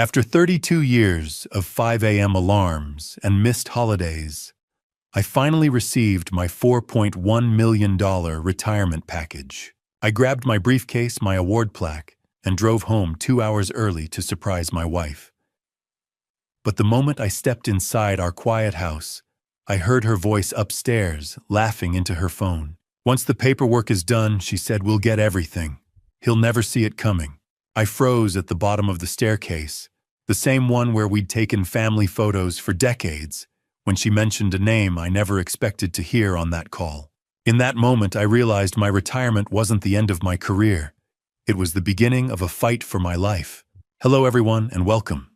After 32 years of 5 a.m. alarms and missed holidays, I finally received my $4.1 million retirement package. I grabbed my briefcase, my award plaque, and drove home 2 hours early to surprise my wife. But the moment I stepped inside our quiet house, I heard her voice upstairs, laughing into her phone. "Once the paperwork is done," she said, "we'll get everything. He'll never see it coming." I froze at the bottom of the staircase, the same one where we'd taken family photos for decades, when she mentioned a name I never expected to hear on that call. In that moment, I realized my retirement wasn't the end of my career. It was the beginning of a fight for my life. Hello everyone, and welcome.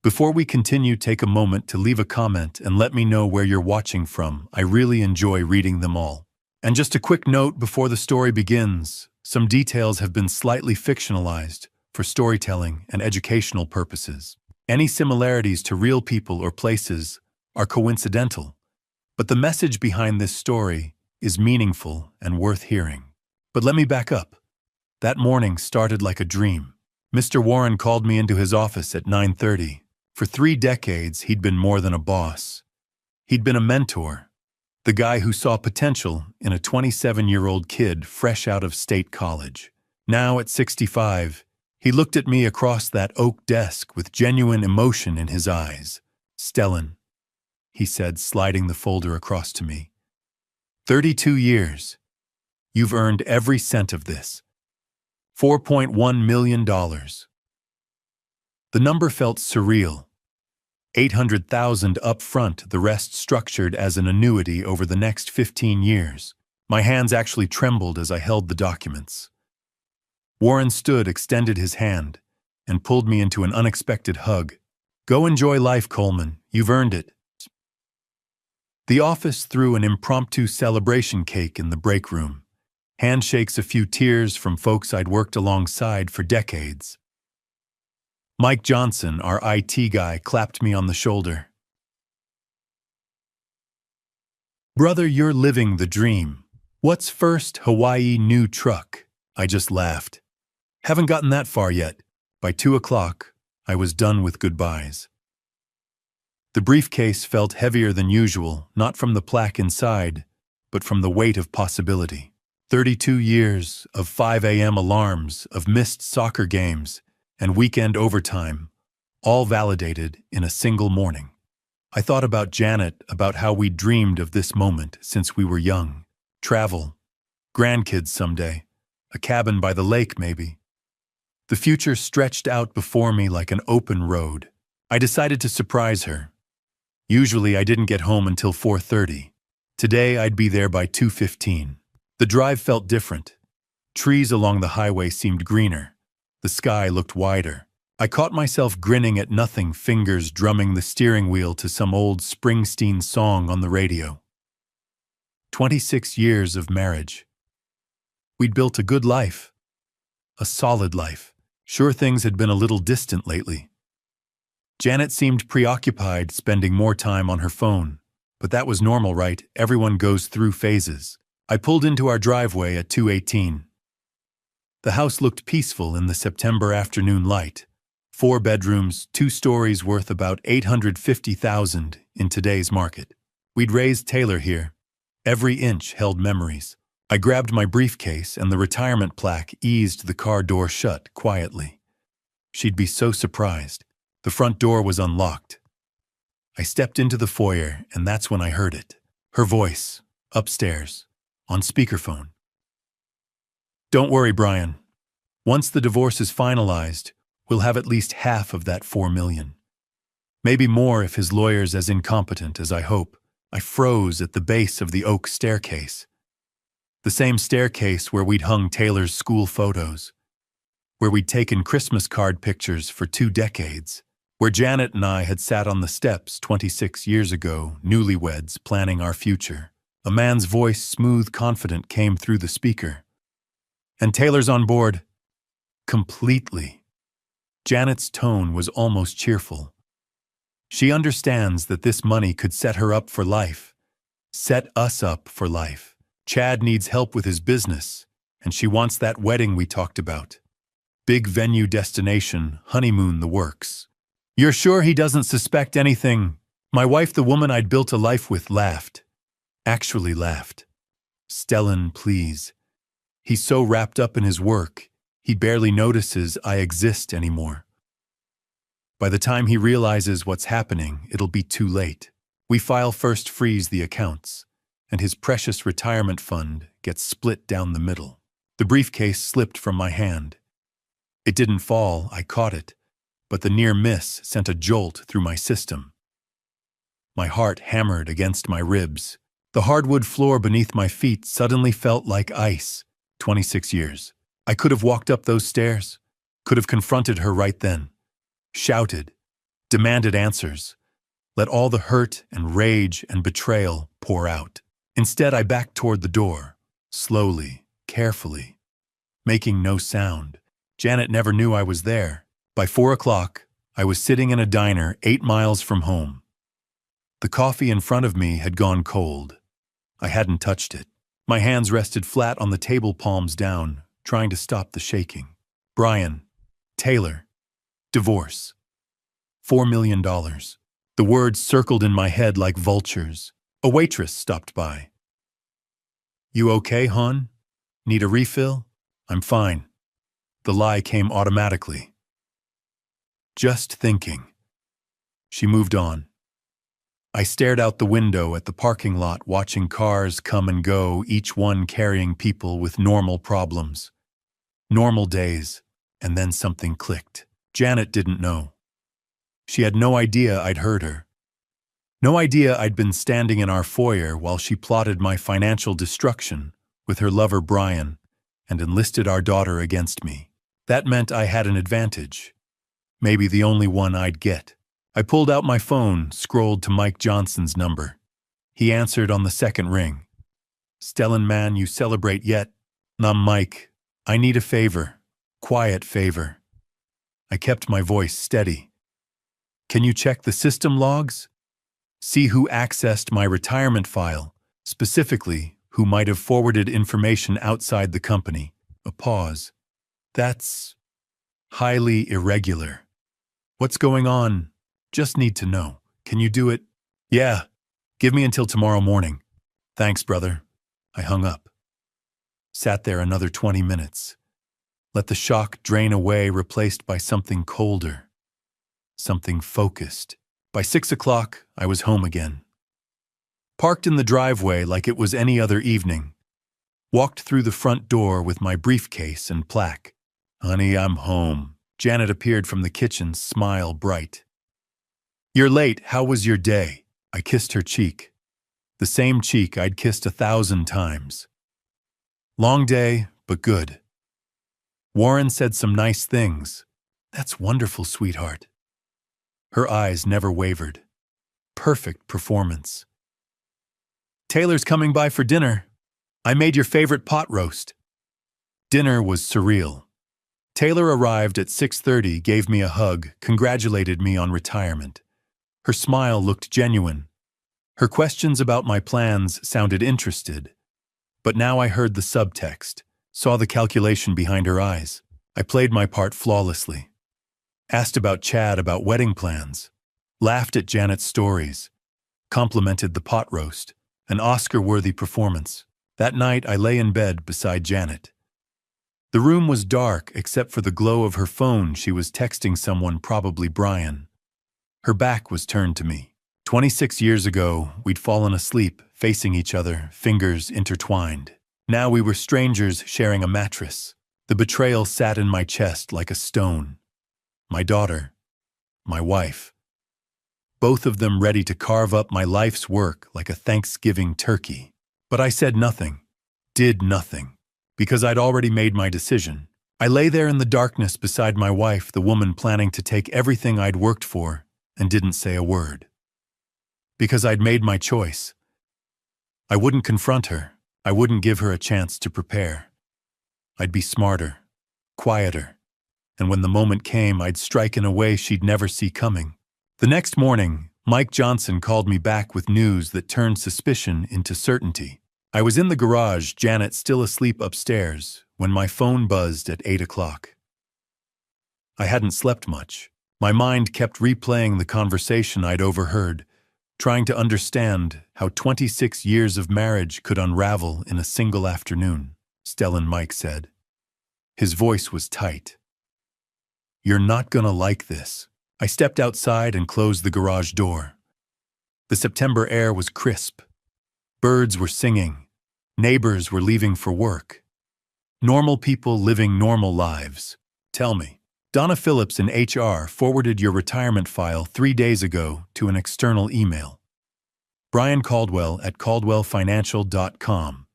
Before we continue, take a moment to leave a comment and let me know where you're watching from. I really enjoy reading them all. And just a quick note before the story begins, some details have been slightly fictionalized for storytelling and educational purposes. Any similarities to real people or places are coincidental, but the message behind this story is meaningful and worth hearing. But let me back up. That morning started like a dream. Mr. Warren called me into his office at 9:30. For 3 decades, he'd been more than a boss. He'd been a mentor, the guy who saw potential in a 27-year-old kid fresh out of state college. Now at 65, he looked at me across that oak desk with genuine emotion in his eyes. "Stellan," he said, sliding the folder across to me. 32 years. You've earned every cent of this. $4.1 million. The number felt surreal. $800,000 up front, the rest structured as an annuity over the next 15 years. My hands actually trembled as I held the documents. Warren stood, extended his hand, and pulled me into an unexpected hug. "Go enjoy life, Coleman. You've earned it." The office threw an impromptu celebration cake in the break room. Handshakes, a few tears from folks I'd worked alongside for decades. Mike Johnson, our IT guy, clapped me on the shoulder. "Brother, you're living the dream. What's first? Hawaii new truck." I just laughed. Haven't gotten that far yet. By 2 o'clock, I was done with goodbyes. The briefcase felt heavier than usual, not from the plaque inside, but from the weight of possibility. 32 years of 5 a.m. alarms, of missed soccer games, and weekend overtime, all validated in a single morning. I thought about Janet, about how we dreamed of this moment since we were young. Travel, grandkids someday, a cabin by the lake maybe. The future stretched out before me like an open road. I decided to surprise her. Usually I didn't get home until 4:30. Today I'd be there by 2:15. The drive felt different. Trees along the highway seemed greener. The sky looked wider. I caught myself grinning at nothing, fingers drumming the steering wheel to some old Springsteen song on the radio. 26 years of marriage. We'd built a good life. A solid life. Sure, things had been a little distant lately. Janet seemed preoccupied, spending more time on her phone. But that was normal, right? Everyone goes through phases. I pulled into our driveway at 2:18. The house looked peaceful in the September afternoon light. 4 bedrooms, 2 stories, worth about $850,000 in today's market. We'd raised Taylor here. Every inch held memories. I grabbed my briefcase and the retirement plaque eased the car door shut quietly. She'd be so surprised. The front door was unlocked. I stepped into the foyer, and that's when I heard it. Her voice, upstairs, on speakerphone. "Don't worry, Brian. Once the divorce is finalized, we'll have at least half of that $4 million. Maybe more if his lawyer's as incompetent as I hope." I froze at the base of the oak staircase. The same staircase where we'd hung Taylor's school photos, where we'd taken Christmas card pictures for 2 decades, where Janet and I had sat on the steps 26 years ago, newlyweds planning our future. A man's voice, smooth, confident, came through the speaker. "And Taylor's on board." Completely. Janet's tone was almost cheerful. She understands that this money could set her up for life. Set us up for life. Chad needs help with his business, and she wants that wedding we talked about. Big venue destination, honeymoon, the works. You're sure he doesn't suspect anything? My wife, the woman I'd built a life with, laughed. Actually laughed. Stellan, please. He's so wrapped up in his work, he barely notices I exist anymore. By the time he realizes what's happening, it'll be too late. We file first freeze the accounts, and his precious retirement fund gets split down the middle. The briefcase slipped from my hand. It didn't fall, I caught it, but the near miss sent a jolt through my system. My heart hammered against my ribs. The hardwood floor beneath my feet suddenly felt like ice. 26 years. I could have walked up those stairs, could have confronted her right then, shouted, demanded answers, let all the hurt and rage and betrayal pour out. Instead, I backed toward the door, slowly, carefully, making no sound. Janet never knew I was there. By 4 o'clock, I was sitting in a diner 8 miles from home. The coffee in front of me had gone cold. I hadn't touched it. My hands rested flat on the table, palms down, trying to stop the shaking. Brian, Taylor, divorce, $4 million. The words circled in my head like vultures. A waitress stopped by. You okay, hon? Need a refill? I'm fine. The lie came automatically. Just thinking. She moved on. I stared out the window at the parking lot, watching cars come and go, each one carrying people with normal problems. Normal days, and then something clicked. Janet didn't know. She had no idea I'd heard her. No idea I'd been standing in our foyer while she plotted my financial destruction with her lover Brian and enlisted our daughter against me. That meant I had an advantage. Maybe the only one I'd get. I pulled out my phone, scrolled to Mike Johnson's number. He answered on the second ring. Stellan, man, you celebrate yet? Mike. I need a favor. Quiet favor. I kept my voice steady. Can you check the system logs? See who accessed my retirement file, specifically who might have forwarded information outside the company. A pause. That's highly irregular. What's going on? Just need to know. Can you do it? Yeah. Give me until tomorrow morning. Thanks, brother. I hung up. Sat there another 20 minutes. Let the shock drain away, replaced by something colder. Something focused. By 6 o'clock, I was home again. Parked in the driveway like it was any other evening. Walked through the front door with my briefcase and plaque. Honey, I'm home. Janet appeared from the kitchen, smile bright. You're late. How was your day? I kissed her cheek. The same cheek I'd kissed 1,000 times. Long day, but good. Warren said some nice things. That's wonderful, sweetheart. Her eyes never wavered. Perfect performance. Taylor's coming by for dinner. I made your favorite pot roast. Dinner was surreal. Taylor arrived at 6:30, gave me a hug, congratulated me on retirement. Her smile looked genuine. Her questions about my plans sounded interested. But now I heard the subtext, saw the calculation behind her eyes. I played my part flawlessly. Asked about Chad, about wedding plans. Laughed at Janet's stories. Complimented the pot roast. An Oscar-worthy performance. That night I lay in bed beside Janet. The room was dark except for the glow of her phone. She was texting someone, probably Brian. Her back was turned to me. 26 years ago, we'd fallen asleep, facing each other, fingers intertwined. Now we were strangers sharing a mattress. The betrayal sat in my chest like a stone. My daughter, my wife. Both of them ready to carve up my life's work like a Thanksgiving turkey. But I said nothing, did nothing, because I'd already made my decision. I lay there in the darkness beside my wife, the woman planning to take everything I'd worked for, and didn't say a word. Because I'd made my choice. I wouldn't confront her. I wouldn't give her a chance to prepare. I'd be smarter, quieter, and when the moment came, I'd strike in a way she'd never see coming. The next morning, Mike Johnson called me back with news that turned suspicion into certainty. I was in the garage, Janet still asleep upstairs, when my phone buzzed at 8 o'clock. I hadn't slept much. My mind kept replaying the conversation I'd overheard, trying to understand how 26 years of marriage could unravel in a single afternoon, Stellan Mike said. His voice was tight. "You're not gonna like this." I stepped outside and closed the garage door. The September air was crisp. Birds were singing. Neighbors were leaving for work. Normal people living normal lives. "Tell me, Donna Phillips in HR forwarded your retirement file 3 days ago to an external email. Brian Caldwell at caldwellfinancial.com.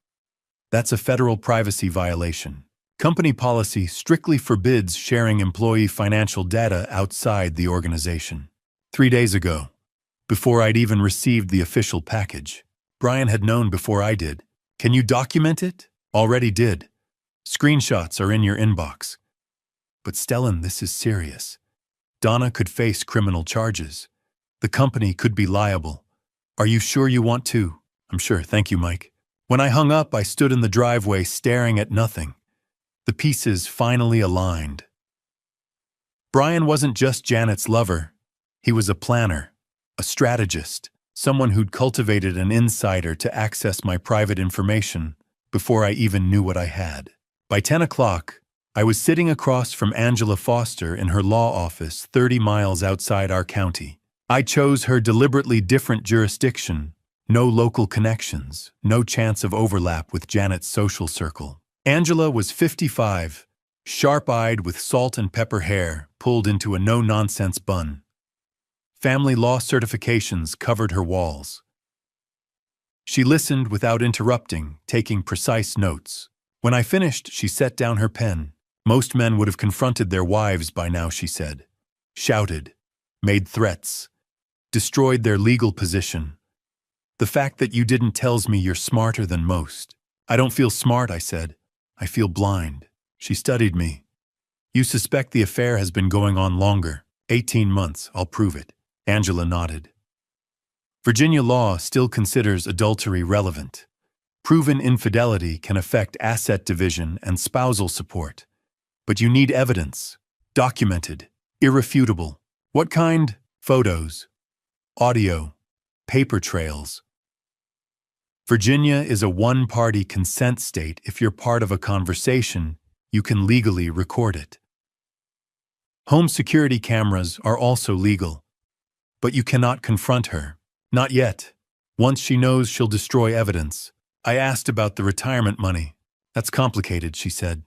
That's a federal privacy violation. Company policy strictly forbids sharing employee financial data outside the organization." 3 days ago, before I'd even received the official package. Brian had known before I did. "Can you document it?" "Already did. Screenshots are in your inbox." "But Stellan, this is serious. Donna could face criminal charges. The company could be liable. Are you sure you want to?" "I'm sure, thank you, Mike." When I hung up, I stood in the driveway staring at nothing. The pieces finally aligned. Brian wasn't just Janet's lover. He was a planner, a strategist, someone who'd cultivated an insider to access my private information before I even knew what I had. By 10 o'clock, I was sitting across from Angela Foster in her law office 30 miles outside our county. I chose her deliberately different jurisdiction, no local connections, no chance of overlap with Janet's social circle. Angela was 55, sharp-eyed with salt and pepper hair pulled into a no-nonsense bun. Family law certifications covered her walls. She listened without interrupting, taking precise notes. When I finished, she set down her pen. "Most men would have confronted their wives by now," she said. "Shouted, made threats, destroyed their legal position. The fact that you didn't tells me you're smarter than most." "I don't feel smart," I said. "I feel blind." She studied me. "You suspect the affair has been going on longer. 18 months, I'll prove it." Angela nodded. "Virginia law still considers adultery relevant. Proven infidelity can affect asset division and spousal support. But you need evidence. Documented. Irrefutable. What kind? Photos. Audio. Paper trails. Virginia is a one-party consent state. If you're part of a conversation, you can legally record it. Home security cameras are also legal. But you cannot confront her. Not yet. Once she knows, she'll destroy evidence. I asked about the retirement money. "That's complicated," she said.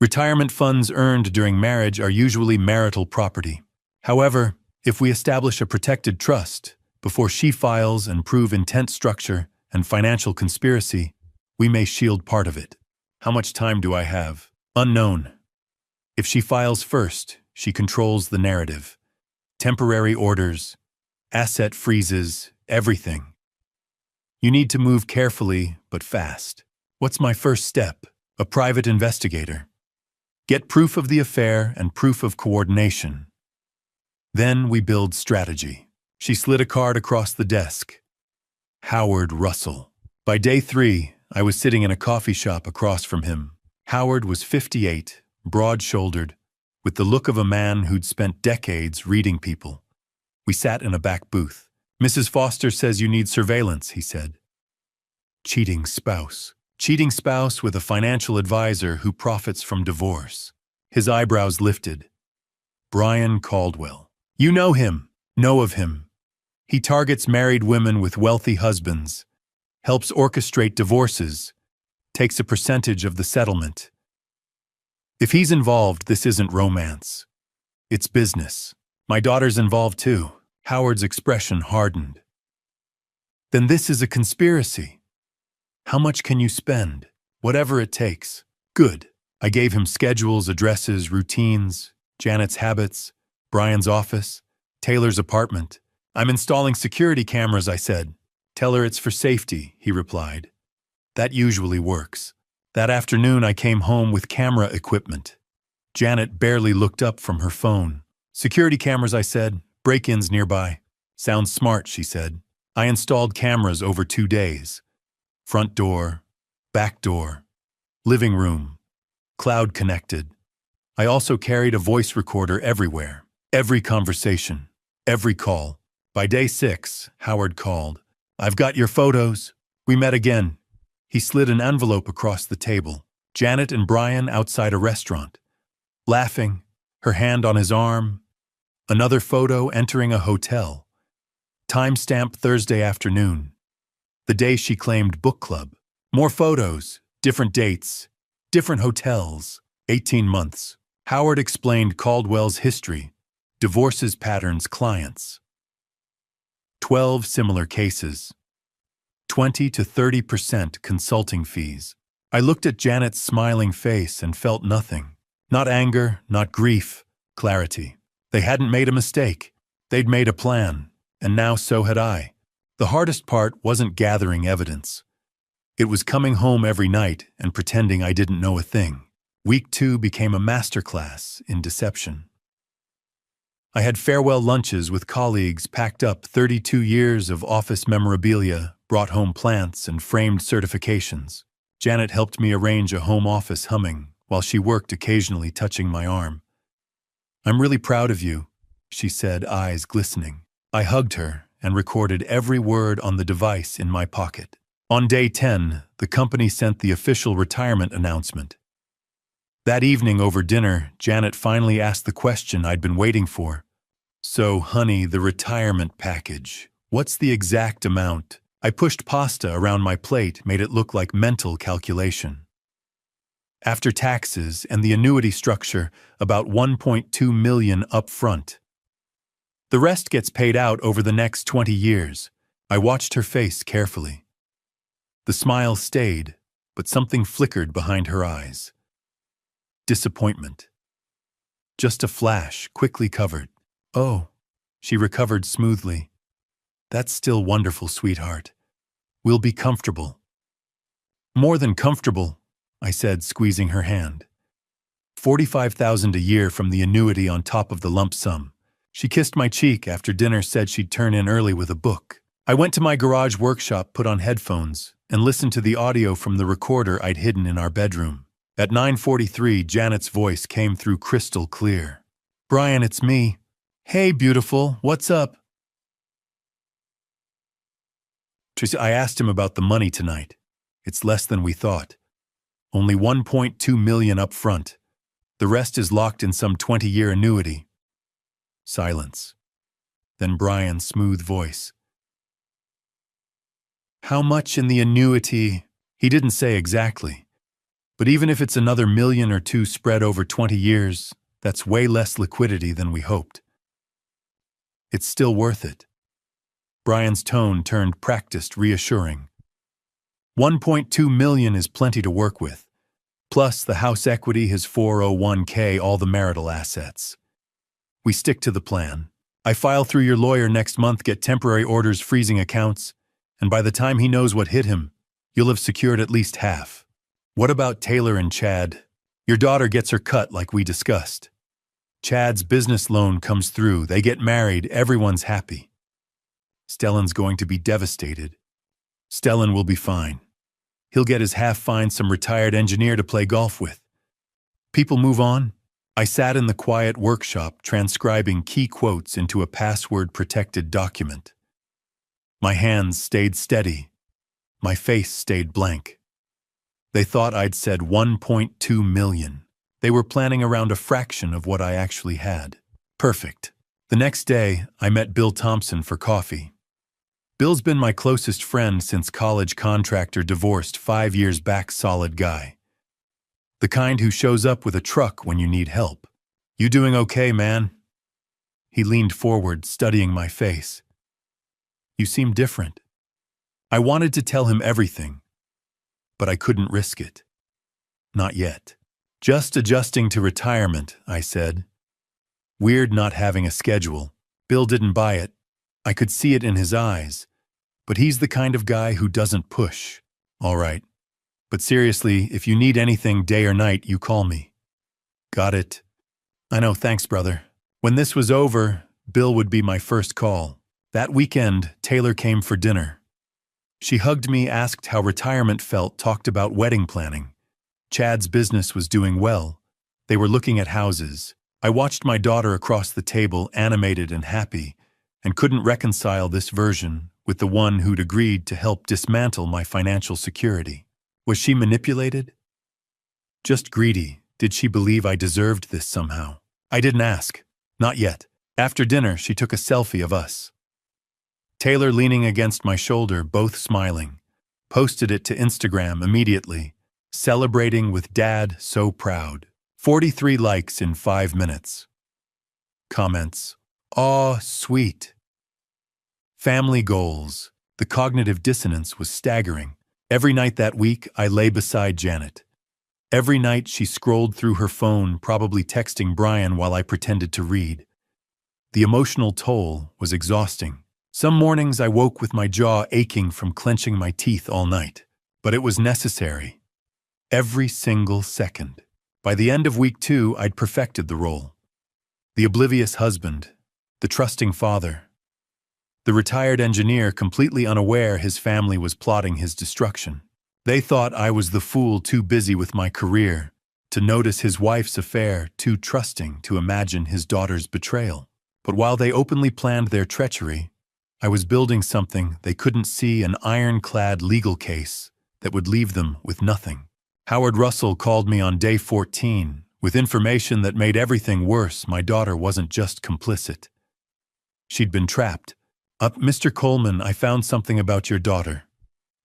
"Retirement funds earned during marriage are usually marital property. However, if we establish a protected trust before she files and prove intent structure and financial conspiracy, we may shield part of it." "How much time do I have?" "Unknown. If she files first, she controls the narrative. Temporary orders, asset freezes, everything. You need to move carefully, but fast." "What's my first step?" "A private investigator. Get proof of the affair and proof of coordination. Then we build strategy." She slid a card across the desk. Howard Russell. By day 3, I was sitting in a coffee shop across from him. Howard was 58, broad-shouldered, with the look of a man who'd spent decades reading people. We sat in a back booth. "Mrs. Foster says you need surveillance," he said. Cheating spouse. Cheating spouse with a financial advisor who profits from divorce. His eyebrows lifted. "Brian Caldwell. You know him. Know of him. He targets married women with wealthy husbands, helps orchestrate divorces, takes a percentage of the settlement. If he's involved, this isn't romance. It's business. My daughter's involved too." Howard's expression hardened. "Then this is a conspiracy. How much can you spend?" "Whatever it takes." "Good." I gave him schedules, addresses, routines, Janet's habits, Brian's office, Taylor's apartment. "I'm installing security cameras," I said. "Tell her it's for safety," he replied. "That usually works." That afternoon I came home with camera equipment. Janet barely looked up from her phone. "Security cameras," I said. "Break-ins nearby." "Sounds smart," she said. I installed cameras over 2 days. Front door, back door, living room, cloud connected. I also carried a voice recorder everywhere. Every conversation. Every call. By day 6, Howard called. "I've got your photos." We met again. He slid an envelope across the table. Janet and Brian outside a restaurant. Laughing, her hand on his arm. Another photo entering a hotel. Timestamp Thursday afternoon. The day she claimed book club. More photos, different dates, different hotels. 18 months. Howard explained Caldwell's history, divorces patterns clients. 12 similar cases. 20 to 30% consulting fees. I looked at Janet's smiling face and felt nothing. Not anger, not grief, clarity. They hadn't made a mistake. They'd made a plan, and now so had I. The hardest part wasn't gathering evidence. It was coming home every night and pretending I didn't know a thing. Week 2 became a masterclass in deception. I had farewell lunches with colleagues, packed up 32 years of office memorabilia, brought home plants and framed certifications. Janet helped me arrange a home office humming, while she worked occasionally touching my arm. "I'm really proud of you," she said, eyes glistening. I hugged her and recorded every word on the device in my pocket. On day 10, the company sent the official retirement announcement. That evening over dinner, Janet finally asked the question I'd been waiting for. "So, honey, the retirement package. What's the exact amount?" I pushed pasta around my plate, made it look like mental calculation. After taxes and the annuity structure, about $1.2 million up front. The rest gets paid out over the next 20 years. I watched her face carefully. The smile stayed, but something flickered behind her eyes. Disappointment. Just a flash, quickly covered. "Oh," she recovered smoothly. "That's still wonderful, sweetheart. We'll be comfortable." "More than comfortable," I said, squeezing her hand. $45,000 a year from the annuity on top of the lump sum. She kissed my cheek after dinner, said she'd turn in early with a book. I went to my garage workshop, put on headphones, and listened to the audio from the recorder I'd hidden in our bedroom. At 9:43, Janet's voice came through crystal clear. "Brian, it's me. Hey, beautiful, what's up?" I asked him about the money tonight. It's less than we thought. Only $1.2 million up front. The rest is locked in some 20-year annuity. Silence. Then Brian's smooth voice. "How much in the annuity?" He didn't say exactly. But even if it's another $1 million or $2 million spread over 20 years, that's way less liquidity than we hoped. It's still worth it. Brian's tone turned practiced, reassuring. $1.2 million is plenty to work with. Plus the house equity, his 401k, all the marital assets. We stick to the plan. I file through your lawyer next month, get temporary orders freezing accounts, and by the time he knows what hit him, you'll have secured at least half. What about Taylor and Chad? Your daughter gets her cut like we discussed. Chad's business loan comes through, they get married, everyone's happy. Stellan's going to be devastated. Stellan will be fine. He'll get his half, find some retired engineer to play golf with. People move on. I sat in the quiet workshop transcribing key quotes into a password-protected document. My hands stayed steady. My face stayed blank. They thought I'd said $1.2 million. They were planning around a fraction of what I actually had. Perfect. The next day, I met Bill Thompson for coffee. Bill's been my closest friend since college, contractor, divorced 5 years back, solid guy. The kind who shows up with a truck when you need help. "You doing okay, man?" He leaned forward, studying my face. "You seem different." I wanted to tell him everything, but I couldn't risk it. Not yet. "Just adjusting to retirement," I said. Weird not having a schedule. Bill didn't buy it. I could see it in his eyes. But he's the kind of guy who doesn't push. "All right. But seriously, if you need anything day or night, you call me." "Got it." "I know, thanks, brother." When this was over, Bill would be my first call. That weekend, Taylor came for dinner. She hugged me, asked how retirement felt, talked about wedding planning. Chad's business was doing well. They were looking at houses. I watched my daughter across the table, animated and happy, and couldn't reconcile this version with the one who'd agreed to help dismantle my financial security. Was she manipulated? Just greedy? Did she believe I deserved this somehow? I didn't ask. Not yet. After dinner, she took a selfie of us. Taylor leaning against my shoulder, both smiling. Posted it to Instagram immediately, celebrating with Dad, so proud. 43 likes in 5 minutes. Comments. Aw, sweet. Family goals. The cognitive dissonance was staggering. Every night that week, I lay beside Janet. Every night she scrolled through her phone, probably texting Brian while I pretended to read. The emotional toll was exhausting. Some mornings I woke with my jaw aching from clenching my teeth all night. But it was necessary. Every single second. By the end of week 2, I'd perfected the role. The oblivious husband, the trusting father, the retired engineer completely unaware his family was plotting his destruction. They thought I was the fool too busy with my career to notice his wife's affair, too trusting to imagine his daughter's betrayal. But while they openly planned their treachery, I was building something they couldn't see, an ironclad legal case that would leave them with nothing. Howard Russell called me on day 14 with information that made everything worse. My daughter wasn't just complicit. She'd been trapped. Mr. Coleman, I found something about your daughter.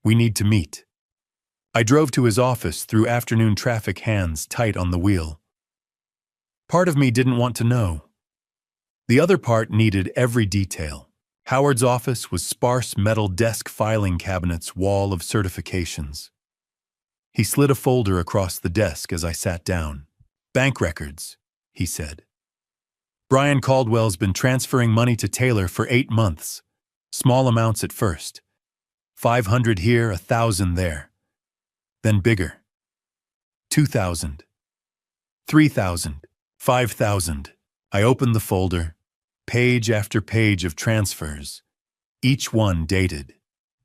We need to meet. I drove to his office through afternoon traffic, hands tight on the wheel. Part of me didn't want to know. The other part needed every detail. Howard's office was sparse metal desk, filing cabinets, wall of certifications. He slid a folder across the desk as I sat down. Bank records, he said. Brian Caldwell's been transferring money to Taylor for 8 months. Small amounts at first. 500 here, 1,000 there. Then bigger. 2,000. 3,000. 5,000. I opened the folder. Page after page of transfers. Each one dated.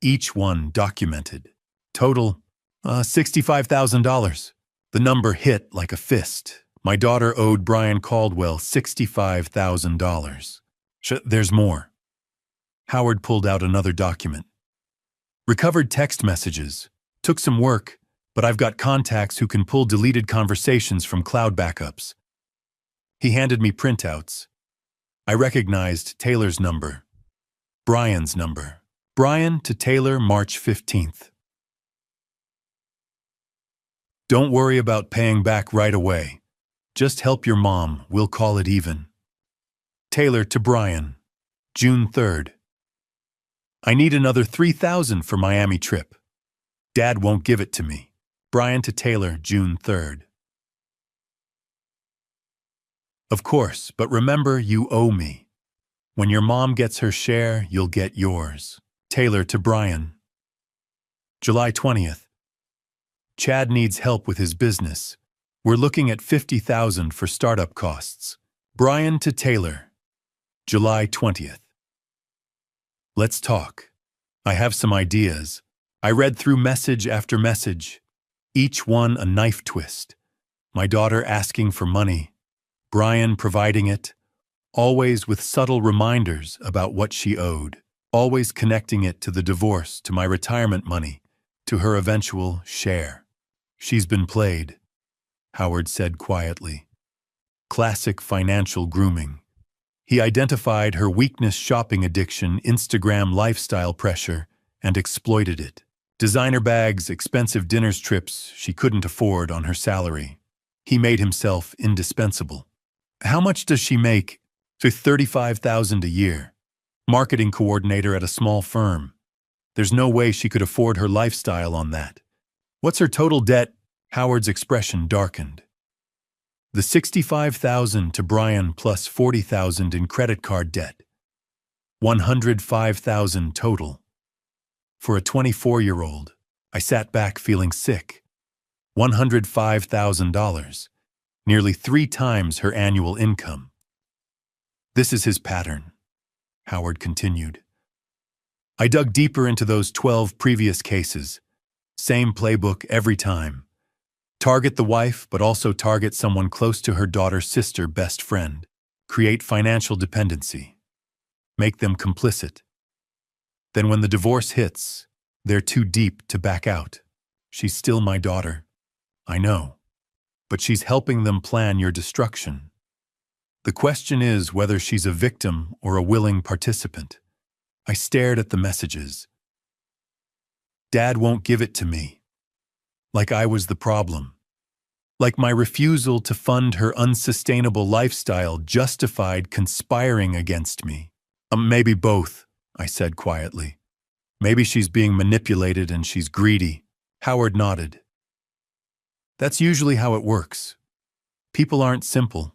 Each one documented. Total, $65,000. The number hit like a fist. My daughter owed Brian Caldwell $65,000. There's more. Howard pulled out another document. Recovered text messages. Took some work, but I've got contacts who can pull deleted conversations from cloud backups. He handed me printouts. I recognized Taylor's number. Brian's number. Brian to Taylor, March 15th. Don't worry about paying back right away. Just help your mom, we'll call it even. Taylor to Brian, June 3rd. I need another $3,000 for Miami trip. Dad won't give it to me. Brian to Taylor, June 3rd. Of course, but remember, you owe me. When your mom gets her share, you'll get yours. Taylor to Brian. July 20th. Chad needs help with his business. We're looking at $50,000 for startup costs. Brian to Taylor. July 20th. Let's talk. I have some ideas. I read through message after message. Each one a knife twist. My daughter asking for money. Brian providing it, always with subtle reminders about what she owed, always connecting it to the divorce, to my retirement money, to her eventual share. She's been played, Howard said quietly. Classic financial grooming. He identified her weakness: shopping addiction, Instagram lifestyle pressure, and exploited it. Designer bags, expensive dinners, trips she couldn't afford on her salary. He made himself indispensable. How much does she make? $35,000 a year. Marketing coordinator at a small firm. There's no way she could afford her lifestyle on that. What's her total debt? Howard's expression darkened. The $65,000 to Brian plus $40,000 in credit card debt. $105,000 total. For a 24-year-old, I sat back feeling sick. $105,000. Nearly 3 times her annual income. This is his pattern, Howard continued. I dug deeper into those 12 previous cases. Same playbook every time. Target the wife, but also target someone close to her daughter's sister, best friend. Create financial dependency. Make them complicit. Then when the divorce hits, they're too deep to back out. She's still my daughter. I know. But she's helping them plan your destruction. The question is whether she's a victim or a willing participant. I stared at the messages. Dad won't give it to me. Like I was the problem. Like my refusal to fund her unsustainable lifestyle justified conspiring against me. Maybe both, I said quietly. Maybe she's being manipulated and she's greedy. Howard nodded. That's usually how it works. People aren't simple.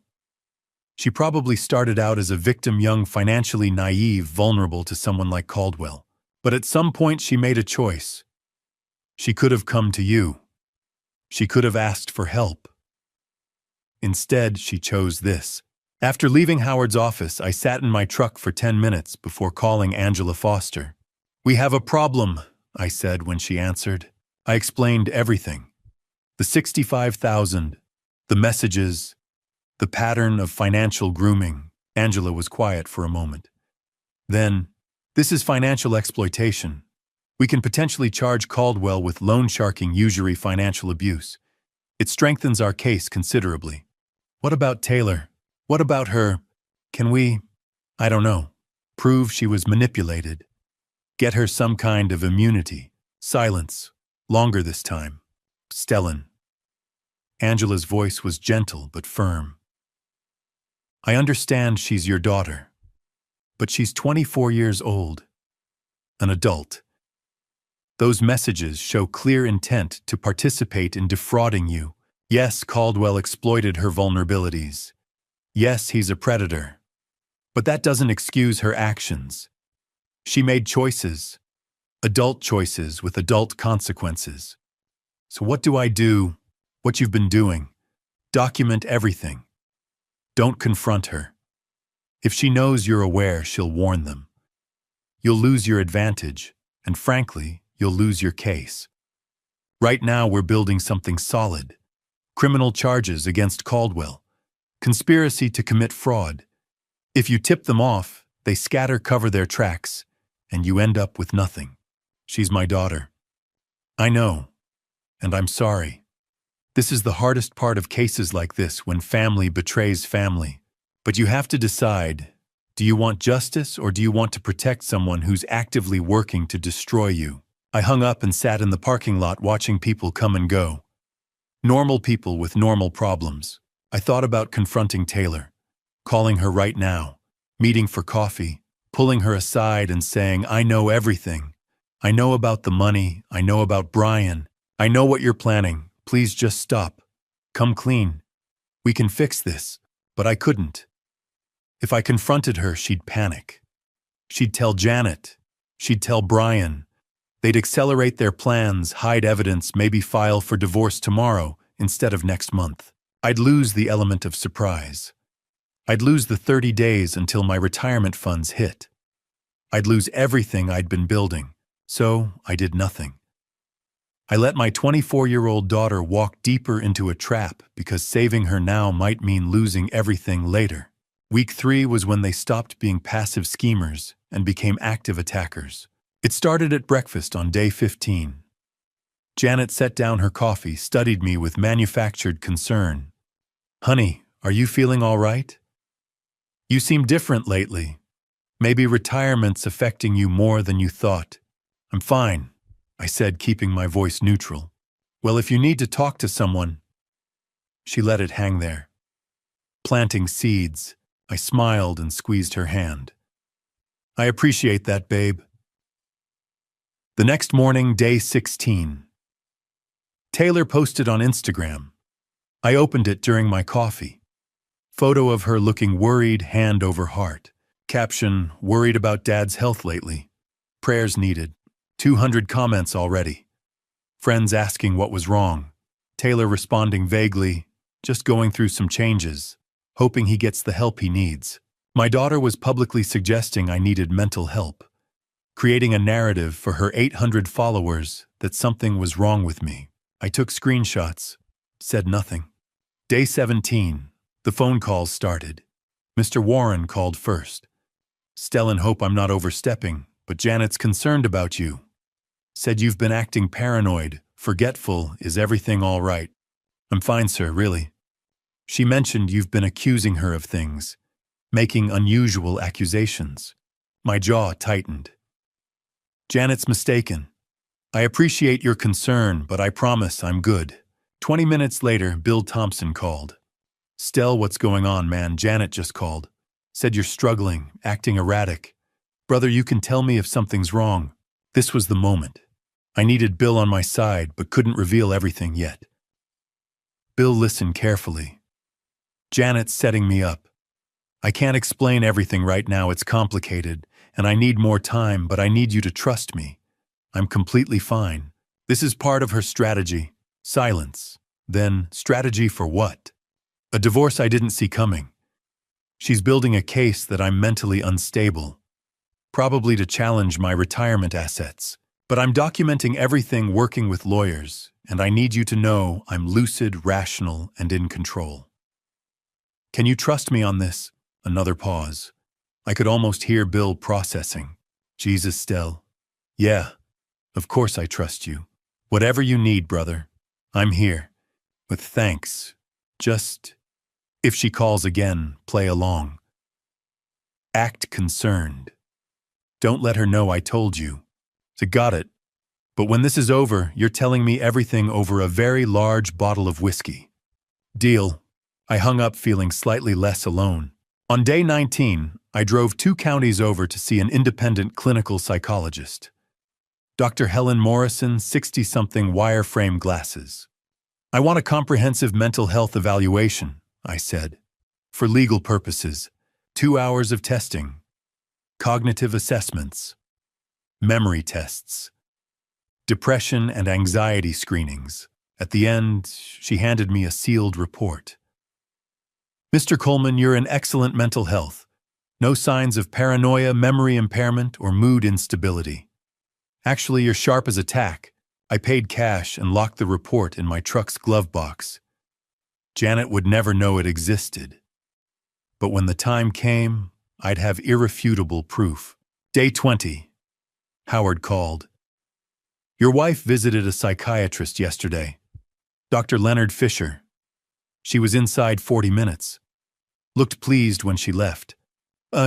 She probably started out as a victim, young, financially naive, vulnerable to someone like Caldwell. But at some point she made a choice. She could have come to you. She could have asked for help. Instead, she chose this. After leaving Howard's office, I sat in my truck for 10 minutes before calling Angela Foster. We have a problem, I said when she answered. I explained everything. The $65,000, the messages, the pattern of financial grooming. Angela was quiet for a moment. Then, this is financial exploitation. We can potentially charge Caldwell with loan sharking, usury, financial abuse. It strengthens our case considerably. What about Taylor? What about her? Can we, I don't know, prove she was manipulated? Get her some kind of immunity? Silence. Longer this time. Stellan. Angela's voice was gentle but firm. I understand she's your daughter, but she's 24 years old. An adult. Those messages show clear intent to participate in defrauding you. Yes, Caldwell exploited her vulnerabilities. Yes, he's a predator. But that doesn't excuse her actions. She made choices. Adult choices with adult consequences. So what do I do? What you've been doing. Document everything. Don't confront her. If she knows you're aware, she'll warn them. You'll lose your advantage, and frankly, you'll lose your case. Right now, we're building something solid. Criminal charges against Caldwell. Conspiracy to commit fraud. If you tip them off, they scatter, cover their tracks, and you end up with nothing. She's my daughter. I know, and I'm sorry. This is the hardest part of cases like this, when family betrays family. But you have to decide, do you want justice or do you want to protect someone who's actively working to destroy you? I hung up and sat in the parking lot watching people come and go. Normal people with normal problems. I thought about confronting Taylor, calling her right now, meeting for coffee, pulling her aside and saying, I know everything. I know about the money. I know about Brian. I know what you're planning. Please just stop. Come clean. We can fix this. But I couldn't. If I confronted her, she'd panic. She'd tell Janet. She'd tell Brian. They'd accelerate their plans, hide evidence, maybe file for divorce tomorrow instead of next month. I'd lose the element of surprise. I'd lose the 30 days until my retirement funds hit. I'd lose everything I'd been building, so I did nothing. I let my 24-year-old daughter walk deeper into a trap because saving her now might mean losing everything later. Week 3 was when they stopped being passive schemers and became active attackers. It started at breakfast on day 15. Janet set down her coffee, studied me with manufactured concern. Honey, are you feeling all right? You seem different lately. Maybe retirement's affecting you more than you thought. I'm fine, I said, keeping my voice neutral. Well, if you need to talk to someone. She let it hang there. Planting seeds, I smiled and squeezed her hand. I appreciate that, babe. The next morning, day 16. Taylor posted on Instagram. I opened it during my coffee. Photo of her looking worried, hand over heart. Caption, worried about Dad's health lately. Prayers needed. 200 comments already. Friends asking what was wrong. Taylor responding vaguely, just going through some changes, hoping he gets the help he needs. My daughter was publicly suggesting I needed mental help, creating a narrative for her 800 followers that something was wrong with me. I took screenshots, Said nothing. Day 17. The phone calls started. Mr. Warren called first. Stellan, hope I'm not overstepping, but Janet's concerned about you. Said you've been acting paranoid, forgetful. Is everything all right? I'm fine, sir, really. She mentioned you've been accusing her of things, making unusual accusations. My jaw tightened. Janet's mistaken. I appreciate your concern, but I promise I'm good. 20 minutes later, Bill Thompson called. Stell, what's going on, man? Janet just called. Said you're struggling, acting erratic. Brother, you can tell me if something's wrong. This was the moment. I needed Bill on my side, but couldn't reveal everything yet. Bill listened carefully. Janet's setting me up. I can't explain everything right now, it's complicated, and I need more time, but I need you to trust me. I'm completely fine. This is part of her strategy. Silence. Then, strategy for what? A divorce I didn't see coming. She's building a case that I'm mentally unstable. Probably to challenge my retirement assets. But I'm documenting everything, working with lawyers, and I need you to know I'm lucid, rational, and in control. Can you trust me on this? Another pause. I could almost hear Bill processing. Jesus, Stell. Yeah, of course I trust you. Whatever you need, brother. I'm here. With thanks. Just, if she calls again, play along. Act concerned. Don't let her know I told you. So got it. But when this is over, you're telling me everything over a very large bottle of whiskey. Deal. I hung up feeling slightly less alone. On day 19, I drove 2 counties over to see an independent clinical psychologist. Dr. Helen Morrison, 60-something, wireframe glasses. I want a comprehensive mental health evaluation, I said. For legal purposes, 2 hours of testing, cognitive assessments, memory tests, depression and anxiety screenings. At the end, she handed me a sealed report. Mr. Coleman, you're in excellent mental health. No signs of paranoia, memory impairment, or mood instability. Actually, you're sharp as a tack. I paid cash and locked the report in my truck's glove box. Janet would never know it existed. But when the time came, I'd have irrefutable proof. Day 20. Howard called. Your wife visited a psychiatrist yesterday. Dr. Leonard Fisher. She was inside 40 minutes. Looked pleased when she left.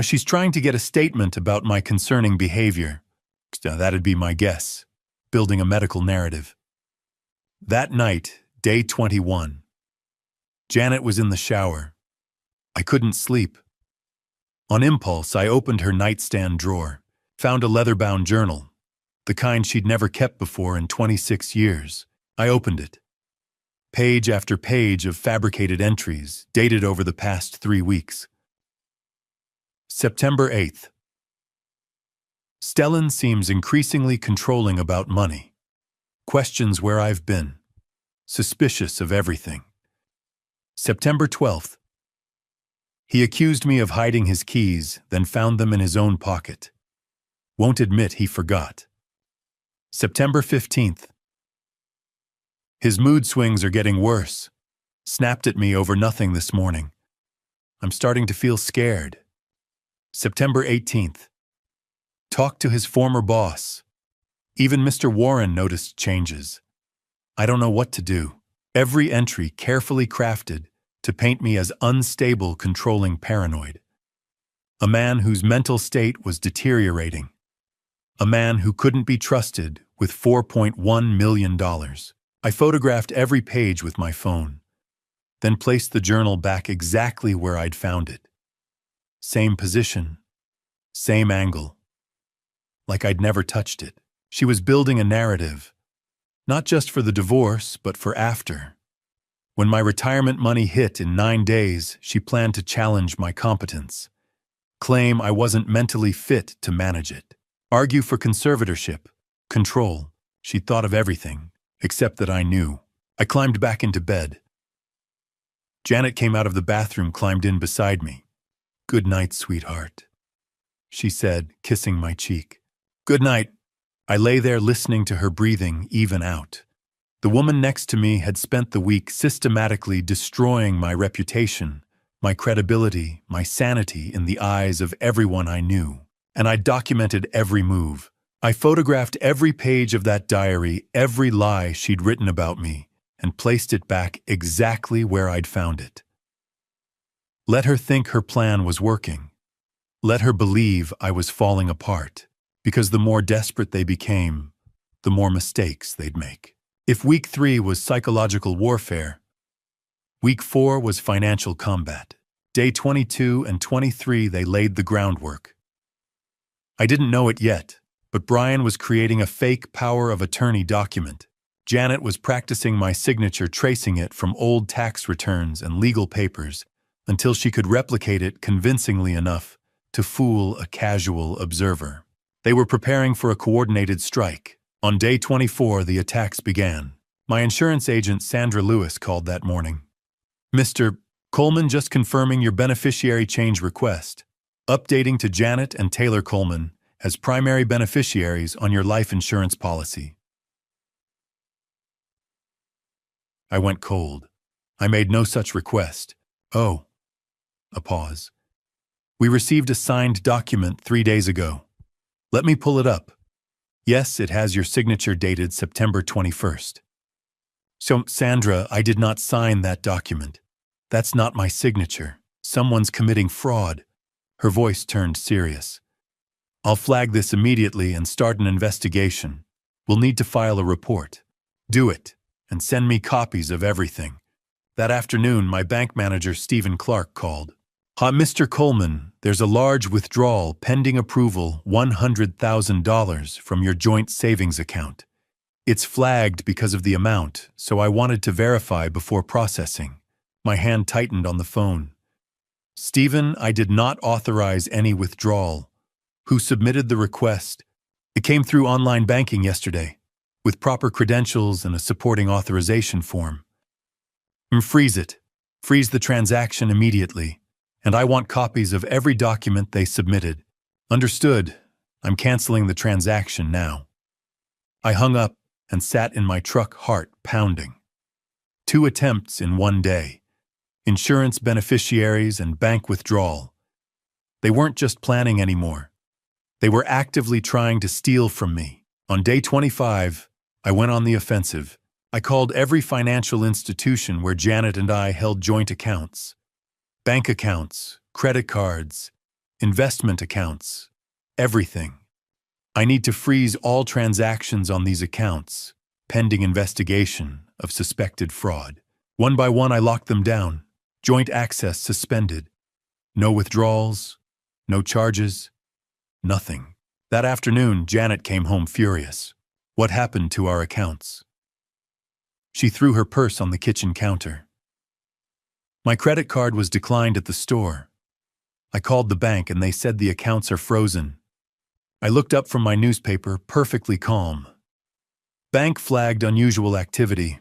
She's trying to get a statement about my concerning behavior. That'd be my guess. Building a medical narrative. That night, day 21. Janet was in the shower. I couldn't sleep. On impulse, I opened her nightstand drawer, found a leather-bound journal, the kind she'd never kept before in 26 years. I opened it. Page after page of fabricated entries, dated over the past 3 weeks. September 8th. Stellan seems increasingly controlling about money. Questions where I've been. Suspicious of everything. September 12th. He accused me of hiding his keys, then found them in his own pocket. Won't admit he forgot. September 15th. His mood swings are getting worse. Snapped at me over nothing this morning. I'm starting to feel scared. September 18th. Talked to his former boss. Even Mr. Warren noticed changes. I don't know what to do. Every entry carefully crafted to paint me as unstable, controlling, paranoid. A man whose mental state was deteriorating. A man who couldn't be trusted with $4.1 million. I photographed every page with my phone, then placed the journal back exactly where I'd found it. Same position, same angle. Like I'd never touched it. She was building a narrative, not just for the divorce, but for after. When my retirement money hit in 9 days, she planned to challenge my competence, claim I wasn't mentally fit to manage it, argue for conservatorship, control. She'd thought of everything, except that I knew. I climbed back into bed. Janet came out of the bathroom, climbed in beside me. "Good night, sweetheart," she said, kissing my cheek. "Good night." I lay there listening to her breathing even out. The woman next to me had spent the week systematically destroying my reputation, my credibility, my sanity in the eyes of everyone I knew. And I documented every move. I photographed every page of that diary, every lie she'd written about me, and placed it back exactly where I'd found it. Let her think her plan was working. Let her believe I was falling apart, because the more desperate they became, the more mistakes they'd make. If week 3 was psychological warfare, week 4 was financial combat. Day 22 and 23 they laid the groundwork. I didn't know it yet, but Brian was creating a fake power of attorney document. Janet was practicing my signature, tracing it from old tax returns and legal papers until she could replicate it convincingly enough to fool a casual observer. They were preparing for a coordinated strike. On day 24, the attacks began. My insurance agent, Sandra Lewis, called that morning. "Mr. Coleman, just confirming your beneficiary change request. Updating to Janet and Taylor Coleman as primary beneficiaries on your life insurance policy." I went cold. I made no such request. Oh. A pause. "We received a signed document 3 days ago. Let me pull it up. Yes, it has your signature dated September 21st. So, Sandra, I did not sign that document. That's not my signature. Someone's committing fraud." Her voice turned serious. "I'll flag this immediately and start an investigation. We'll need to file a report. Do it, and send me copies of everything." That afternoon, my bank manager, Stephen Clark, called. "Hi, Mr. Coleman, there's a large withdrawal pending approval, $100,000 from your joint savings account. It's flagged because of the amount, so I wanted to verify before processing." My hand tightened on the phone. "Stephen, I did not authorize any withdrawal. Who submitted the request? It came through online banking yesterday, with proper credentials and a supporting authorization form." Freeze it. Freeze the transaction immediately. And I want copies of every document they submitted." "Understood. I'm canceling the transaction now." I hung up and sat in my truck, heart pounding. 2 attempts in 1 day. Insurance beneficiaries and bank withdrawal. They weren't just planning anymore. They were actively trying to steal from me. On day 25, I went on the offensive. I called every financial institution where Janet and I held joint accounts. Bank accounts, credit cards, investment accounts, everything. I need to freeze all transactions on these accounts, pending investigation of suspected fraud. One by one, I locked them down. Joint access suspended. No withdrawals, no charges, nothing. That afternoon, Janet came home furious. What happened to our accounts? She threw her purse on the kitchen counter. My credit card was declined at the store. I called the bank and they said the accounts are frozen. I looked up from my newspaper, perfectly calm. Bank flagged unusual activity.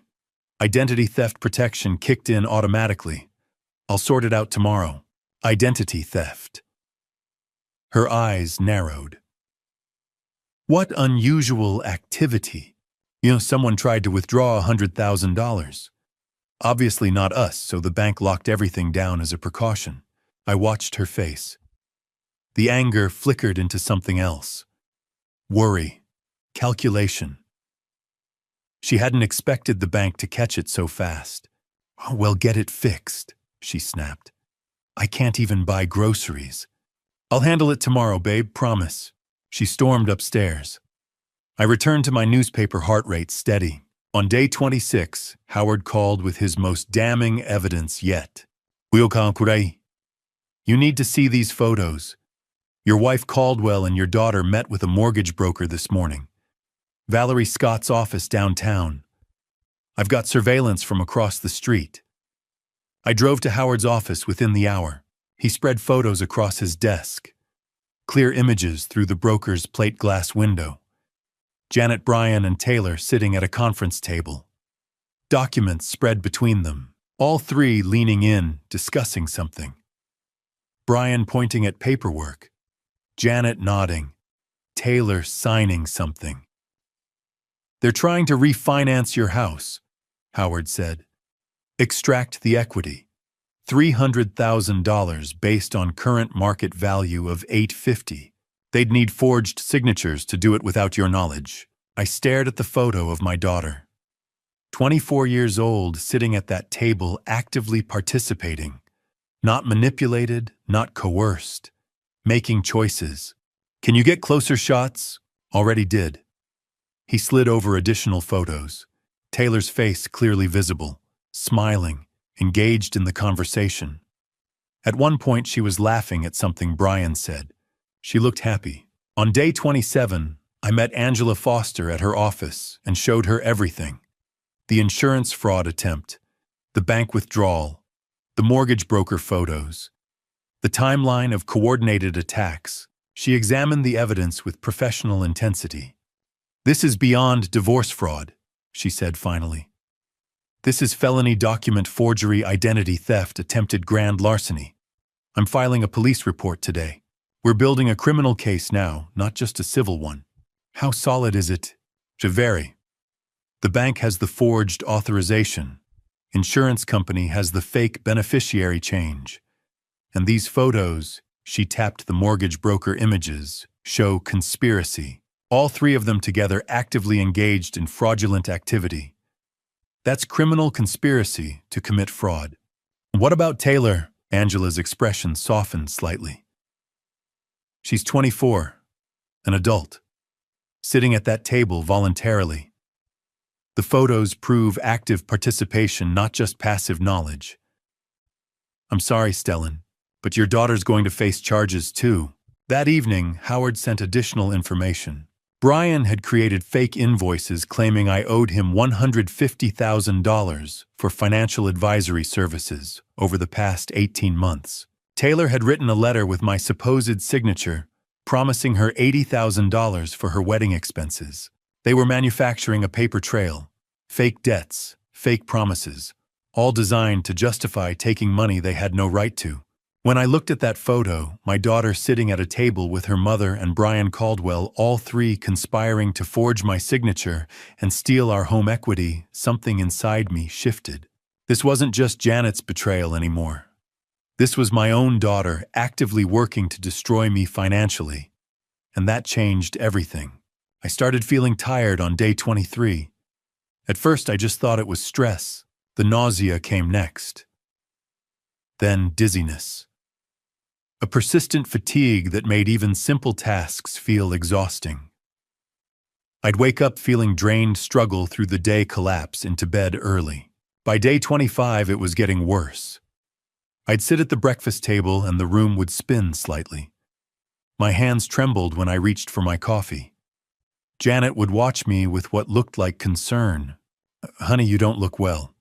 Identity theft protection kicked in automatically. I'll sort it out tomorrow. Identity theft. Her eyes narrowed. What unusual activity? Someone tried to withdraw $100,000. Obviously not us, so the bank locked everything down as a precaution. I watched her face. The anger flickered into something else. Worry. Calculation. She hadn't expected the bank to catch it so fast. "Oh, well, get it fixed," she snapped. "I can't even buy groceries." "I'll handle it tomorrow, babe, promise." She stormed upstairs. I returned to my newspaper, heart rate steady. On day 26, Howard called with his most damning evidence yet. "You need to see these photos. Your wife Caldwell and your daughter met with a mortgage broker this morning. Valerie Scott's office downtown. I've got surveillance from across the street." I drove to Howard's office within the hour. He spread photos across his desk. Clear images through the broker's plate glass window. Janet, Brian, and Taylor sitting at a conference table. Documents spread between them, all 3 leaning in, discussing something. Brian pointing at paperwork. Janet nodding. Taylor signing something. They're trying to refinance your house, Howard said. Extract the equity. $300,000 based on current market value of $850. They'd need forged signatures to do it without your knowledge. I stared at the photo of my daughter. 24 years old, sitting at that table, actively participating. Not manipulated, not coerced. Making choices. Can you get closer shots? Already did. He slid over additional photos. Taylor's face clearly visible, smiling, engaged in the conversation. At one point, she was laughing at something Brian said. She looked happy. On day 27, I met Angela Foster at her office and showed her everything. The insurance fraud attempt, the bank withdrawal, the mortgage broker photos, the timeline of coordinated attacks. She examined the evidence with professional intensity. This is beyond divorce fraud, she said finally. This is felony document forgery, identity theft, attempted grand larceny. I'm filing a police report today. We're building a criminal case now, not just a civil one. How solid is it? Very. The bank has the forged authorization. Insurance company has the fake beneficiary change. And these photos, she tapped the mortgage broker images, show conspiracy. All three of them together actively engaged in fraudulent activity. That's criminal conspiracy to commit fraud. What about Taylor? Angela's expression softened slightly. She's 24, an adult, sitting at that table voluntarily. The photos prove active participation, not just passive knowledge. I'm sorry, Stellan, but your daughter's going to face charges too. That evening, Howard sent additional information. Brian had created fake invoices claiming I owed him $150,000 for financial advisory services over the past 18 months. Taylor had written a letter with my supposed signature, promising her $80,000 for her wedding expenses. They were manufacturing a paper trail, fake debts, fake promises, all designed to justify taking money they had no right to. When I looked at that photo, my daughter sitting at a table with her mother and Brian Caldwell, all three conspiring to forge my signature and steal our home equity, something inside me shifted. This wasn't just Janet's betrayal anymore. This was my own daughter actively working to destroy me financially. And that changed everything. I started feeling tired on day 23. At first, I just thought it was stress. The nausea came next. Then dizziness. A persistent fatigue that made even simple tasks feel exhausting. I'd wake up feeling drained, struggle through the day, collapse into bed early. By day 25, it was getting worse. I'd sit at the breakfast table and the room would spin slightly. My hands trembled when I reached for my coffee. Janet would watch me with what looked like concern. Honey, you don't look well.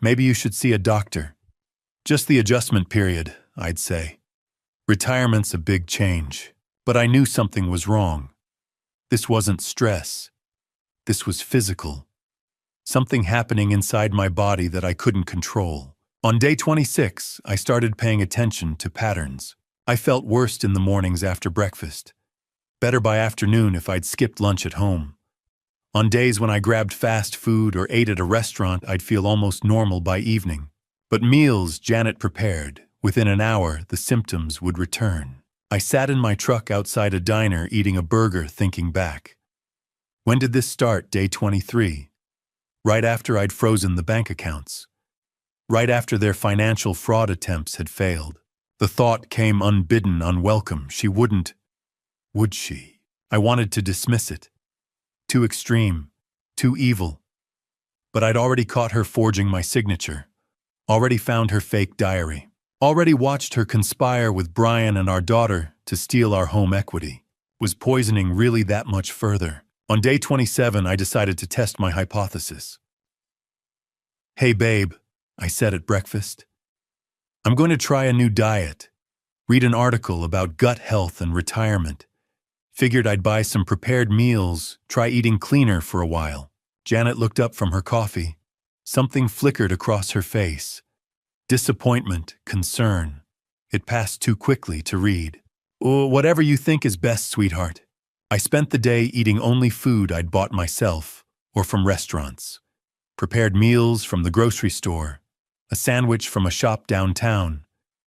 Maybe you should see a doctor. Just the adjustment period, I'd say. Retirement's a big change, but I knew something was wrong. This wasn't stress. This was physical. Something happening inside my body that I couldn't control. On day 26, I started paying attention to patterns. I felt worst in the mornings after breakfast. Better by afternoon if I'd skipped lunch at home. On days when I grabbed fast food or ate at a restaurant, I'd feel almost normal by evening. But meals Janet prepared, within an hour, the symptoms would return. I sat in my truck outside a diner eating a burger, thinking back. When did this start? Day 23. Right after I'd frozen the bank accounts. Right after their financial fraud attempts had failed. The thought came unbidden, unwelcome. She wouldn't. Would she? I wanted to dismiss it. Too extreme. Too evil. But I'd already caught her forging my signature. Already found her fake diary. Already watched her conspire with Brian and our daughter to steal our home equity. Was poisoning really that much further? On day 27, I decided to test my hypothesis. Hey babe, I said at breakfast. I'm going to try a new diet. Read an article about gut health and retirement. Figured I'd buy some prepared meals, try eating cleaner for a while. Janet looked up from her coffee. Something flickered across her face. Disappointment, concern. It passed too quickly to read. Oh, whatever you think is best, sweetheart. I spent the day eating only food I'd bought myself. or from restaurants. Prepared meals from the grocery store, a sandwich from a shop downtown,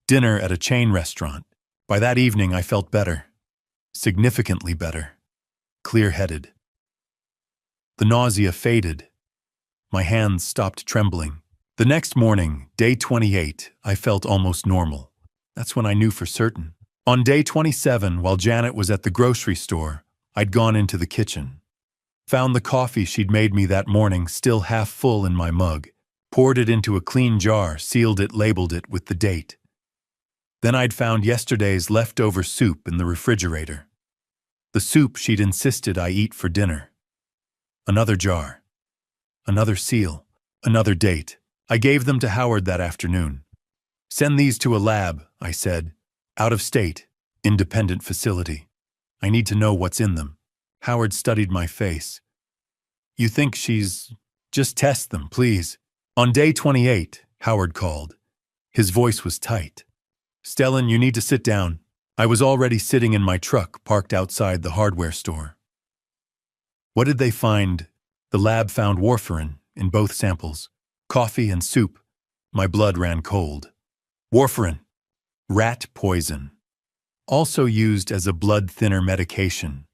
dinner at a chain restaurant. By that evening, I felt better. Significantly better. Clear-headed. The nausea faded. My hands stopped trembling. The next morning, day 28, I felt almost normal. That's when I knew for certain. On day 27, while Janet was at the grocery store, I'd gone into the kitchen. Found the coffee she'd made me that morning still half full in my mug, poured it into a clean jar, sealed it, labeled it with the date. Then I'd found yesterday's leftover soup in the refrigerator. The soup she'd insisted I eat for dinner. Another jar. Another seal. Another date. I gave them to Howard that afternoon. "Send these to a lab," I said. "Out of state. Independent facility. I need to know what's in them." Howard studied my face. "You think she's... Just test them, please." On day 28, Howard called. His voice was tight. "Stellan, you need to sit down." I was already sitting in my truck parked outside the hardware store. What did they find? The lab found warfarin in both samples. Coffee and soup. My blood ran cold. Warfarin. Rat poison. Also used as a blood thinner medication.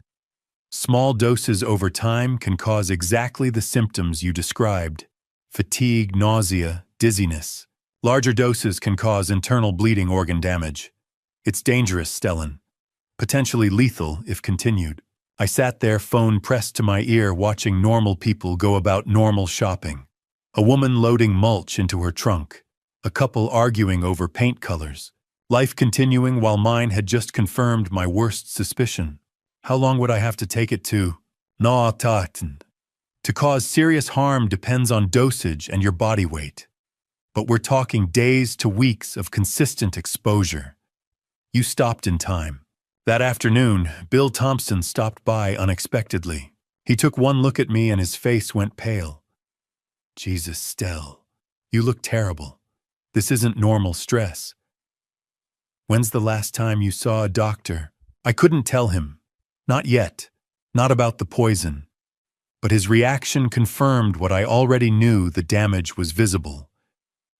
Small doses over time can cause exactly the symptoms you described. Fatigue, nausea, dizziness. Larger doses can cause internal bleeding, organ damage. It's dangerous, Stellan. Potentially lethal if continued. I sat there, phone pressed to my ear, watching normal people go about normal shopping. A woman loading mulch into her trunk. A couple arguing over paint colors. Life continuing while mine had just confirmed my worst suspicion. How long would I have to take it to? To cause serious harm depends on dosage and your body weight. But we're talking days to weeks of consistent exposure. You stopped in time. That afternoon, Bill Thompson stopped by unexpectedly. He took one look at me and his face went pale. "Jesus, Stell, you look terrible. This isn't normal stress. When's the last time you saw a doctor?" I couldn't tell him. Not yet. Not about the poison. But his reaction confirmed what I already knew: the damage was visible.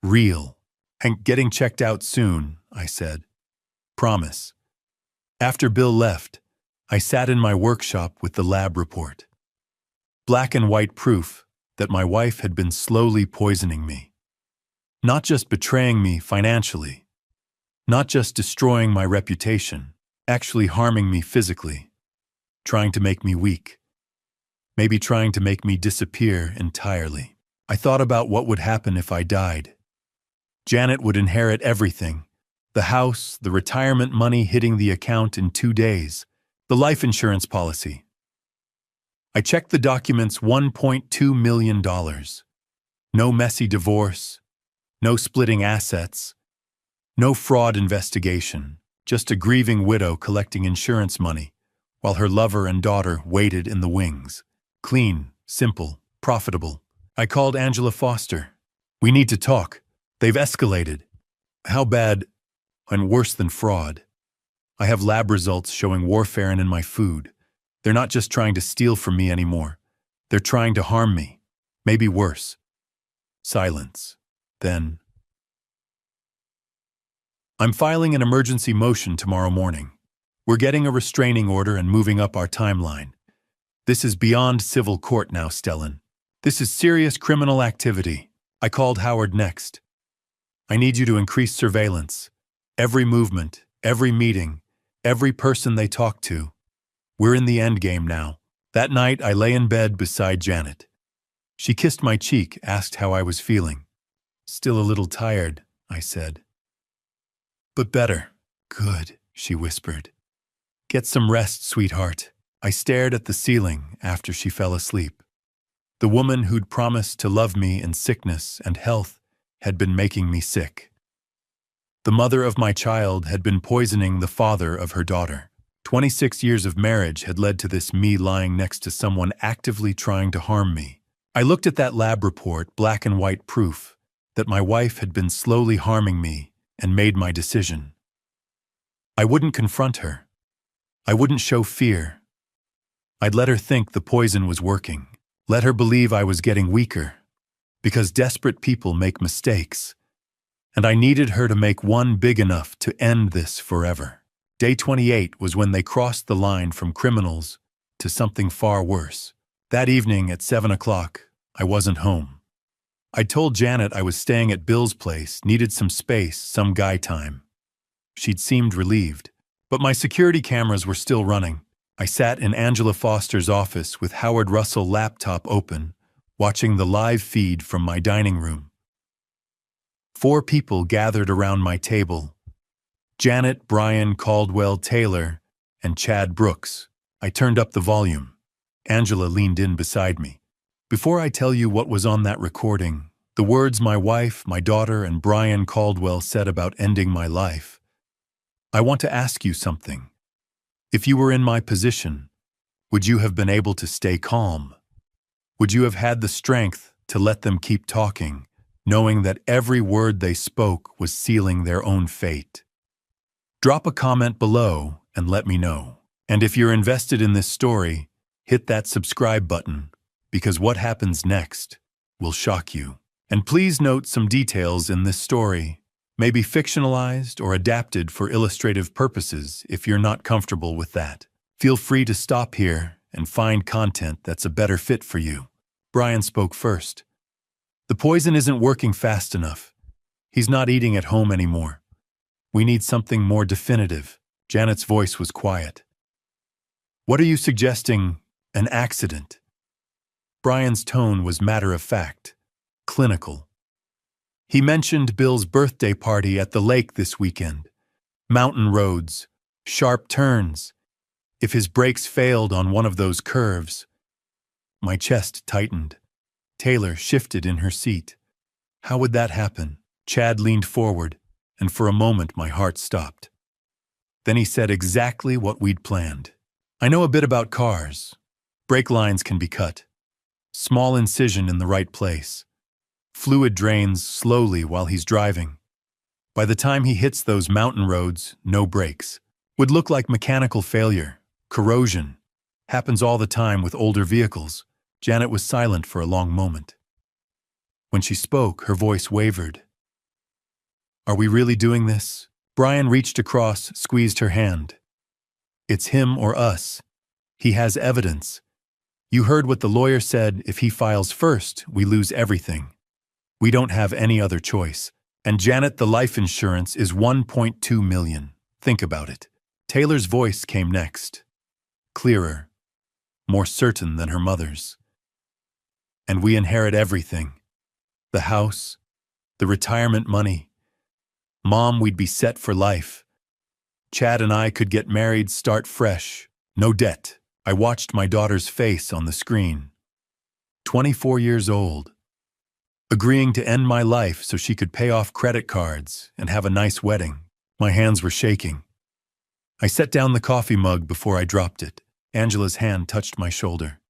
Real. "And getting checked out soon," I said. "Promise." After Bill left, I sat in my workshop with the lab report. Black and white proof that my wife had been slowly poisoning me. Not just betraying me financially. Not just destroying my reputation, actually harming me physically. Trying to make me weak. Maybe trying to make me disappear entirely. I thought about what would happen if I died. Janet would inherit everything. The house, the retirement money hitting the account in 2 days, the life insurance policy. I checked the documents. $1.2 million. No messy divorce, no splitting assets, no fraud investigation, just a grieving widow collecting insurance money while her lover and daughter waited in the wings. Clean, simple, profitable. I called Angela Foster. "We need to talk. They've escalated." "How bad?" "And worse than fraud. I have lab results showing warfarin in my food. They're not just trying to steal from me anymore. They're trying to harm me. Maybe worse." Silence. Then, "I'm filing an emergency motion tomorrow morning. We're getting a restraining order and moving up our timeline. This is beyond civil court now, Stellan. This is serious criminal activity." I called Howard next. "I need you to increase surveillance. Every movement, every meeting, every person they talk to. We're in the end game now." That night, I lay in bed beside Janet. She kissed my cheek, asked how I was feeling. "Still a little tired," I said. "But better." "Good," she whispered. "Get some rest, sweetheart." I stared at the ceiling after she fell asleep. The woman who'd promised to love me in sickness and health had been making me sick. The mother of my child had been poisoning the father of her daughter. 26 years of marriage had led to this me lying next to someone actively trying to harm me. I looked at that lab report, black and white proof, that my wife had been slowly harming me, and made my decision. I wouldn't confront her. I wouldn't show fear. I'd let her think the poison was working. Let her believe I was getting weaker, because desperate people make mistakes, and I needed her to make one big enough to end this forever. Day 28 was when they crossed the line from criminals to something far worse. That evening at 7 o'clock, I wasn't home. I told Janet I was staying at Bill's place, needed some space, some guy time. She'd seemed relieved, but my security cameras were still running. I sat in Angela Foster's office with Howard Russell laptop open, watching the live feed from my dining room. 4 people gathered around my table: Janet, Brian, Caldwell, Taylor, and Chad Brooks. I turned up the volume. Angela leaned in beside me. Before I tell you what was on that recording, the words my wife, my daughter, and Brian Caldwell said about ending my life, I want to ask you something. If you were in my position, would you have been able to stay calm? Would you have had the strength to let them keep talking, knowing that every word they spoke was sealing their own fate? Drop a comment below and let me know. And if you're invested in this story, hit that subscribe button, because what happens next will shock you. And please note some details in this story may be fictionalized or adapted for illustrative purposes. If you're not comfortable with that, feel free to stop here and find content that's a better fit for you. Brian spoke first. The poison isn't working fast enough. He's not eating at home anymore. We need something more definitive. Janet's voice was quiet. What are you suggesting? An accident? Brian's tone was matter-of-fact, clinical. He mentioned Bill's birthday party at the lake this weekend. Mountain roads, sharp turns. If his brakes failed on one of those curves. My chest tightened. Taylor shifted in her seat. How would that happen? Chad leaned forward, and for a moment my heart stopped. Then he said exactly what we'd planned. I know a bit about cars. Brake lines can be cut. Small incision in the right place. Fluid drains slowly while he's driving. By the time he hits those mountain roads, no brakes. Would look like mechanical failure, corrosion. Happens all the time with older vehicles. Janet was silent for a long moment. When she spoke, her voice wavered. Are we really doing this? Brian reached across, squeezed her hand. It's him or us. He has evidence. You heard what the lawyer said. If he files first, we lose everything. We don't have any other choice. And Janet, the life insurance is $1.2 million. Think about it. Taylor's voice came next. Clearer, more certain than her mother's. And we inherit everything. The house, the retirement money. Mom, we'd be set for life. Chad and I could get married, start fresh. No debt. I watched my daughter's face on the screen. 24 years old. Agreeing to end my life so she could pay off credit cards and have a nice wedding. My hands were shaking. I set down the coffee mug before I dropped it. Angela's hand touched my shoulder.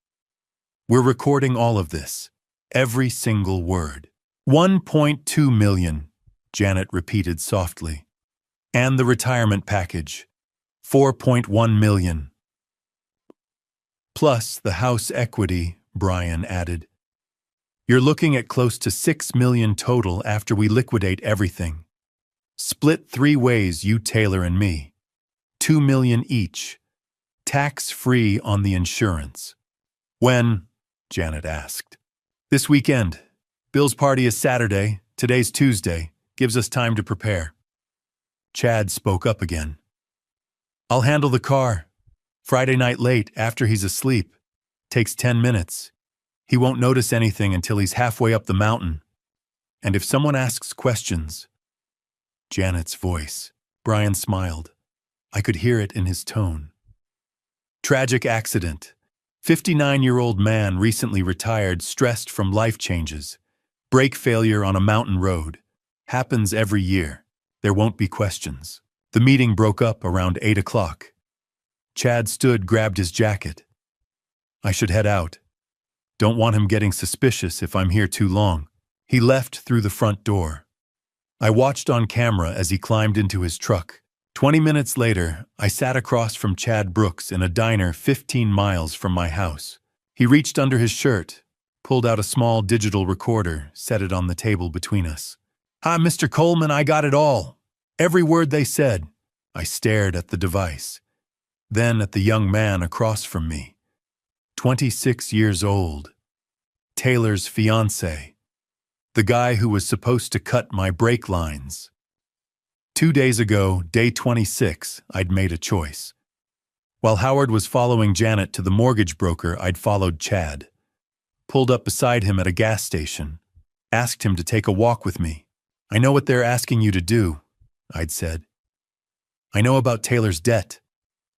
We're recording all of this. Every single word. 1.2 million, Janet repeated softly. And the retirement package. 4.1 million. Plus the house equity, Brian added. You're looking at close to 6 million total after we liquidate everything. Split 3 ways, you, Taylor, and me. 2 million each. Tax-free on the insurance. When? Janet asked. This weekend. Bill's party is Saturday. Today's Tuesday. Gives us time to prepare. Chad spoke up again. I'll handle the car. Friday night late, after he's asleep. Takes 10 minutes. He won't notice anything until he's halfway up the mountain. And if someone asks questions... Janet's voice. Brian smiled. I could hear it in his tone. Tragic accident. 59-year-old man recently retired, stressed from life changes. Brake failure on a mountain road. Happens every year. There won't be questions. The meeting broke up around 8 o'clock. Chad stood, grabbed his jacket. I should head out. Don't want him getting suspicious if I'm here too long. He left through the front door. I watched on camera as he climbed into his truck. 20 minutes later, I sat across from Chad Brooks in a diner 15 miles from my house. He reached under his shirt, pulled out a small digital recorder, set it on the table between us. "Hi, Mr. Coleman, I got it all. Every word they said." I stared at the device, then at the young man across from me. 26 years old. Taylor's fiancé. The guy who was supposed to cut my brake lines. 2 days ago, day 26, I'd made a choice. While Howard was following Janet to the mortgage broker, I'd followed Chad. Pulled up beside him at a gas station. Asked him to take a walk with me. "I know what they're asking you to do," I'd said. "I know about Taylor's debt.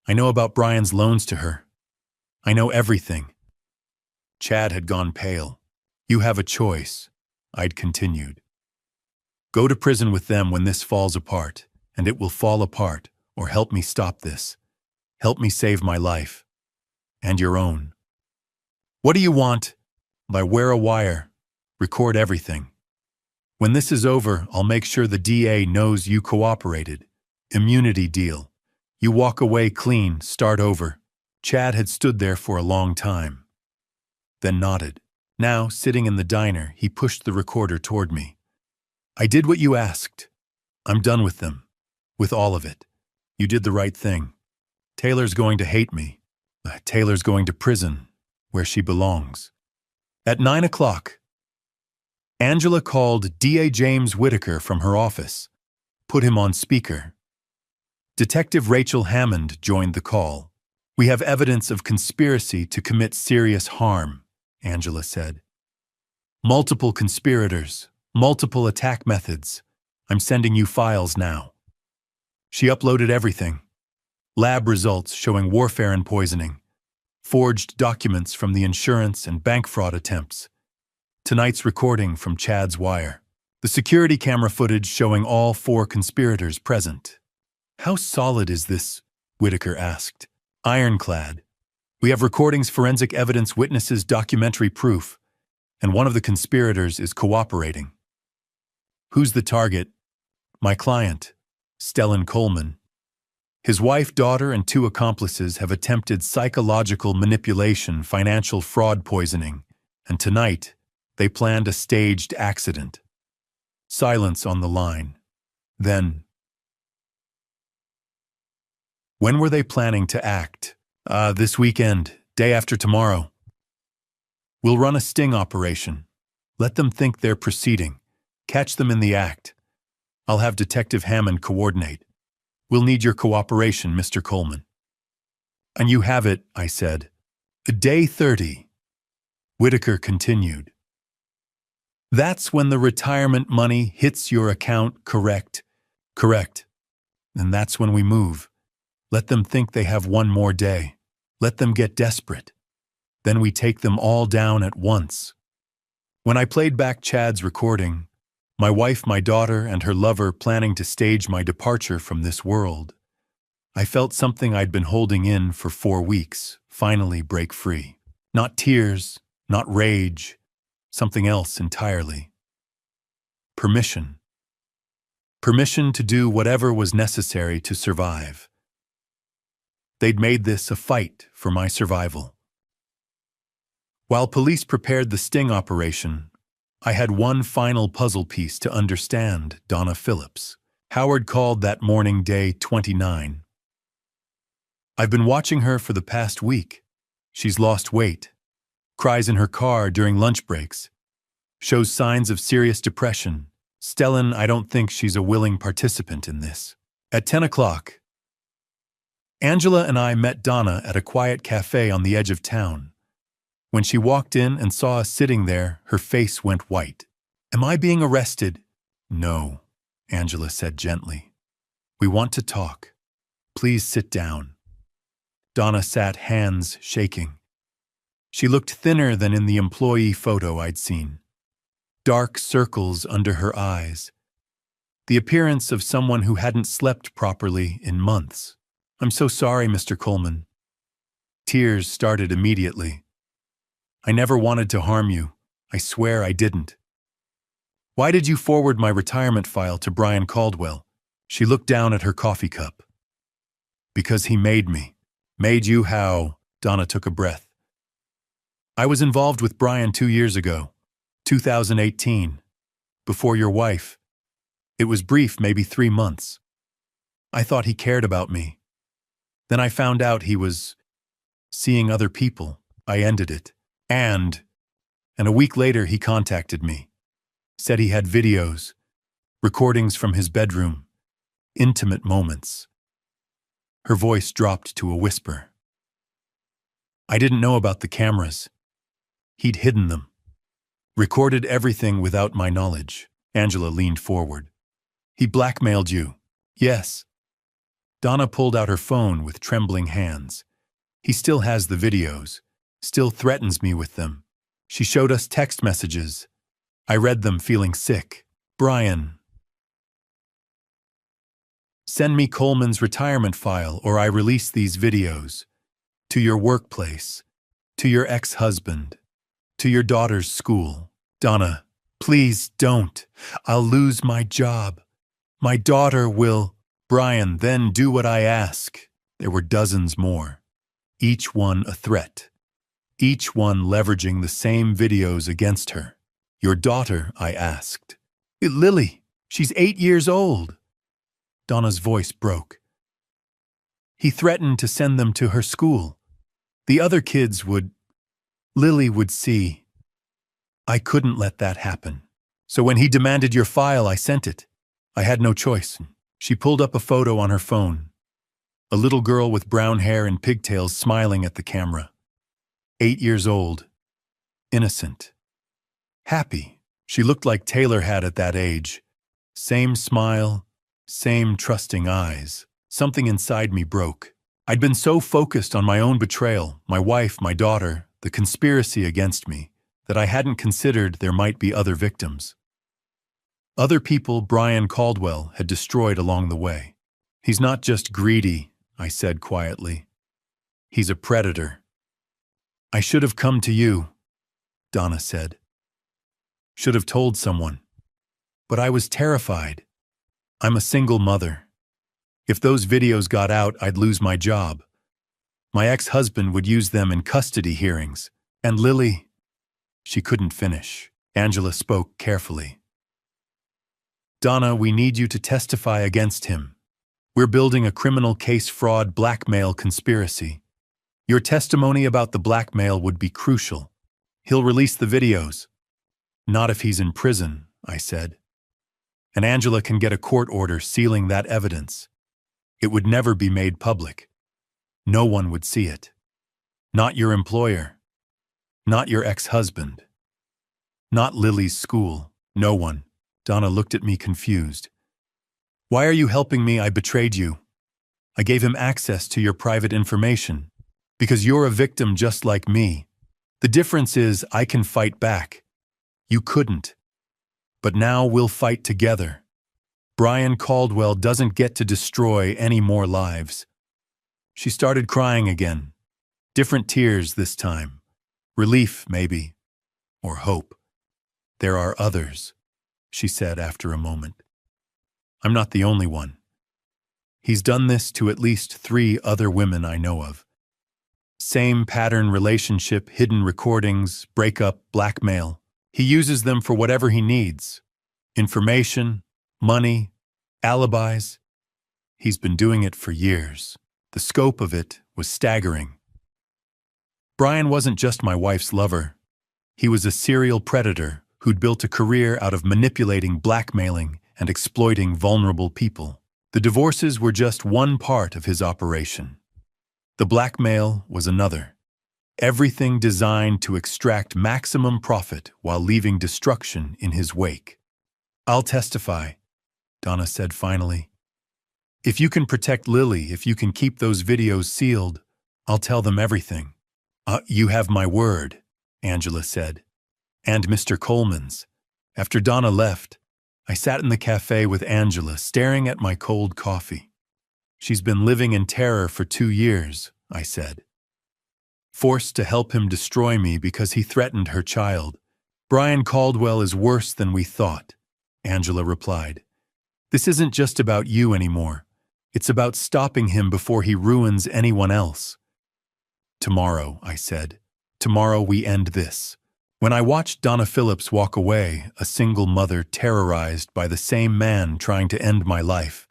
I know about Brian's loans to her. I know everything." Chad had gone pale. "You have a choice," I'd continued. "Go to prison with them when this falls apart, and it will fall apart, or help me stop this. Help me save my life. And your own. What do you want? I wear a wire. Record everything. When this is over, I'll make sure the DA knows you cooperated. Immunity deal. You walk away clean, start over." Chad had stood there for a long time, then nodded. Now, sitting in the diner, he pushed the recorder toward me. "I did what you asked. I'm done with them. With all of it. You did the right thing. Taylor's going to hate me. Taylor's going to prison, where she belongs." At 9 o'clock, Angela called DA James Whitaker from her office. Put him on speaker. Detective Rachel Hammond joined the call. "We have evidence of conspiracy to commit serious harm," Angela said. "Multiple conspirators, multiple attack methods. I'm sending you files now." She uploaded everything. Lab results showing warfare and poisoning. Forged documents from the insurance and bank fraud attempts. Tonight's recording from Chad's wire. The security camera footage showing all 4 conspirators present. "How solid is this?" Whitaker asked. "Ironclad. We have recordings, forensic evidence, witnesses, documentary proof, and one of the conspirators is cooperating." "Who's the target?" "My client, Stellan Coleman. His wife, daughter, and 2 accomplices have attempted psychological manipulation, financial fraud, poisoning, and tonight they planned a staged accident." Silence on the line. Then, "When were they planning to act?" This weekend, day after tomorrow. We'll run a sting operation. Let them think they're proceeding. Catch them in the act. I'll have Detective Hammond coordinate. We'll need your cooperation, Mr. Coleman." "And you have it," I said. Day 30. Whitaker continued. "That's when the retirement money hits your account, correct?" "Correct. And that's when we move. Let them think they have one more day. Let them get desperate. Then we take them all down at once." When I played back Chad's recording, my wife, my daughter, and her lover planning to stage my departure from this world, I felt something I'd been holding in for 4 weeks finally break free. Not tears, not rage, something else entirely. Permission. Permission to do whatever was necessary to survive. They'd made this a fight for my survival. While police prepared the sting operation, I had one final puzzle piece to understand Donna Phillips. Howard called that morning, day 29. "I've been watching her for the past week. She's lost weight, cries in her car during lunch breaks, shows signs of serious depression. Stellan, I don't think she's a willing participant in this." At 10 o'clock, Angela and I met Donna at a quiet cafe on the edge of town. When she walked in and saw us sitting there, her face went white. "Am I being arrested?" "No," Angela said gently. "We want to talk. Please sit down." Donna sat, hands shaking. She looked thinner than in the employee photo I'd seen. Dark circles under her eyes. The appearance of someone who hadn't slept properly in months. "I'm so sorry, Mr. Coleman." Tears started immediately. "I never wanted to harm you. I swear I didn't." "Why did you forward my retirement file to Brian Caldwell?" She looked down at her coffee cup. "Because he made me." "Made you how?" Donna took a breath. I was involved with Brian 2 years ago, 2018, before your wife. It was brief, maybe 3 months. I thought he cared about me. Then I found out he was seeing other people. I ended it. And a week later he contacted me. Said he had videos, recordings from his bedroom, intimate moments. Her voice dropped to a whisper. I didn't know about the cameras. He'd hidden them. Recorded everything without my knowledge. Angela leaned forward. He blackmailed you. Yes. Donna pulled out her phone with trembling hands. He still has the videos, still threatens me with them. She showed us text messages. I read them feeling sick. Brian, send me Coleman's retirement file or I release these videos. To your workplace, to your ex-husband, to your daughter's school. Donna, please don't. I'll lose my job. My daughter will. Brian, then do what I ask. There were dozens more, each one a threat, each one leveraging the same videos against her. Your daughter, I asked. Lily, she's 8 years old. Donna's voice broke. He threatened to send them to her school. The other kids would. Lily would see. I couldn't let that happen. So when he demanded your file, I sent it. I had no choice. She pulled up a photo on her phone. A little girl with brown hair and pigtails smiling at the camera. 8 years old. Innocent. Happy. She looked like Taylor had at that age. Same smile, same trusting eyes. Something inside me broke. I'd been so focused on my own betrayal, my wife, my daughter, the conspiracy against me, that I hadn't considered there might be other victims. Other people Brian Caldwell had destroyed along the way. He's not just greedy, I said quietly. He's a predator. I should have come to you, Donna said. Should have told someone. But I was terrified. I'm a single mother. If those videos got out, I'd lose my job. My ex-husband would use them in custody hearings. And Lily, she couldn't finish. Angela spoke carefully. Donna, we need you to testify against him. We're building a criminal case fraud blackmail conspiracy. Your testimony about the blackmail would be crucial. He'll release the videos. Not if he's in prison, I said. And Angela can get a court order sealing that evidence. It would never be made public. No one would see it. Not your employer. Not your ex-husband. Not Lily's school. No one. Donna looked at me confused. Why are you helping me? I betrayed you. I gave him access to your private information. Because you're a victim just like me. The difference is I can fight back. You couldn't. But now we'll fight together. Brian Caldwell doesn't get to destroy any more lives. She started crying again. Different tears this time. Relief, maybe. Or hope. There are others, she said after a moment. I'm not the only one. He's done this to at least 3 other women I know of. Same pattern relationship, hidden recordings, breakup, blackmail. He uses them for whatever he needs. Information, money, alibis. He's been doing it for years. The scope of it was staggering. Brian wasn't just my wife's lover. He was a serial predator who'd built a career out of manipulating, blackmailing, and exploiting vulnerable people. The divorces were just one part of his operation. The blackmail was another. Everything designed to extract maximum profit while leaving destruction in his wake. I'll testify, Donna said finally. If you can protect Lily, if you can keep those videos sealed, I'll tell them everything. You have my word, Angela said. And Mr. Coleman's. After Donna left, I sat in the cafe with Angela, staring at my cold coffee. She's been living in terror for 2 years, I said. Forced to help him destroy me because he threatened her child. Brian Caldwell is worse than we thought, Angela replied. This isn't just about you anymore. It's about stopping him before he ruins anyone else. Tomorrow, I said. Tomorrow we end this. When I watched Donna Phillips walk away, a single mother terrorized by the same man trying to end my life,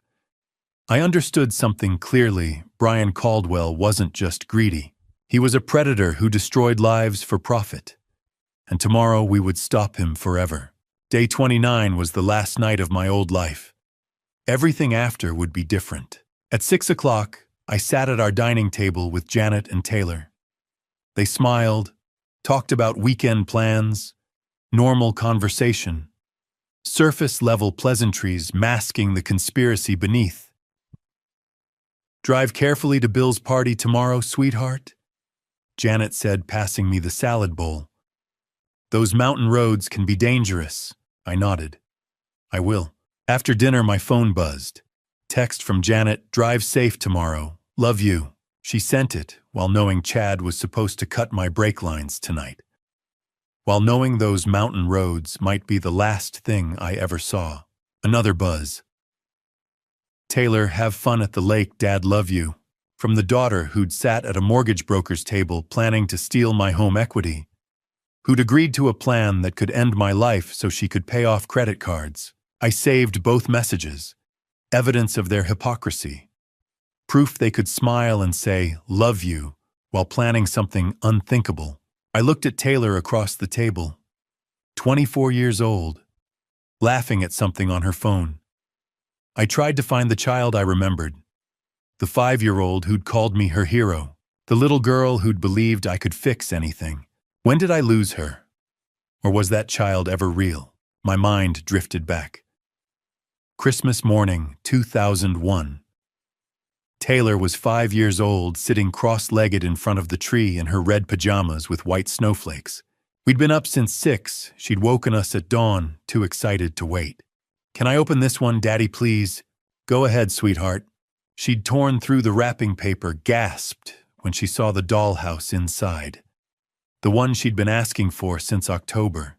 I understood something clearly. Brian Caldwell wasn't just greedy. He was a predator who destroyed lives for profit. And tomorrow we would stop him forever. Day 29 was the last night of my old life. Everything after would be different. At 6 o'clock, I sat at our dining table with Janet and Taylor. They smiled, talked about weekend plans, normal conversation, surface-level pleasantries masking the conspiracy beneath. "Drive carefully to Bill's party tomorrow, sweetheart," Janet said, passing me the salad bowl. "Those mountain roads can be dangerous." I nodded. "I will." After dinner, my phone buzzed. Text from Janet, "Drive safe tomorrow. Love you." She sent it while knowing Chad was supposed to cut my brake lines tonight. While knowing those mountain roads might be the last thing I ever saw. Another buzz. "Taylor, have fun at the lake, Dad, love you." From the daughter who'd sat at a mortgage broker's table planning to steal my home equity, who'd agreed to a plan that could end my life so she could pay off credit cards. I saved both messages, evidence of their hypocrisy. Proof they could smile and say, "Love you," while planning something unthinkable. I looked at Taylor across the table, 24 years old, laughing at something on her phone. I tried to find the child I remembered, the 5-year-old who'd called me her hero, the little girl who'd believed I could fix anything. When did I lose her? Or was that child ever real? My mind drifted back. Christmas morning, 2001. Taylor was 5 years old, sitting cross-legged in front of the tree in her red pajamas with white snowflakes. We'd been up since 6. She'd woken us at dawn, too excited to wait. "Can I open this one, Daddy, please?" "Go ahead, sweetheart." She'd torn through the wrapping paper, gasped when she saw the dollhouse inside. The one she'd been asking for since October.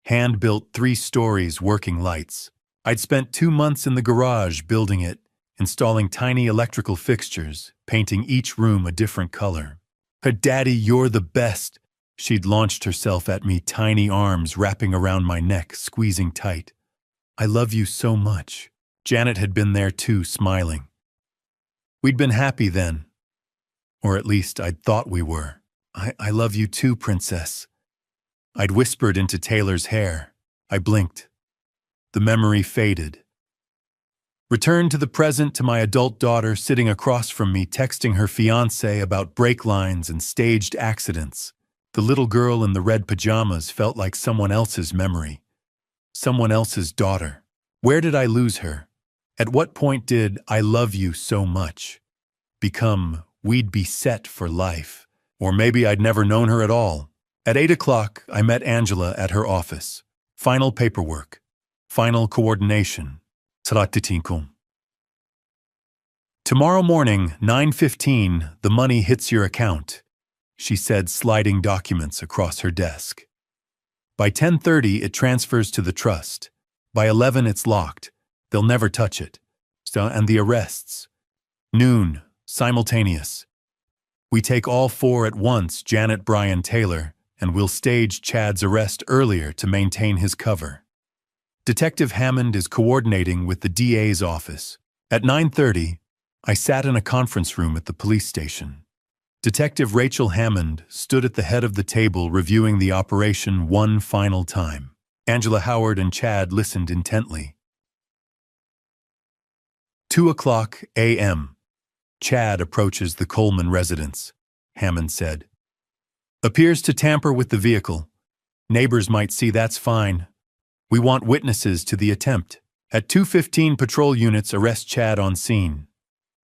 Hand-built 3 stories, working lights. I'd spent 2 months in the garage building it, installing tiny electrical fixtures, painting each room a different color. "But Daddy, you're the best." She'd launched herself at me, tiny arms wrapping around my neck, squeezing tight. "I love you so much." Janet had been there too, smiling. We'd been happy then. Or at least I'd thought we were. I love you too, princess." I'd whispered into Taylor's hair. I blinked. The memory faded. Returned to the present, to my adult daughter sitting across from me, texting her fiancé about brake lines and staged accidents. The little girl in the red pajamas felt like someone else's memory. Someone else's daughter. Where did I lose her? At what point did "I love you so much" become "we'd be set for life"? Or maybe I'd never known her at all. At 8 o'clock, I met Angela at her office. Final paperwork. Final coordination. Tratitinkum. "Tomorrow morning, 9:15, the money hits your account," she said, sliding documents across her desk. "By 10:30, it transfers to the trust. By 11, it's locked. They'll never touch it. And the arrests. Noon, simultaneous. We take all 4 at once, Janet, Brian, Taylor, and we'll stage Chad's arrest earlier to maintain his cover. Detective Hammond is coordinating with the DA's office. At 9:30, I sat in a conference room at the police station. Detective Rachel Hammond stood at the head of the table reviewing the operation one final time. Angela Howard and Chad listened intently. 2:00 a.m. Chad approaches the Coleman residence, Hammond said. "Appears to tamper with the vehicle. Neighbors might see, that's fine. We want witnesses to the attempt. At 2:15, patrol units arrest Chad on scene.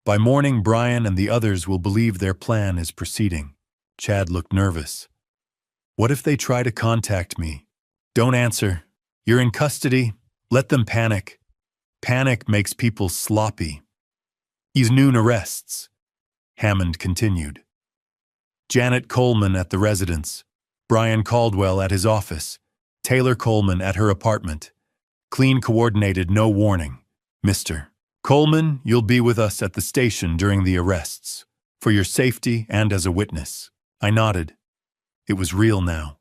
By morning, Brian and the others will believe their plan is proceeding." Chad looked nervous. "What if they try to contact me?" "Don't answer. You're in custody. Let them panic. Panic makes people sloppy." "These noon arrests," Hammond continued. Janet Coleman at the residence, Brian Caldwell at his office, Taylor Coleman at her apartment. Clean, coordinated, no warning. "Mr. Coleman, you'll be with us at the station during the arrests, for your safety and as a witness." I nodded. It was real now.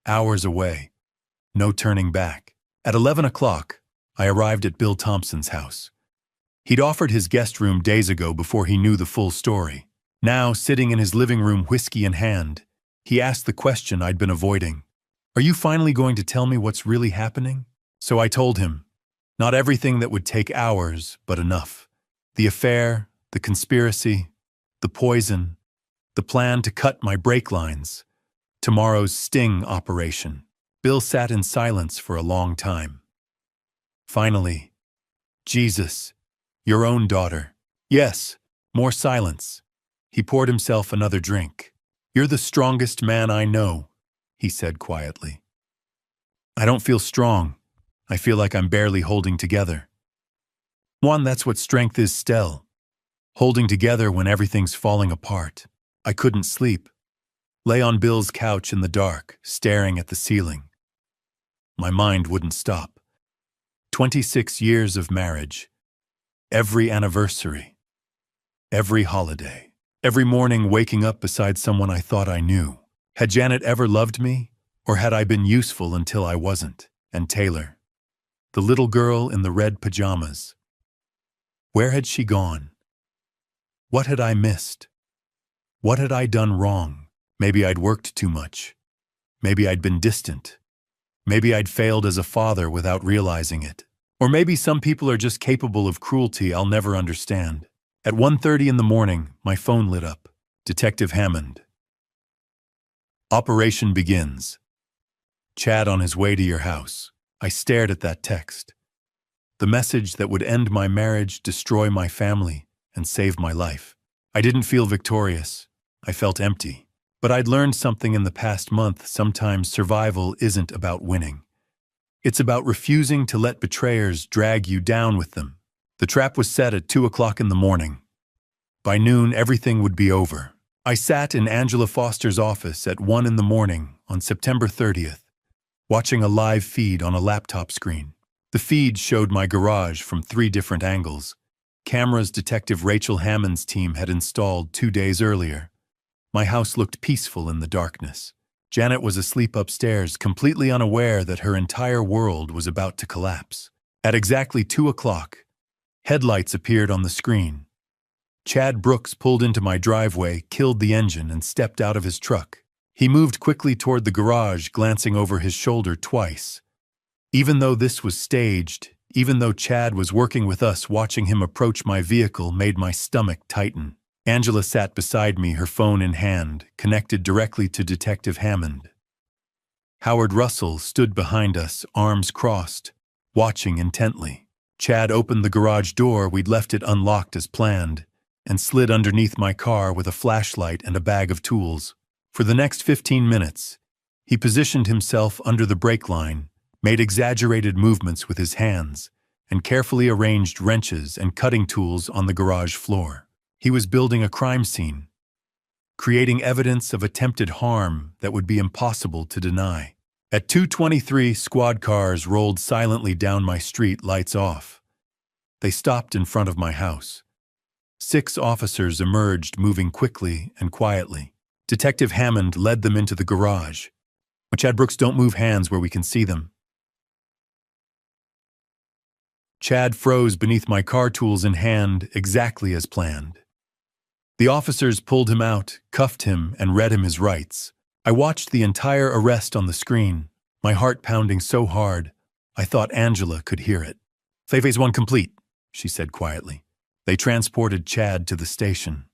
Hours away. No turning back. At 11 o'clock, I arrived at Bill Thompson's house. He'd offered his guest room days ago before he knew the full story. Now, sitting in his living room, whiskey in hand, he asked the question I'd been avoiding. "Are you finally going to tell me what's really happening?" So I told him. Not everything that would take hours, but enough. The affair, the conspiracy, the poison, the plan to cut my brake lines, tomorrow's sting operation. Bill sat in silence for a long time. Finally, "Jesus, your own daughter." "Yes." More silence. He poured himself another drink. "You're the strongest man I know," he said quietly. "I don't feel strong. I feel like I'm barely holding together." Juan, that's what strength is, Stell. Holding together when everything's falling apart. I couldn't sleep. Lay on Bill's couch in the dark, staring at the ceiling. My mind wouldn't stop. 26 years of marriage. Every anniversary. Every holiday. Every morning waking up beside someone I thought I knew. Had Janet ever loved me? Or had I been useful until I wasn't? And Taylor. The little girl in the red pajamas. Where had she gone? What had I missed? What had I done wrong? Maybe I'd worked too much. Maybe I'd been distant. Maybe I'd failed as a father without realizing it. Or maybe some people are just capable of cruelty I'll never understand. At 1:30 in the morning, my phone lit up. Detective Hammond. "Operation begins. Chad on his way to your house." I stared at that text. The message that would end my marriage, destroy my family, and save my life. I didn't feel victorious. I felt empty. But I'd learned something in the past month. Sometimes survival isn't about winning. It's about refusing to let betrayers drag you down with them. The trap was set at 2 o'clock in the morning. By noon, everything would be over. I sat in Angela Foster's office at 1 in the morning on September 30th, watching a live feed on a laptop screen. The feed showed my garage from 3 different angles. Cameras Detective Rachel Hammond's team had installed 2 days earlier. My house looked peaceful in the darkness. Janet was asleep upstairs, completely unaware that her entire world was about to collapse. At exactly 2 o'clock, headlights appeared on the screen. Chad Brooks pulled into my driveway, killed the engine, and stepped out of his truck. He moved quickly toward the garage, glancing over his shoulder twice. Even though this was staged, even though Chad was working with us, watching him approach my vehicle made my stomach tighten. Angela sat beside me, her phone in hand, connected directly to Detective Hammond. Howard Russell stood behind us, arms crossed, watching intently. Chad opened the garage door, we'd left it unlocked as planned, and slid underneath my car with a flashlight and a bag of tools. For the next 15 minutes, he positioned himself under the brake line, made exaggerated movements with his hands, and carefully arranged wrenches and cutting tools on the garage floor. He was building a crime scene, creating evidence of attempted harm that would be impossible to deny. At 2:23, squad cars rolled silently down my street, lights off. They stopped in front of my house. 6 officers emerged, moving quickly and quietly. Detective Hammond led them into the garage. "Chad Brooks, don't move hands where we can see them." Chad froze beneath my car, tools in hand, exactly as planned. The officers pulled him out, cuffed him, and read him his rights. I watched the entire arrest on the screen, my heart pounding so hard, I thought Angela could hear it. "Phase 1 complete," she said quietly. They transported Chad to the station.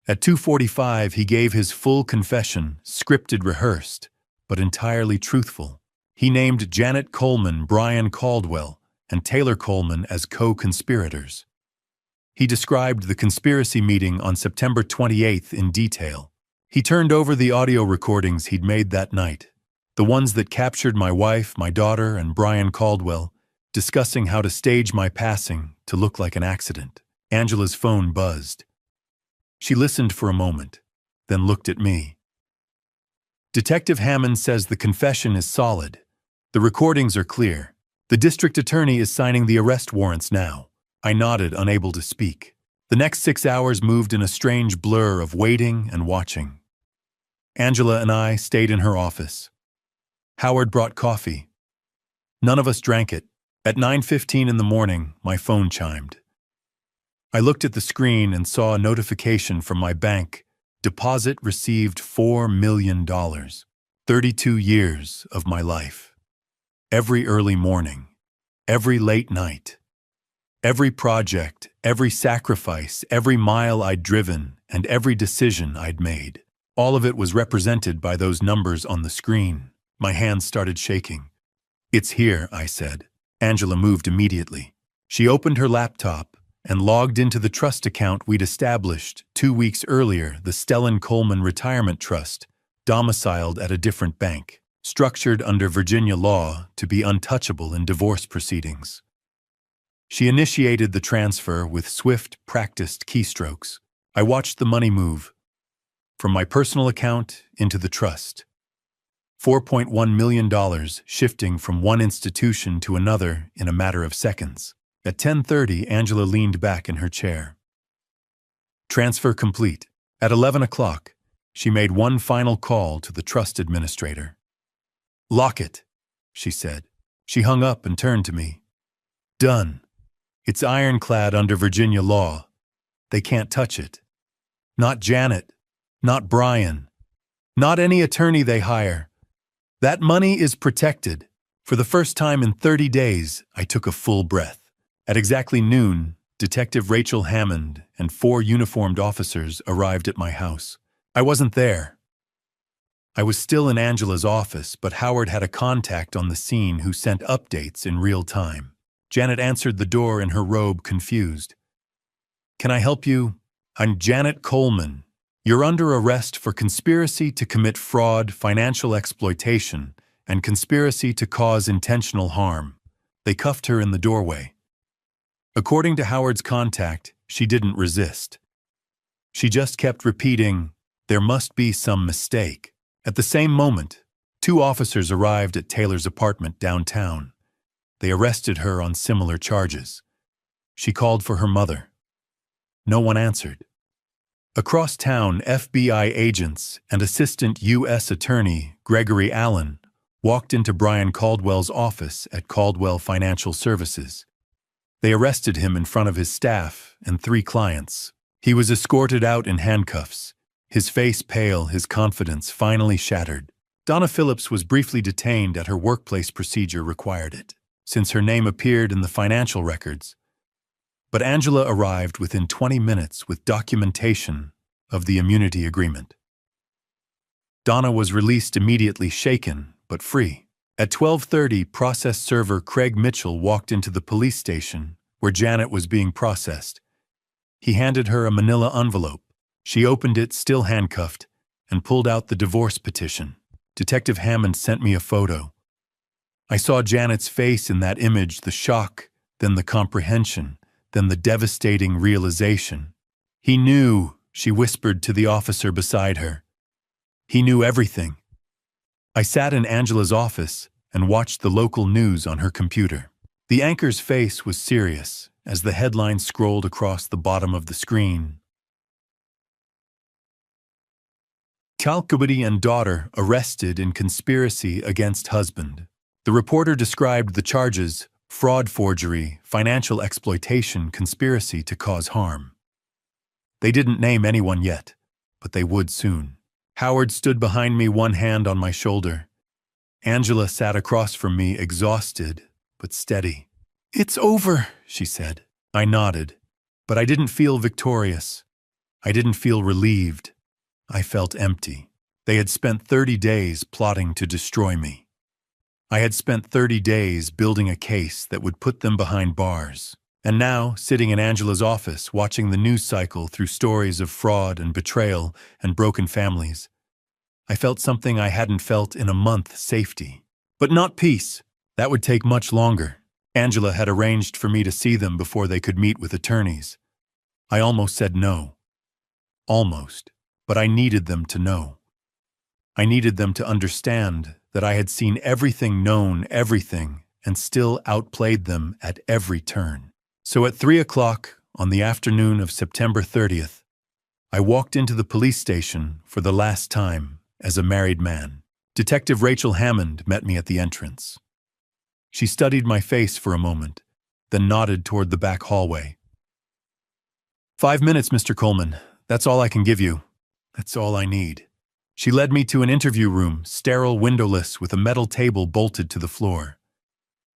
At 2:45, he gave his full confession, scripted, rehearsed, but entirely truthful. He named Janet Coleman, Brian Caldwell, and Taylor Coleman as co-conspirators. He described the conspiracy meeting on September 28th in detail. He turned over the audio recordings he'd made that night, the ones that captured my wife, my daughter, and Brian Caldwell, discussing how to stage my passing to look like an accident. Angela's phone buzzed. She listened for a moment, then looked at me. "Detective Hammond says the confession is solid. The recordings are clear. The district attorney is signing the arrest warrants now." I nodded, unable to speak. The next 6 hours moved in a strange blur of waiting and watching. Angela and I stayed in her office. Howard brought coffee. None of us drank it. At 9:15 in the morning, my phone chimed. I looked at the screen and saw a notification from my bank. Deposit received $4 million. 32 years of my life. Every early morning, every late night, every project, every sacrifice, every mile I'd driven, and every decision I'd made. All of it was represented by those numbers on the screen. My hands started shaking. "It's here," I said. Angela moved immediately. She opened her laptop and logged into the trust account we'd established 2 weeks earlier, the Stellan Coleman Retirement Trust, domiciled at a different bank, structured under Virginia law to be untouchable in divorce proceedings. She initiated the transfer with swift, practiced keystrokes. I watched the money move from my personal account into the trust. $4.1 million shifting from one institution to another in a matter of seconds. At 10:30, Angela leaned back in her chair. Transfer complete. At 11 o'clock, she made one final call to the trust administrator. "Lock it," she said. She hung up and turned to me. "Done. It's ironclad under Virginia law. They can't touch it. Not Janet, not Brian, not any attorney they hire. That money is protected." For the first time in 30 days, I took a full breath. At exactly noon, Detective Rachel Hammond and 4 uniformed officers arrived at my house. I wasn't there. I was still in Angela's office, but Howard had a contact on the scene who sent updates in real time. Janet answered the door in her robe, confused. "Can I help you? I'm Janet Coleman. You're under arrest for conspiracy to commit fraud, financial exploitation, and conspiracy to cause intentional harm." They cuffed her in the doorway. According to Howard's contact, she didn't resist. She just kept repeating, "There must be some mistake." At the same moment, 2 officers arrived at Taylor's apartment downtown. They arrested her on similar charges. She called for her mother. No one answered. Across town, FBI agents and Assistant U.S. Attorney Gregory Allen walked into Brian Caldwell's office at Caldwell Financial Services. They arrested him in front of his staff and 3 clients. He was escorted out in handcuffs, his face pale, his confidence finally shattered. Donna Phillips was briefly detained at her workplace procedure required it, since her name appeared in the financial records. But Angela arrived within 20 minutes with documentation of the immunity agreement. Donna was released immediately, shaken but free. At 12:30, process server Craig Mitchell walked into the police station where Janet was being processed. He handed her a manila envelope. She opened it, still handcuffed, and pulled out the divorce petition. Detective Hammond sent me a photo. I saw Janet's face in that image, the shock, then the comprehension, then the devastating realization. "He knew," she whispered to the officer beside her. "He knew everything." I sat in Angela's office and watched the local news on her computer. The anchor's face was serious as the headline scrolled across the bottom of the screen. Calcubity and daughter arrested in conspiracy against husband. The reporter described the charges: fraud, forgery, financial exploitation, conspiracy to cause harm. They didn't name anyone yet, but they would soon. Howard stood behind me, one hand on my shoulder. Angela sat across from me, exhausted but steady. "It's over," she said. I nodded, but I didn't feel victorious. I didn't feel relieved. I felt empty. They had spent 30 days plotting to destroy me. I had spent 30 days building a case that would put them behind bars. And now, sitting in Angela's office, watching the news cycle through stories of fraud and betrayal and broken families, I felt something I hadn't felt in a month: safety. But not peace. That would take much longer. Angela had arranged for me to see them before they could meet with attorneys. I almost said no. Almost. But I needed them to know. I needed them to understand that I had seen everything, known everything, and still outplayed them at every turn. So at 3 o'clock on the afternoon of September 30th, I walked into the police station for the last time as a married man. Detective Rachel Hammond met me at the entrance. She studied my face for a moment, then nodded toward the back hallway. 5 minutes, Mr. Coleman. That's all I can give you. That's all I need. She led me to an interview room, sterile, windowless, with a metal table bolted to the floor.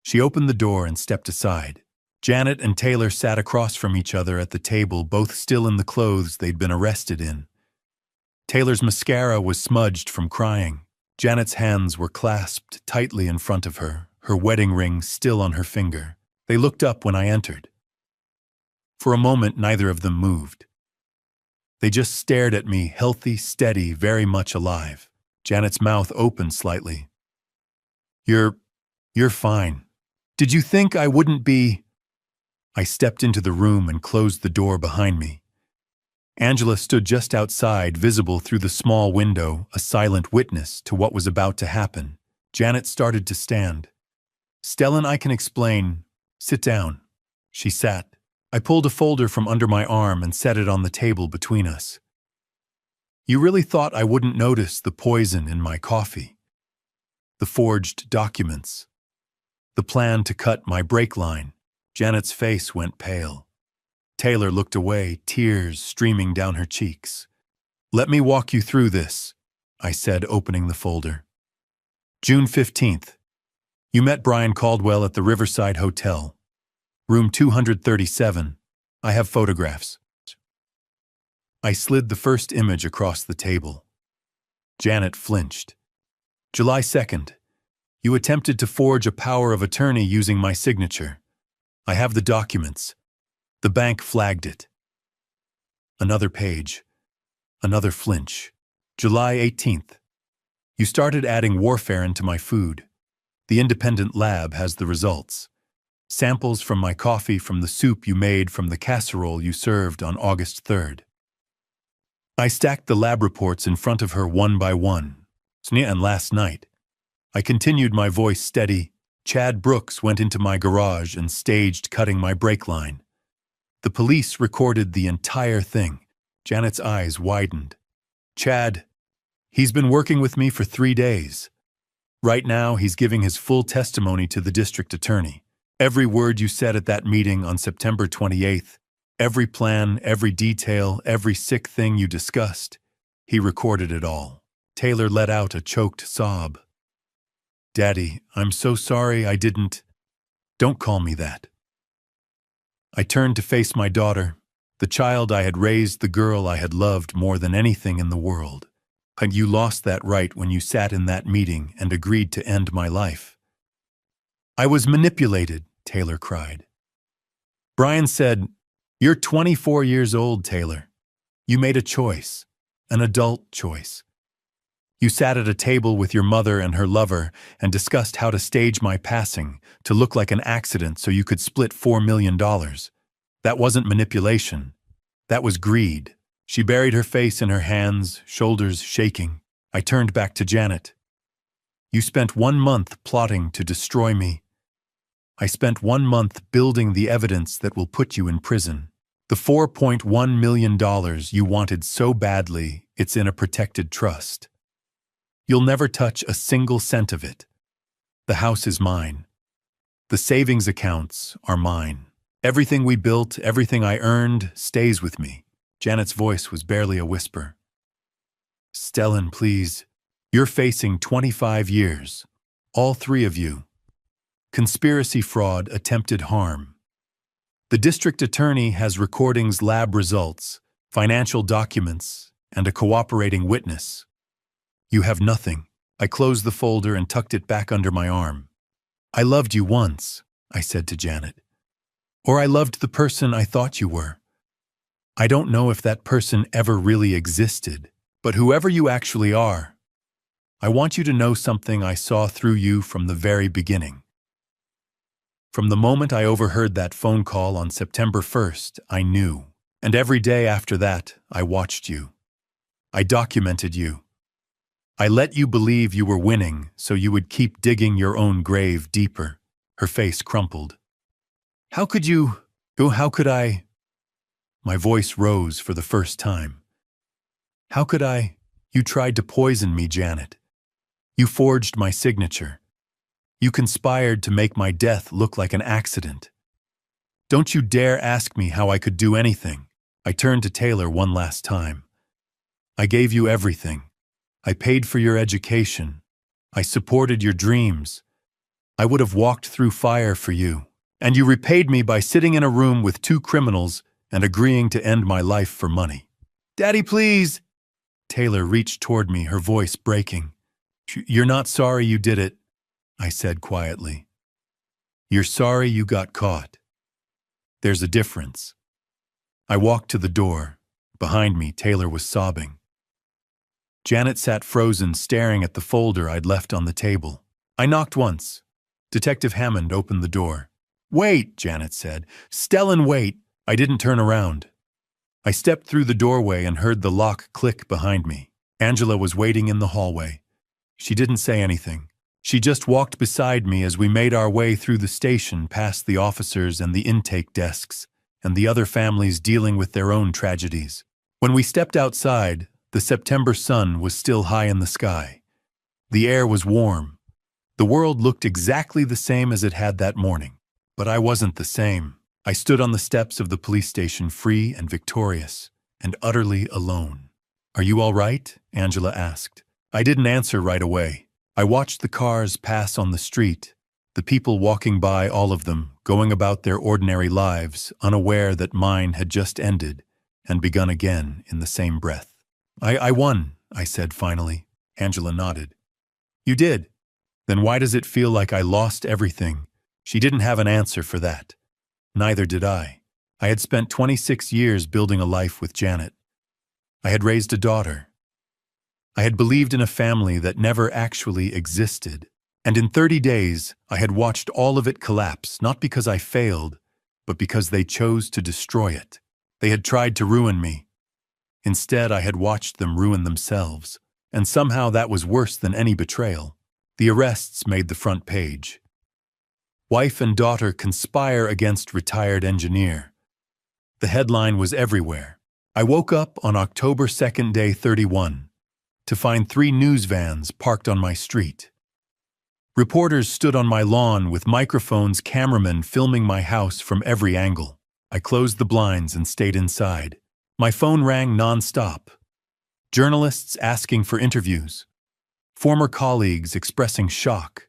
She opened the door and stepped aside. Janet and Taylor sat across from each other at the table, both still in the clothes they'd been arrested in. Taylor's mascara was smudged from crying. Janet's hands were clasped tightly in front of her, her wedding ring still on her finger. They looked up when I entered. For a moment, neither of them moved. They just stared at me, healthy, steady, very much alive. Janet's mouth opened slightly. You're fine. Did you think I wouldn't be? I stepped into the room and closed the door behind me. Angela stood just outside, visible through the small window, a silent witness to what was about to happen. Janet started to stand. Stellan, I can explain. Sit down. She sat. I pulled a folder from under my arm and set it on the table between us. You really thought I wouldn't notice the poison in my coffee? The forged documents? The plan to cut my brake line? Janet's face went pale. Taylor looked away, tears streaming down her cheeks. Let me walk you through this, I said, opening the folder. June 15th. You met Brian Caldwell at the Riverside Hotel. Room 237. I have photographs. I slid the first image across the table. Janet flinched. July 2nd. You attempted to forge a power of attorney using my signature. I have the documents. The bank flagged it. Another page. Another flinch. July 18th. You started adding warfarin to my food. The independent lab has the results. Samples from my coffee from the soup you made from the casserole you served on August 3rd. I stacked the lab reports in front of her one by one. And last night, I continued, my voice steady. Chad Brooks went into my garage and staged cutting my brake line. The police recorded the entire thing. Janet's eyes widened. Chad, he's been working with me for 3 days. Right now, he's giving his full testimony to the district attorney. Every word you said at that meeting on September 28th, every plan, every detail, every sick thing you discussed, he recorded it all. Taylor let out a choked sob. Daddy, I'm so sorry I didn't. Don't call me that. I turned to face my daughter, the child I had raised, the girl I had loved more than anything in the world. And you lost that right when you sat in that meeting and agreed to end my life. I was manipulated, Taylor cried. Brian said, You're 24 years old, Taylor. You made a choice, an adult choice. You sat at a table with your mother and her lover and discussed how to stage my passing to look like an accident so you could split $4 million. That wasn't manipulation. That was greed. She buried her face in her hands, shoulders shaking. I turned back to Janet. You spent 1 month plotting to destroy me. I spent 1 month building the evidence that will put you in prison. The $4.1 million you wanted so badly, it's in a protected trust. You'll never touch a single cent of it. The house is mine. The savings accounts are mine. Everything we built, everything I earned, stays with me. Janet's voice was barely a whisper. Stellan, please. You're facing 25 years. All 3 of you. Conspiracy, fraud, attempted harm. The district attorney has recordings, lab results, financial documents, and a cooperating witness. You have nothing. I closed the folder and tucked it back under my arm. I loved you once, I said to Janet. Or I loved the person I thought you were. I don't know if that person ever really existed, but whoever you actually are, I want you to know something I saw through you from the very beginning. From the moment I overheard that phone call on September 1st, I knew. And every day after that, I watched you. I documented you. I let you believe you were winning so you would keep digging your own grave deeper. Her face crumpled. How could I? My voice rose for the first time. How could I? You tried to poison me, Janet. You forged my signature. You conspired to make my death look like an accident. Don't you dare ask me how I could do anything. I turned to Taylor one last time. I gave you everything. I paid for your education. I supported your dreams. I would have walked through fire for you. And you repaid me by sitting in a room with two criminals and agreeing to end my life for money. Daddy, please! Taylor reached toward me, her voice breaking. You're not sorry you did it, I said quietly. You're sorry you got caught. There's a difference. I walked to the door. Behind me, Taylor was sobbing. Janet sat frozen, staring at the folder I'd left on the table. I knocked once. Detective Hammond opened the door. Wait, Janet said. Stellan, wait. I didn't turn around. I stepped through the doorway and heard the lock click behind me. Angela was waiting in the hallway. She didn't say anything. She just walked beside me as we made our way through the station, past the officers and the intake desks, and the other families dealing with their own tragedies. When we stepped outside, the September sun was still high in the sky. The air was warm. The world looked exactly the same as it had that morning. But I wasn't the same. I stood on the steps of the police station, free and victorious, and utterly alone. Are you all right? Angela asked. I didn't answer right away. I watched the cars pass on the street, the people walking by, all of them, going about their ordinary lives, unaware that mine had just ended and begun again in the same breath. I won, I said finally. Angela nodded. You did? Then why does it feel like I lost everything? She didn't have an answer for that. Neither did I. I had spent 26 years building a life with Janet. I had raised a daughter. I had believed in a family that never actually existed. And in 30 days, I had watched all of it collapse, not because I failed, but because they chose to destroy it. They had tried to ruin me. Instead, I had watched them ruin themselves. And somehow that was worse than any betrayal. The arrests made the front page. Wife and daughter conspire against retired engineer. The headline was everywhere. I woke up on October 2nd, day 31, to find 3 news vans parked on my street. Reporters stood on my lawn with microphones, cameramen filming my house from every angle. I closed the blinds and stayed inside. My phone rang non-stop. Journalists asking for interviews. Former colleagues expressing shock.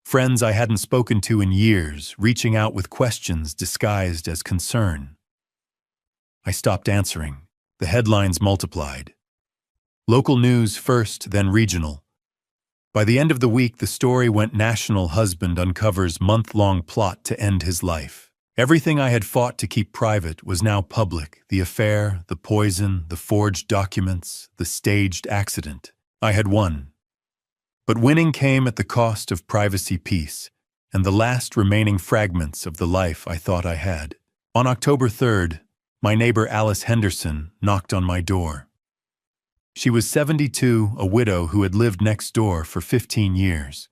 Friends I hadn't spoken to in years, reaching out with questions disguised as concern. I stopped answering. The headlines multiplied. Local news first, then regional. By the end of the week, the story went national. Husband uncovers month-long plot to end his life. Everything I had fought to keep private was now public. The affair, the poison, the forged documents, the staged accident. I had won. But winning came at the cost of privacy, peace, and the last remaining fragments of the life I thought I had. On October 3rd, my neighbor Alice Henderson knocked on my door. She was 72, a widow who had lived next door for 15 years.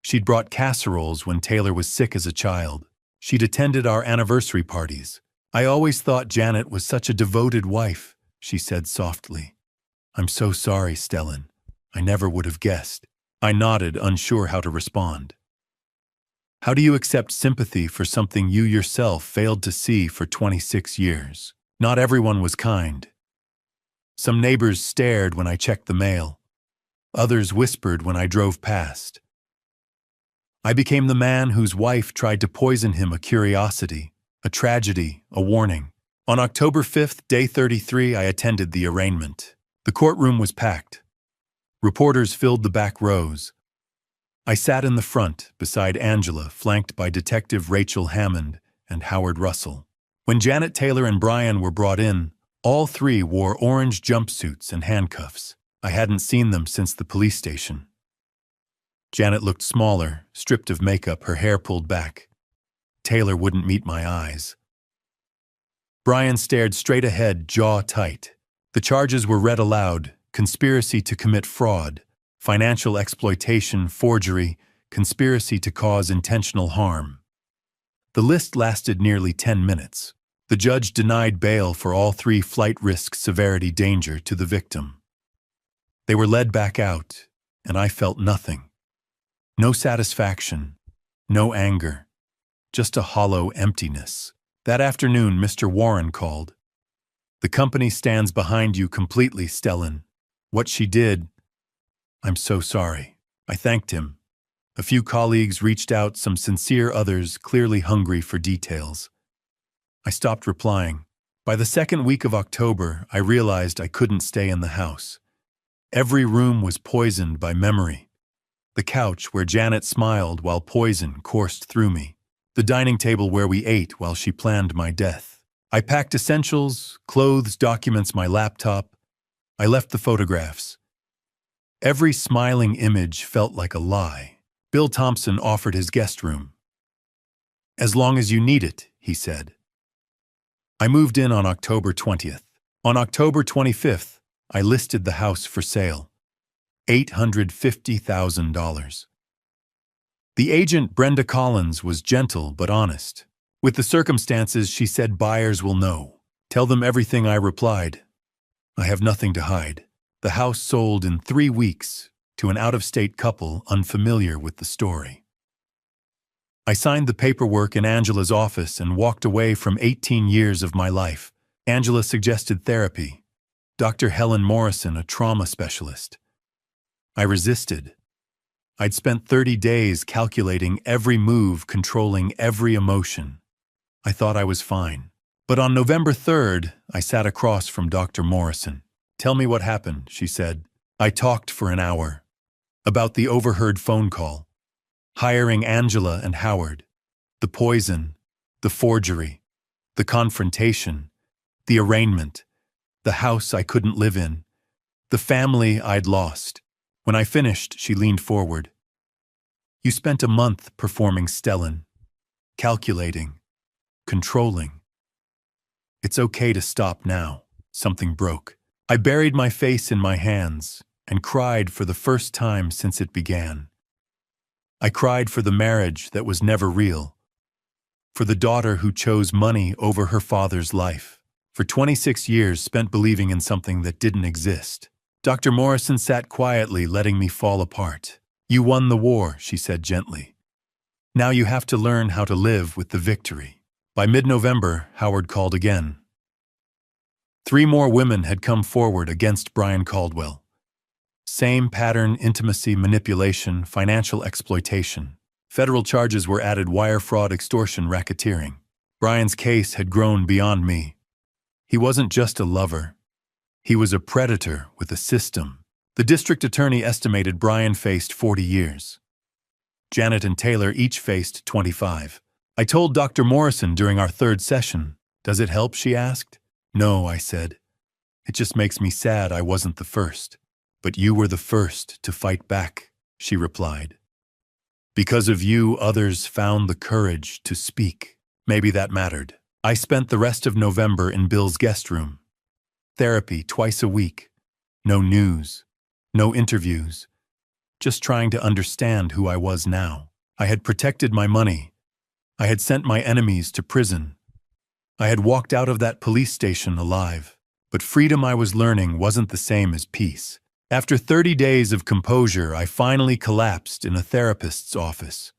She'd brought casseroles when Taylor was sick as a child. She'd attended our anniversary parties. I always thought Janet was such a devoted wife, she said softly. I'm so sorry, Stellan. I never would have guessed. I nodded, unsure how to respond. How do you accept sympathy for something you yourself failed to see for 26 years? Not everyone was kind. Some neighbors stared when I checked the mail. Others whispered when I drove past. I became the man whose wife tried to poison him, a curiosity, a tragedy, a warning. On October 5th, day 33, I attended the arraignment. The courtroom was packed. Reporters filled the back rows. I sat in the front, beside Angela, flanked by Detective Rachel Hammond and Howard Russell. When Janet, Taylor, and Brian were brought in, all 3 wore orange jumpsuits and handcuffs. I hadn't seen them since the police station. Janet looked smaller, stripped of makeup, her hair pulled back. Taylor wouldn't meet my eyes. Brian stared straight ahead, jaw tight. The charges were read aloud: conspiracy to commit fraud, financial exploitation, forgery, conspiracy to cause intentional harm. The list lasted nearly 10 minutes. The judge denied bail for all 3. Flight risk, severity, danger to the victim. They were led back out, and I felt nothing. No satisfaction, no anger, just a hollow emptiness. That afternoon, Mr. Warren called. "The company stands behind you completely, Stellan. What she did, I'm so sorry." I thanked him. A few colleagues reached out, some sincere, others clearly hungry for details. I stopped replying. By the second week of October, I realized I couldn't stay in the house. Every room was poisoned by memory. The couch where Janet smiled while poison coursed through me. The dining table where we ate while she planned my death. I packed essentials, clothes, documents, my laptop. I left the photographs. Every smiling image felt like a lie. Bill Thompson offered his guest room. "As long as you need it," he said. I moved in on October 20th. On October 25th, I listed the house for sale. $850,000. The agent, Brenda Collins, was gentle but honest. "With the circumstances," she said, "buyers will know. Tell them everything," I replied. "I have nothing to hide." The house sold in 3 weeks to an out-of-state couple unfamiliar with the story. I signed the paperwork in Angela's office and walked away from 18 years of my life. Angela suggested therapy. Dr. Helen Morrison, a trauma specialist. I resisted. I'd spent 30 days calculating every move, controlling every emotion. I thought I was fine. But on November 3rd, I sat across from Dr. Morrison. "Tell me what happened," she said. I talked for an hour. About the overheard phone call, hiring Angela and Howard, the poison, the forgery, the confrontation, the arraignment, the house I couldn't live in, the family I'd lost. When I finished, she leaned forward. "You spent a month performing, Stellan, calculating, controlling. It's okay to stop now." Something broke. I buried my face in my hands and cried for the first time since it began. I cried for the marriage that was never real, for the daughter who chose money over her father's life, for 26 years spent believing in something that didn't exist. Dr. Morrison sat quietly, letting me fall apart. "You won the war," she said gently. "Now you have to learn how to live with the victory." By mid-November, Howard called again. 3 more women had come forward against Brian Caldwell. Same pattern: intimacy, manipulation, financial exploitation. Federal charges were added: wire fraud, extortion, racketeering. Brian's case had grown beyond me. He wasn't just a lover. He was a predator with a system. The district attorney estimated Brian faced 40 years. Janet and Taylor each faced 25. I told Dr. Morrison during our 3rd session. "Does it help?" she asked. "No," I said. "It just makes me sad I wasn't the first." "But you were the first to fight back," she replied. "Because of you, others found the courage to speak." Maybe that mattered. I spent the rest of November in Bill's guest room. Therapy twice a week. No news. No interviews. Just trying to understand who I was now. I had protected my money. I had sent my enemies to prison. I had walked out of that police station alive. But freedom, I was learning, wasn't the same as peace. After 30 days of composure, I finally collapsed in a therapist's office.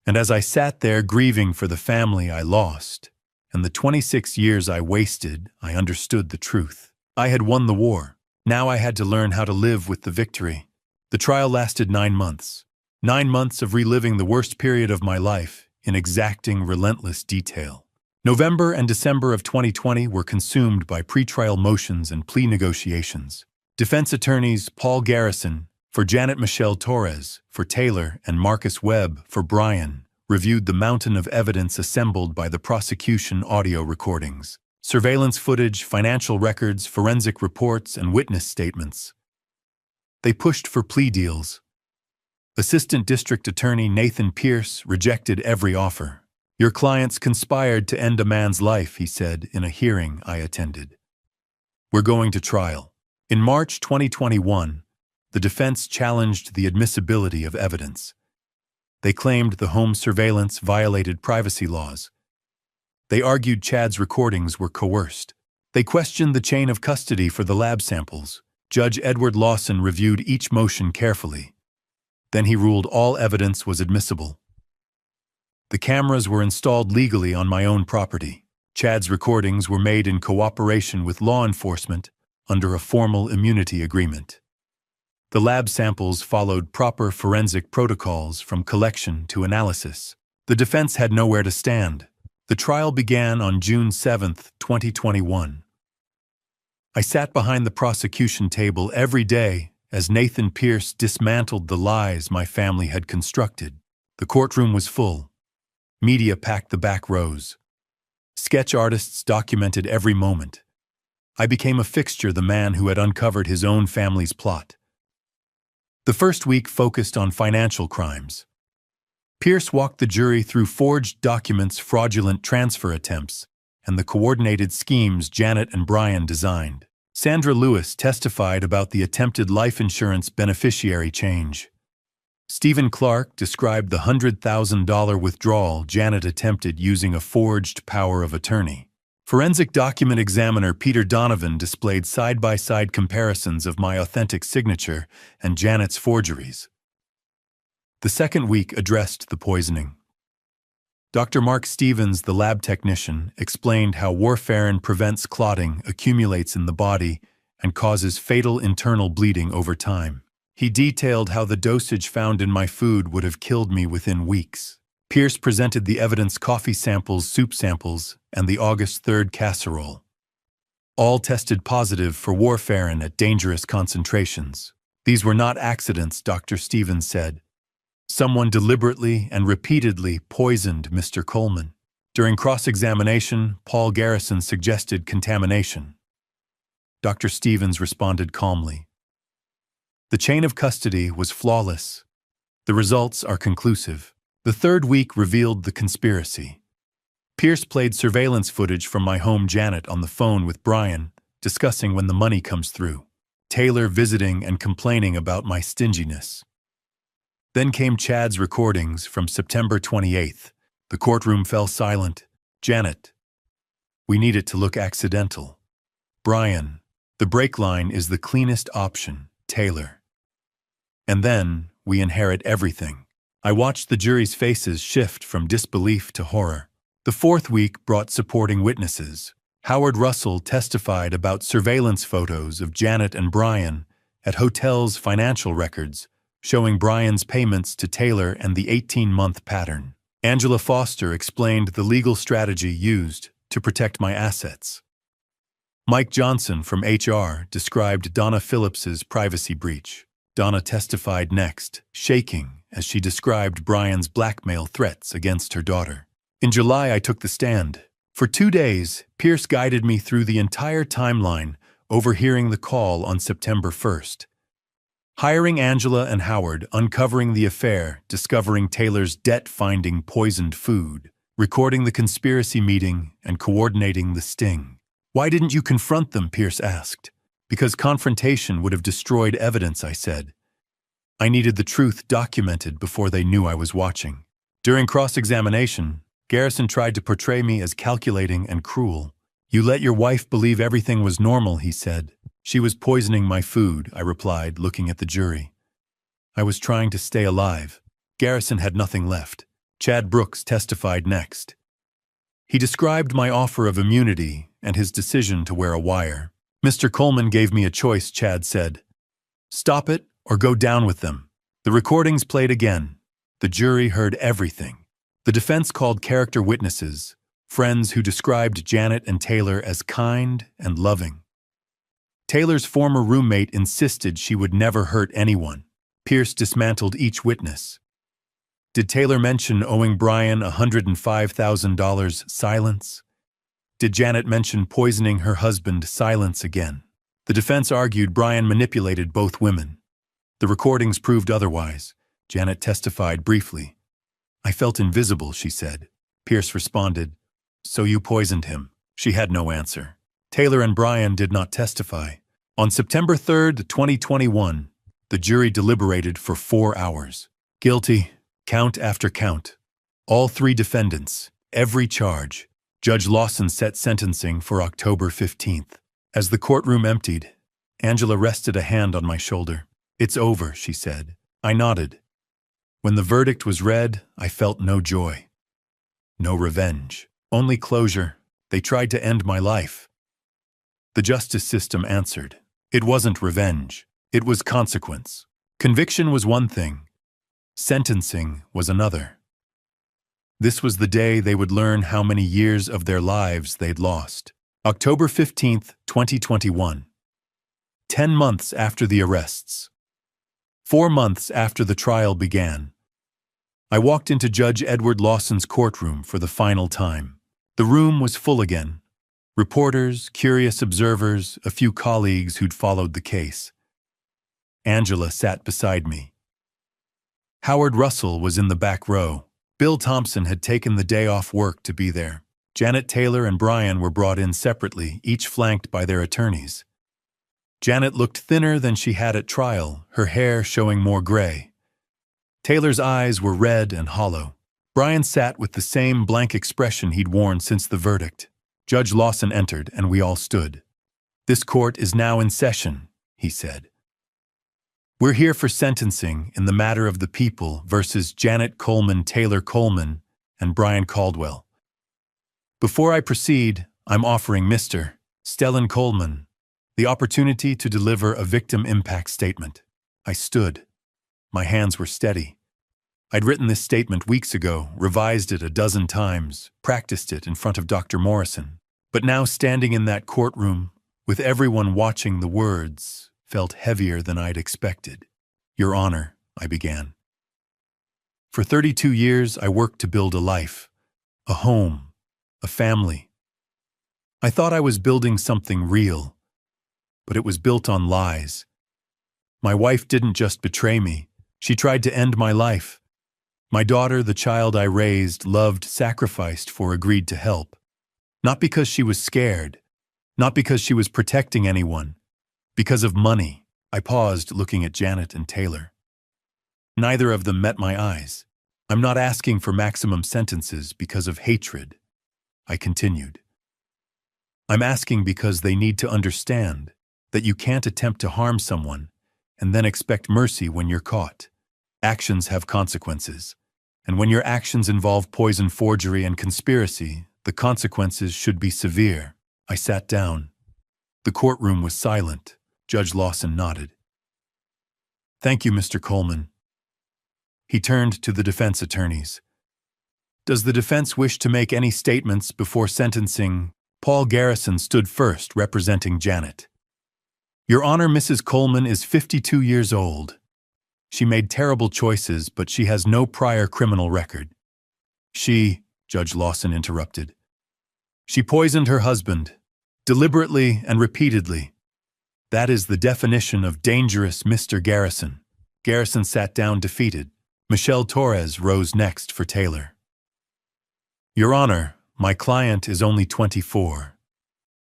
And as I sat there grieving for the family I lost, and the 26 years I wasted, I understood the truth. I had won the war. Now I had to learn how to live with the victory. The trial lasted 9 months. 9 months of reliving the worst period of my life in exacting, relentless detail. November and December of 2020 were consumed by pretrial motions and plea negotiations. Defense attorneys Paul Garrison for Janet Michelle Torres, for Taylor, and Marcus Webb for Brian reviewed the mountain of evidence assembled by the prosecution: audio recordings, surveillance footage, financial records, forensic reports, and witness statements. They pushed for plea deals. Assistant District Attorney Nathan Pierce rejected every offer. "Your clients conspired to end a man's life," he said in a hearing I attended. "We're going to trial." In March 2021, the defense challenged the admissibility of evidence. They claimed the home surveillance violated privacy laws. They argued Chad's recordings were coerced. They questioned the chain of custody for the lab samples. Judge Edward Lawson reviewed each motion carefully. Then he ruled all evidence was admissible. The cameras were installed legally on my own property. Chad's recordings were made in cooperation with law enforcement under a formal immunity agreement. The lab samples followed proper forensic protocols from collection to analysis. The defense had nowhere to stand. The trial began on June 7, 2021. I sat behind the prosecution table every day as Nathan Pierce dismantled the lies my family had constructed. The courtroom was full. Media packed the back rows. Sketch artists documented every moment. I became a fixture, the man who had uncovered his own family's plot. The first week focused on financial crimes. Pierce walked the jury through forged documents, fraudulent transfer attempts, and the coordinated schemes Janet and Brian designed. Sandra Lewis testified about the attempted life insurance beneficiary change. Stephen Clark described the $100,000 withdrawal Janet attempted using a forged power of attorney. Forensic document examiner Peter Donovan displayed side-by-side comparisons of my authentic signature and Janet's forgeries. The second week addressed the poisoning. Dr. Mark Stevens, the lab technician, explained how warfarin prevents clotting, accumulates in the body, and causes fatal internal bleeding over time. He detailed how the dosage found in my food would have killed me within weeks. Pierce presented the evidence: coffee samples, soup samples, and the August 3rd casserole. All tested positive for warfarin at dangerous concentrations. These were not accidents, Dr. Stevens said. Someone deliberately and repeatedly poisoned Mr. Coleman. During cross-examination, Paul Garrison suggested contamination. Dr. Stevens responded calmly. The chain of custody was flawless. The results are conclusive. The third week revealed the conspiracy. Pierce played surveillance footage from my home, Janet on the phone with Brian, discussing when the money comes through. Taylor visiting and complaining about my stinginess. Then came Chad's recordings from September 28th. The courtroom fell silent. Janet, we need it to look accidental. Brian, the break line is the cleanest option. Taylor. And then we inherit everything. I watched the jury's faces shift from disbelief to horror. The fourth week brought supporting witnesses. Howard Russell testified about surveillance photos of Janet and Brian at hotels' financial records, showing Brian's payments to Taylor and the 18-month pattern. Angela Foster explained the legal strategy used to protect my assets. Mike Johnson from HR described Donna Phillips's privacy breach. Donna testified next, shaking as she described Brian's blackmail threats against her daughter. In July, I took the stand. For 2 days, Pierce guided me through the entire timeline, overhearing the call on September 1st. Hiring Angela and Howard, uncovering the affair, discovering Taylor's debt-finding poisoned food, recording the conspiracy meeting, and coordinating the sting. Why didn't you confront them? Pierce asked. Because confrontation would have destroyed evidence, I said. I needed the truth documented before they knew I was watching. During cross-examination, Garrison tried to portray me as calculating and cruel. You let your wife believe everything was normal, he said. She was poisoning my food, I replied, looking at the jury. I was trying to stay alive. Garrison had nothing left. Chad Brooks testified next. He described my offer of immunity and his decision to wear a wire. Mr. Coleman gave me a choice, Chad said. Stop it or go down with them. The recordings played again. The jury heard everything. The defense called character witnesses, friends who described Janet and Taylor as kind and loving. Taylor's former roommate insisted she would never hurt anyone. Pierce dismantled each witness. Did Taylor mention owing Brian $105,000? Silence. Did Janet mention poisoning her husband? Silence again. The defense argued Brian manipulated both women. The recordings proved otherwise. Janet testified briefly. I felt invisible, she said. Pierce responded, So you poisoned him. She had no answer. Taylor and Brian did not testify. On September 3rd, 2021, the jury deliberated for 4 hours. Guilty, count after count. All 3 defendants, every charge. Judge Lawson set sentencing for October 15th. As the courtroom emptied, Angela rested a hand on my shoulder. "It's over," she said. I nodded. When the verdict was read, I felt no joy. No revenge. Only closure. They tried to end my life. The justice system answered. It wasn't revenge. It was consequence. Conviction was one thing. Sentencing was another. This was the day they would learn how many years of their lives they'd lost. October 15th, 2021. 10 months after the arrests. 4 months after the trial began. I walked into Judge Edward Lawson's courtroom for the final time. The room was full again. Reporters, curious observers, a few colleagues who'd followed the case. Angela sat beside me. Howard Russell was in the back row. Bill Thompson had taken the day off work to be there. Janet Taylor and Brian were brought in separately, each flanked by their attorneys. Janet looked thinner than she had at trial, her hair showing more gray. Taylor's eyes were red and hollow. Brian sat with the same blank expression he'd worn since the verdict. Judge Lawson entered, and we all stood. "This court is now in session," he said. "We're here for sentencing in the matter of the people versus Janet Coleman, Taylor Coleman, and Brian Caldwell. Before I proceed, I'm offering Mr. Stellan Coleman the opportunity to deliver a victim impact statement." I stood. My hands were steady. I'd written this statement weeks ago, revised it a dozen times, practiced it in front of Dr. Morrison. But now standing in that courtroom, with everyone watching, the words felt heavier than I'd expected. "Your Honor," I began. "For 32 years, I worked to build a life, a home, a family. I thought I was building something real, but it was built on lies. My wife didn't just betray me. She tried to end my life. My daughter, the child I raised, loved, sacrificed for, agreed to help. Not because she was scared, not because she was protecting anyone, because of money." I paused, looking at Janet and Taylor. Neither of them met my eyes. "I'm not asking for maximum sentences because of hatred," I continued. "I'm asking because they need to understand that you can't attempt to harm someone and then expect mercy when you're caught. Actions have consequences, and when your actions involve poison, forgery, and conspiracy, the consequences should be severe." I sat down. The courtroom was silent. Judge Lawson nodded. "Thank you, Mr. Coleman." He turned to the defense attorneys. "Does the defense wish to make any statements before sentencing?" Paul Garrison stood first, representing Janet. "Your Honor, Mrs. Coleman is 52 years old. She made terrible choices, but she has no prior criminal record. Judge Lawson interrupted. "She poisoned her husband, deliberately and repeatedly. That is the definition of dangerous, Mr. Garrison." Garrison sat down defeated. Michelle Torres rose next for Taylor. "Your Honor, my client is only 24.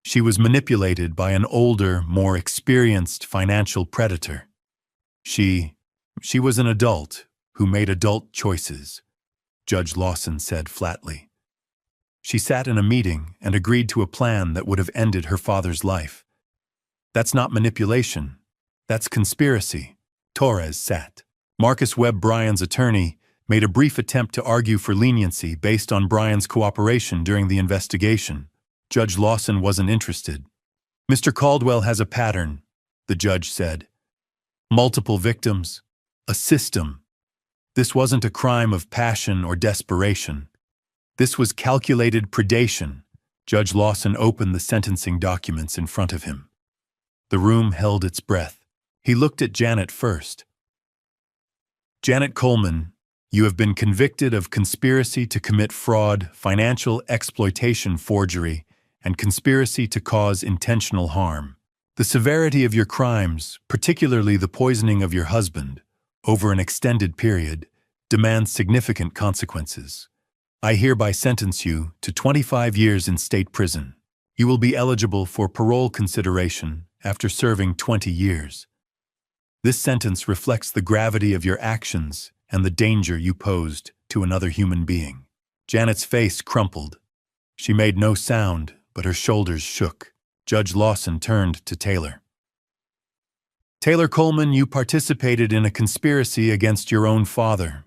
She was manipulated by an older, more experienced financial predator. She was an adult who made adult choices," Judge Lawson said flatly. "She sat in a meeting and agreed to a plan that would have ended her father's life. That's not manipulation. That's conspiracy." Torres sat. Marcus Webb, Brian's attorney, made a brief attempt to argue for leniency based on Brian's cooperation during the investigation. Judge Lawson wasn't interested. "Mr. Caldwell has a pattern," the judge said. "Multiple victims. A system. This wasn't a crime of passion or desperation. This was calculated predation." Judge Lawson opened the sentencing documents in front of him. The room held its breath. He looked at Janet first. "Janet Coleman, you have been convicted of conspiracy to commit fraud, financial exploitation, forgery, and conspiracy to cause intentional harm. The severity of your crimes, particularly the poisoning of your husband, over an extended period, demands significant consequences. I hereby sentence you to 25 years in state prison. You will be eligible for parole consideration after serving 20 years. This sentence reflects the gravity of your actions and the danger you posed to another human being." Janet's face crumpled. She made no sound, but her shoulders shook. Judge Lawson turned to Taylor. Taylor Coleman, you participated in a conspiracy against your own father.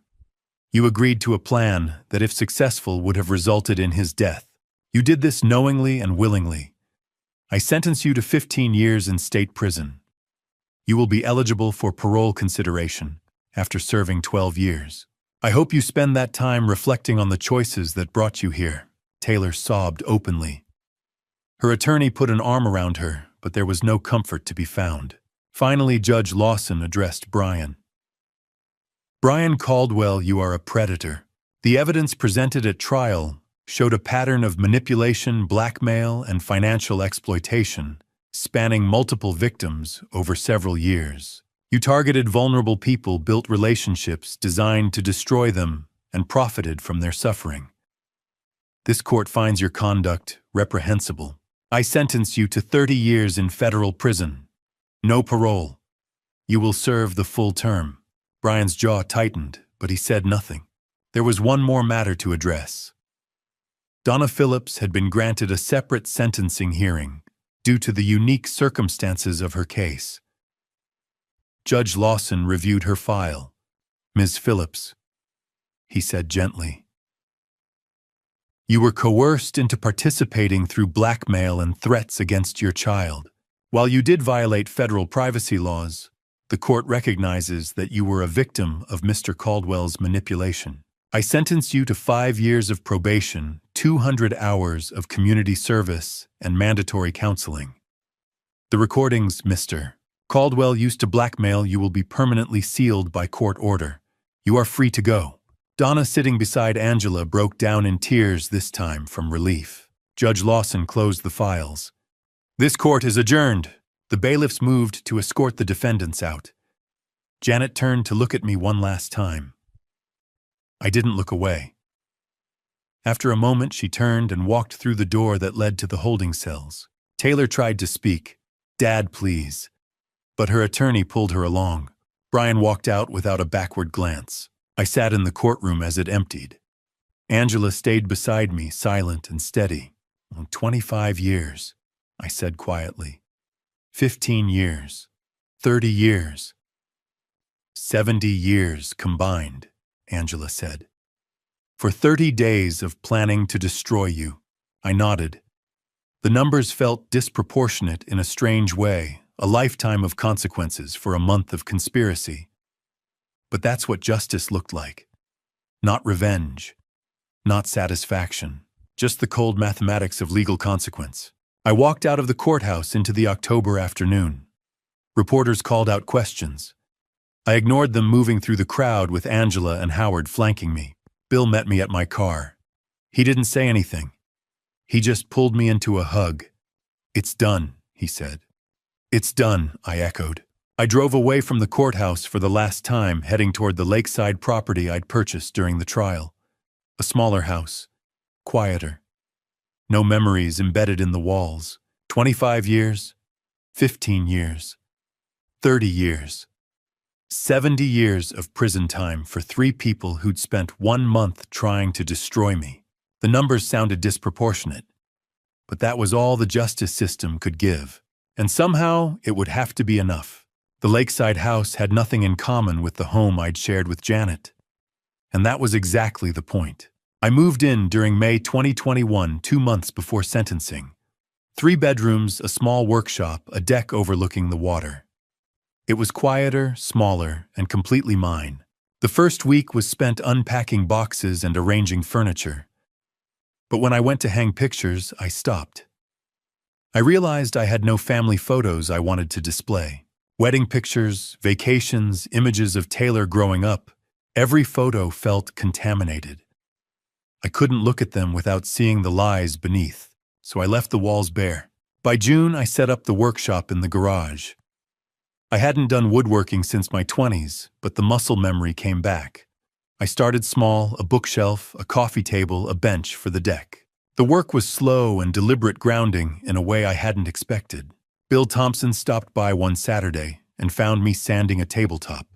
You agreed to a plan that, if successful, would have resulted in his death. You did this knowingly and willingly. I sentence you to 15 years in state prison. You will be eligible for parole consideration after serving 12 years. I hope you spend that time reflecting on the choices that brought you here. Taylor sobbed openly. Her attorney put an arm around her, but there was no comfort to be found. Finally, Judge Lawson addressed Brian. Brian Caldwell, you are a predator. The evidence presented at trial showed a pattern of manipulation, blackmail, and financial exploitation, spanning multiple victims over several years. You targeted vulnerable people, built relationships designed to destroy them, and profited from their suffering. This court finds your conduct reprehensible. I sentence you to 30 years in federal prison. No parole. You will serve the full term. Brian's jaw tightened, but he said nothing. There was one more matter to address. Donna Phillips had been granted a separate sentencing hearing due to the unique circumstances of her case. Judge Lawson reviewed her file. Ms. Phillips, he said gently, you were coerced into participating through blackmail and threats against your child. While you did violate federal privacy laws, the court recognizes that you were a victim of Mr. Caldwell's manipulation. I sentence you to 5 years of probation, 200 hours of community service, and mandatory counseling. The recordings, Mr. Caldwell used to blackmail you will be permanently sealed by court order. You are free to go. Donna, sitting beside Angela, broke down in tears, this time from relief. Judge Lawson closed the files. This court is adjourned. The bailiffs moved to escort the defendants out. Janet turned to look at me one last time. I didn't look away. After a moment, she turned and walked through the door that led to the holding cells. Taylor tried to speak. Dad, please. But her attorney pulled her along. Brian walked out without a backward glance. I sat in the courtroom as it emptied. Angela stayed beside me, silent and steady. 25 years, I said quietly. 15 years. 30 years. 70 years combined, Angela said. For 30 days of planning to destroy you. I nodded. The numbers felt disproportionate in a strange way, a lifetime of consequences for a month of conspiracy. But that's what justice looked like. Not revenge, not satisfaction, just the cold mathematics of legal consequence. I walked out of the courthouse into the October afternoon. Reporters called out questions. I ignored them, moving through the crowd with Angela and Howard flanking me. Bill met me at my car. He didn't say anything. He just pulled me into a hug. It's done, he said. It's done, I echoed. I drove away from the courthouse for the last time, heading toward the lakeside property I'd purchased during the trial. A smaller house, quieter. No memories embedded in the walls. 25 years, 15 years, 30 years. 70 years of prison time for 3 people who'd spent 1 month trying to destroy me. The numbers sounded disproportionate, but that was all the justice system could give. And somehow it would have to be enough. The lakeside house had nothing in common with the home I'd shared with Janet. And that was exactly the point. I moved in during May 2021, 2 months before sentencing. 3 bedrooms, a small workshop, a deck overlooking the water. It was quieter, smaller, and completely mine. The first week was spent unpacking boxes and arranging furniture. But when I went to hang pictures, I stopped. I realized I had no family photos I wanted to display. Wedding pictures, vacations, images of Taylor growing up, every photo felt contaminated. I couldn't look at them without seeing the lies beneath, so I left the walls bare. By June, I set up the workshop in the garage. I hadn't done woodworking since my 20s, but the muscle memory came back. I started small, a bookshelf, a coffee table, a bench for the deck. The work was slow and deliberate, grounding in a way I hadn't expected. Bill Thompson stopped by one Saturday and found me sanding a tabletop.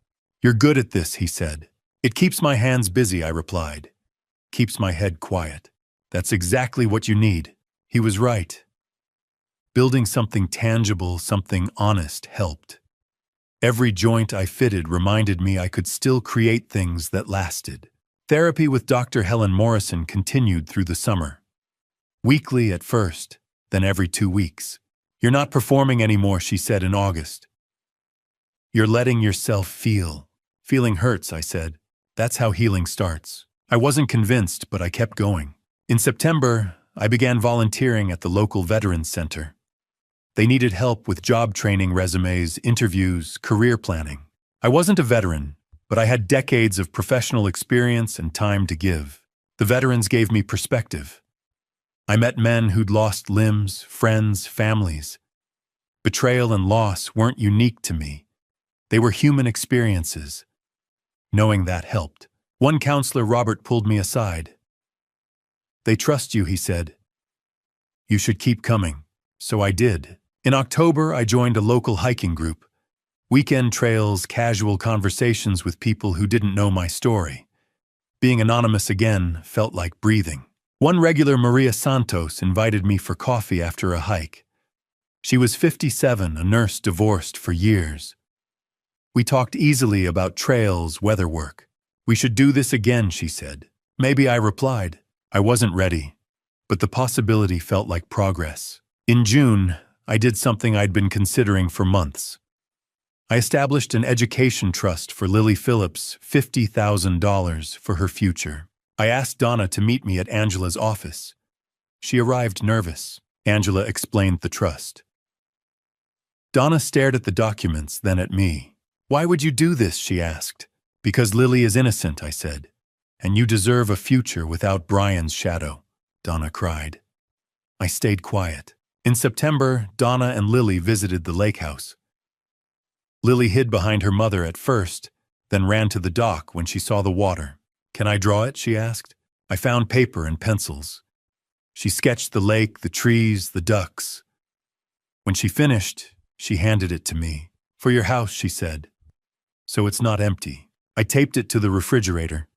You're good at this, he said. It keeps my hands busy, I replied. Keeps my head quiet. That's exactly what you need. He was right. Building something tangible, something honest helped. Every joint I fitted reminded me I could still create things that lasted. Therapy with Dr. Helen Morrison continued through the summer. Weekly at first, then every 2 weeks. "You're not performing anymore," she said in August. "You're letting yourself feel." "Feeling hurts," I said. "That's how healing starts." I wasn't convinced, but I kept going. In September, I began volunteering at the local Veterans Center. They needed help with job training, resumes, interviews, career planning. I wasn't a veteran, but I had decades of professional experience and time to give. The veterans gave me perspective. I met men who'd lost limbs, friends, families. Betrayal and loss weren't unique to me. They were human experiences. Knowing that helped. One counselor, Robert, pulled me aside. "They trust you," he said. "You should keep coming." So I did. In October, I joined a local hiking group. Weekend trails, casual conversations with people who didn't know my story. Being anonymous again felt like breathing. One regular, Maria Santos, invited me for coffee after a hike. She was 57, a nurse divorced for years. We talked easily about trails, weather work. "We should do this again," she said. Maybe, I replied. I wasn't ready, but the possibility felt like progress. In June, I did something I'd been considering for months. I established an education trust for Lily Phillips, $50,000 for her future. I asked Donna to meet me at Angela's office. She arrived nervous. Angela explained the trust. Donna stared at the documents, then at me. "Why would you do this?" she asked. "Because Lily is innocent," I said. "And you deserve a future without Brian's shadow," Donna cried. I stayed quiet. In September, Donna and Lily visited the lake house. Lily hid behind her mother at first, then ran to the dock when she saw the water. "Can I draw it?" she asked. I found paper and pencils. She sketched the lake, the trees, the ducks. When she finished, she handed it to me. "For your house," she said. "So it's not empty." I taped it to the refrigerator,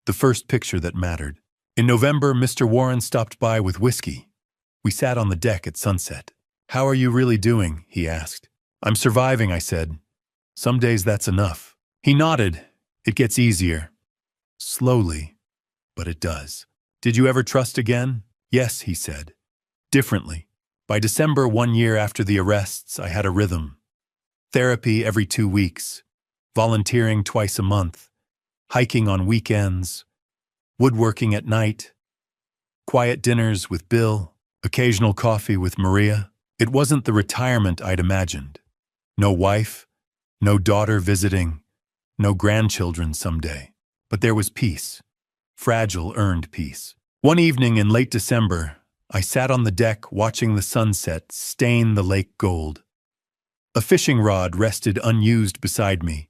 the first picture that mattered. In November, Mr. Warren stopped by with whiskey. We sat on the deck at sunset. "How are you really doing?" he asked. "I'm surviving," I said. "Some days that's enough." He nodded. "It gets easier." Slowly, but it does. "Did you ever trust again?" "Yes," he said. "Differently." By December, 1 year after the arrests, I had a rhythm. Therapy every 2 weeks, volunteering twice a month, hiking on weekends, woodworking at night, quiet dinners with Bill, occasional coffee with Maria. It wasn't the retirement I'd imagined. No wife, no daughter visiting, no grandchildren someday. But there was peace. Fragile, earned peace. One evening in late December, I sat on the deck watching the sunset stain the lake gold. A fishing rod rested unused beside me.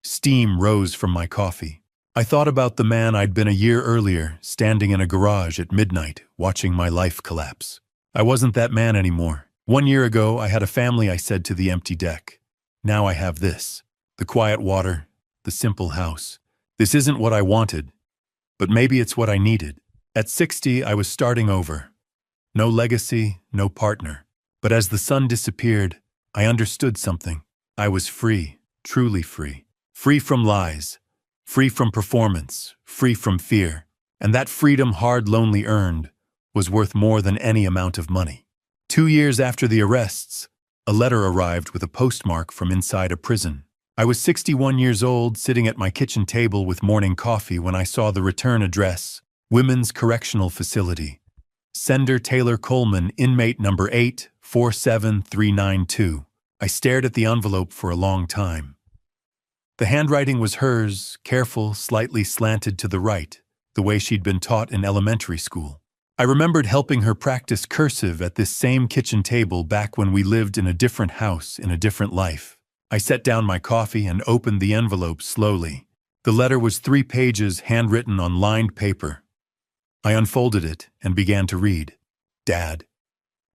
Steam rose from my coffee. I thought about the man I'd been a year earlier, standing in a garage at midnight, watching my life collapse. I wasn't that man anymore. 1 year ago, I had a family, I said to the empty deck. Now I have this. The quiet water, the simple house. This isn't what I wanted, but maybe it's what I needed. At 60, I was starting over. No legacy, no partner. But as the sun disappeared, I understood something. I was free, truly free. Free from lies, free from performance, free from fear. And that freedom, hard, lonely earned, was worth more than any amount of money. 2 years after the arrests, a letter arrived with a postmark from inside a prison. I was 61 years old, sitting at my kitchen table with morning coffee when I saw the return address, Women's Correctional Facility. Sender Taylor Coleman, inmate number 847392. I stared at the envelope for a long time. The handwriting was hers, careful, slightly slanted to the right, the way she'd been taught in elementary school. I remembered helping her practice cursive at this same kitchen table back when we lived in a different house in a different life. I set down my coffee and opened the envelope slowly. The letter was 3 pages handwritten on lined paper. I unfolded it and began to read. "Dad,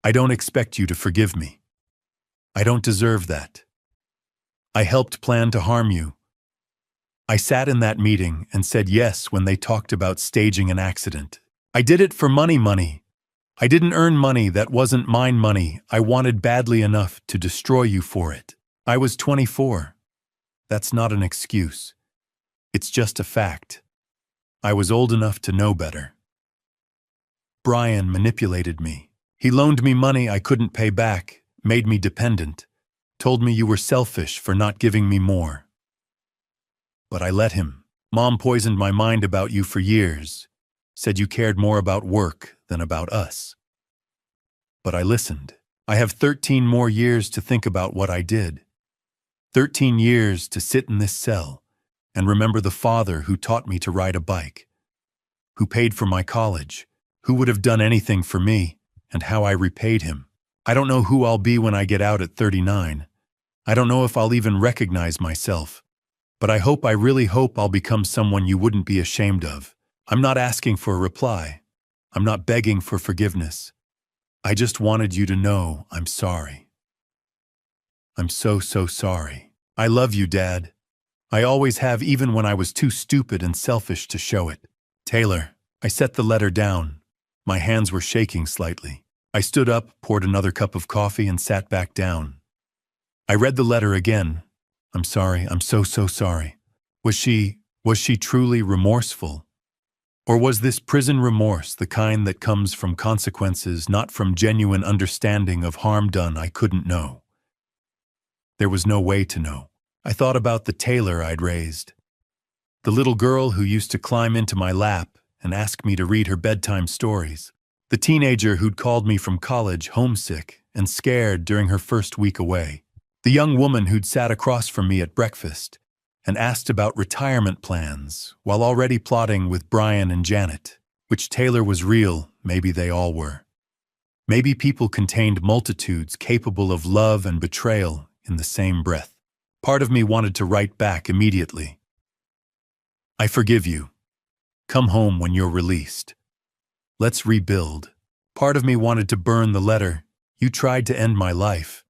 I don't expect you to forgive me. I don't deserve that. I helped plan to harm you. I sat in that meeting and said yes when they talked about staging an accident. I did it for money. I didn't earn money that wasn't mine money. I wanted badly enough to destroy you for it. I was 24. That's not an excuse. It's just a fact. I was old enough to know better. Brian manipulated me. He loaned me money I couldn't pay back, made me dependent, told me you were selfish for not giving me more. But I let him. Mom poisoned my mind about you for years, said you cared more about work than about us. But I listened. I have 13 more years to think about what I did. 13 years to sit in this cell and remember the father who taught me to ride a bike, who paid for my college, who would have done anything for me, and how I repaid him. I don't know who I'll be when I get out at 39. I don't know if I'll even recognize myself. But I really hope I'll become someone you wouldn't be ashamed of. I'm not asking for a reply. I'm not begging for forgiveness. I just wanted you to know I'm sorry. I'm so sorry. I love you, Dad. I always have, even when I was too stupid and selfish to show it. Taylor. I set the letter down. My hands were shaking slightly. I stood up, poured another cup of coffee, and sat back down. I read the letter again. I'm sorry. I'm so sorry. Was she truly remorseful? Or was this prison remorse the kind that comes from consequences, not from genuine understanding of harm done I couldn't know? There was no way to know. I thought about the Taylor I'd raised. The little girl who used to climb into my lap and ask me to read her bedtime stories. The teenager who'd called me from college homesick and scared during her first week away. The young woman who'd sat across from me at breakfast and asked about retirement plans while already plotting with Brian and Janet. Which Taylor was real, maybe they all were. Maybe people contained multitudes capable of love and betrayal in the same breath. Part of me wanted to write back immediately. I forgive you. Come home when you're released. Let's rebuild. Part of me wanted to burn the letter. You tried to end my life.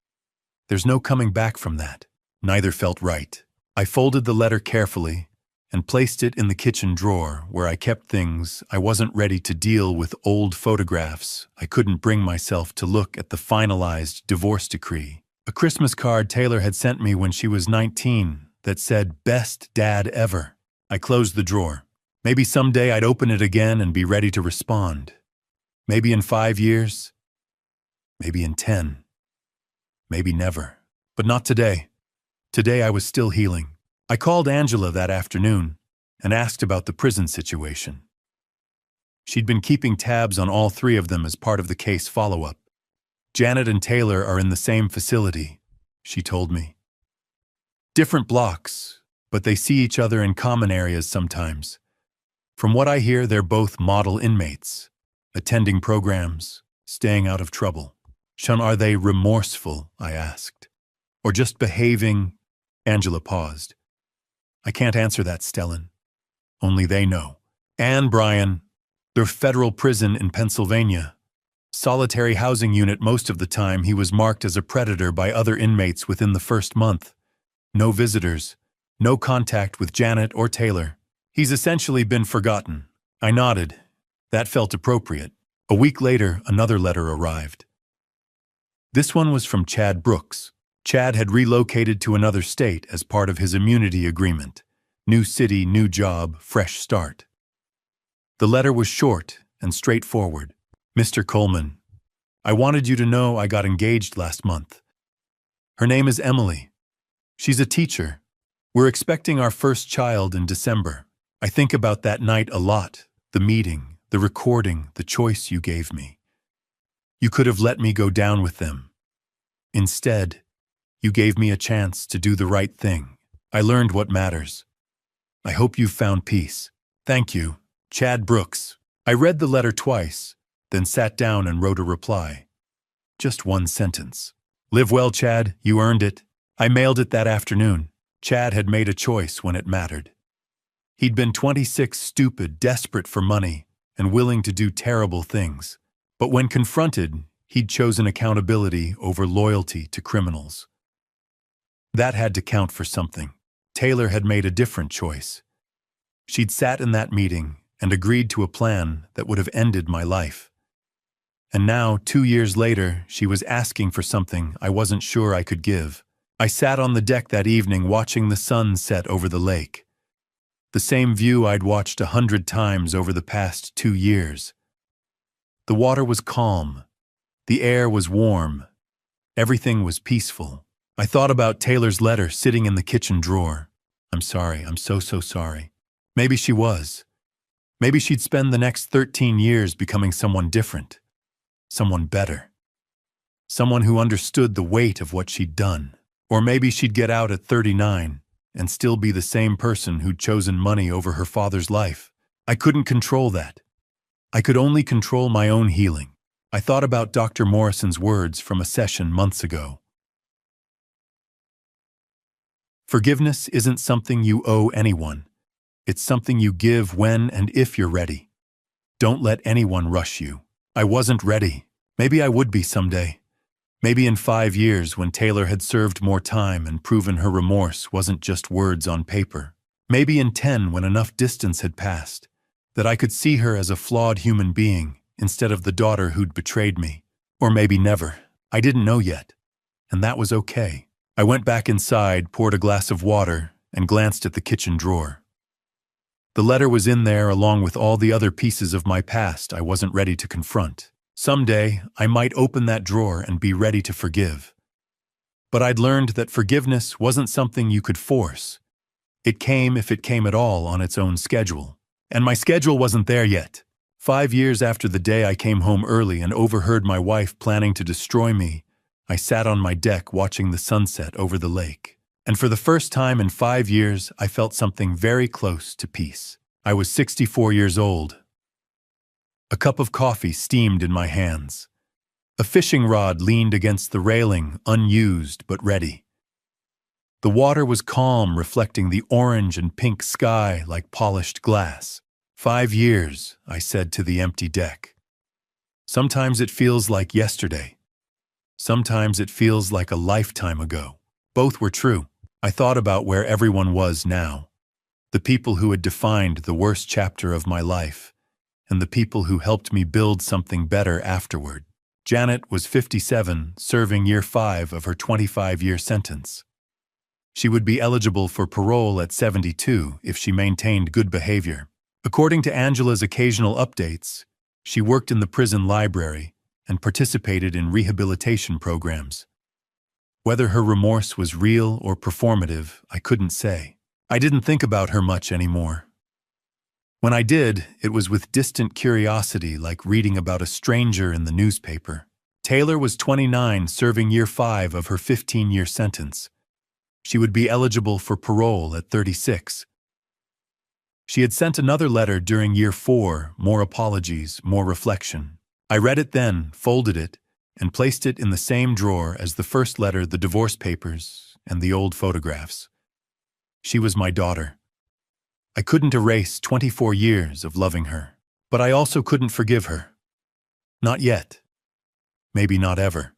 There's no coming back from that. Neither felt right. I folded the letter carefully and placed it in the kitchen drawer where I kept things. I wasn't ready to deal with old photographs. I couldn't bring myself to look at the finalized divorce decree. A Christmas card Taylor had sent me when she was 19 that said, "Best dad ever." I closed the drawer. Maybe someday I'd open it again and be ready to respond. Maybe in 5 years. Maybe in 10. Maybe never. But not today. Today I was still healing. I called Angela that afternoon and asked about the prison situation. She'd been keeping tabs on all three of them as part of the case follow-up. Janet and Taylor are in the same facility, she told me. Different blocks, but they see each other in common areas sometimes. From what I hear, they're both model inmates, attending programs, staying out of trouble. Sean, are they remorseful? I asked. Or just behaving? Angela paused. I can't answer that, Stellan. Only they know. And Brian, they're federal prison in Pennsylvania. Solitary housing unit most of the time. He was marked as a predator by other inmates within the first month. No visitors, no contact with Janet or Taylor. He's essentially been forgotten. I nodded. That felt appropriate. A week later, another letter arrived. This one was from Chad Brooks. Chad had relocated to another state as part of his immunity agreement. New city, new job, fresh start. The letter was short and straightforward. Mr. Coleman, I wanted you to know I got engaged last month. Her name is Emily. She's a teacher. We're expecting our first child in December. I think about that night a lot, the meeting, the recording, the choice you gave me. You could have let me go down with them. Instead, you gave me a chance to do the right thing. I learned what matters. I hope you've found peace. Thank you, Chad Brooks. I read the letter twice, then sat down and wrote a reply. Just one sentence. Live well, Chad, you earned it. I mailed it that afternoon. Chad had made a choice when it mattered. He'd been 26, stupid, desperate for money, and willing to do terrible things. But when confronted, he'd chosen accountability over loyalty to criminals. That had to count for something. Taylor had made a different choice. She'd sat in that meeting and agreed to a plan that would have ended my life. And now, 2 years later, she was asking for something I wasn't sure I could give. I sat on the deck that evening watching the sun set over the lake. The same view I'd watched 100 times over the past 2 years. The water was calm. The air was warm. Everything was peaceful. I thought about Taylor's letter sitting in the kitchen drawer. I'm sorry, I'm so sorry. Maybe she was. Maybe she'd spend the next 13 years becoming someone different. Someone better. Someone who understood the weight of what she'd done. Or maybe she'd get out at 39 and still be the same person who'd chosen money over her father's life. I couldn't control that. I could only control my own healing. I thought about Dr. Morrison's words from a session months ago. Forgiveness isn't something you owe anyone. It's something you give when and if you're ready. Don't let anyone rush you. I wasn't ready. Maybe I would be someday. Maybe in 5 years when Taylor had served more time and proven her remorse wasn't just words on paper. Maybe in 10 when enough distance had passed, that I could see her as a flawed human being instead of the daughter who'd betrayed me. Or maybe never. I didn't know yet. And that was okay. I went back inside, poured a glass of water, and glanced at the kitchen drawer. The letter was in there along with all the other pieces of my past I wasn't ready to confront. Someday, I might open that drawer and be ready to forgive. But I'd learned that forgiveness wasn't something you could force. It came, if it came at all, on its own schedule. And my schedule wasn't there yet. 5 years after the day I came home early and overheard my wife planning to destroy me, I sat on my deck watching the sunset over the lake. And for the first time in 5 years, I felt something very close to peace. I was 64 years old. A cup of coffee steamed in my hands. A fishing rod leaned against the railing, unused but ready. The water was calm, reflecting the orange and pink sky like polished glass. 5 years, I said to the empty deck. Sometimes it feels like yesterday. Sometimes it feels like a lifetime ago. Both were true. I thought about where everyone was now. The people who had defined the worst chapter of my life, and the people who helped me build something better afterward. Janet was 57, serving year 5 of her 25-year sentence. She would be eligible for parole at 72 if she maintained good behavior. According to Angela's occasional updates, she worked in the prison library and participated in rehabilitation programs. Whether her remorse was real or performative, I couldn't say. I didn't think about her much anymore. When I did, it was with distant curiosity, like reading about a stranger in the newspaper. Taylor was 29, serving year 5 of her 15-year sentence. She would be eligible for parole at 36. She had sent another letter during year 4, more apologies, more reflection. I read it then, folded it, and placed it in the same drawer as the first letter, the divorce papers, and the old photographs. She was my daughter. I couldn't erase 24 years of loving her, but I also couldn't forgive her. Not yet. Maybe not ever.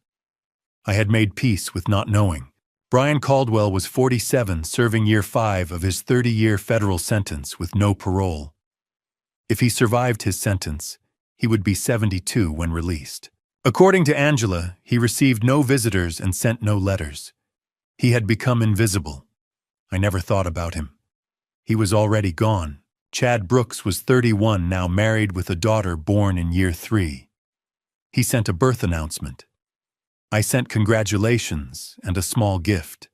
I had made peace with not knowing. Brian Caldwell was 47, serving year 5 of his 30-year federal sentence with no parole. If he survived his sentence, he would be 72 when released. According to Angela, he received no visitors and sent no letters. He had become invisible. I never thought about him. He was already gone. Chad Brooks was 31, now married with a daughter born in year 3. He sent a birth announcement. I sent congratulations and a small gift.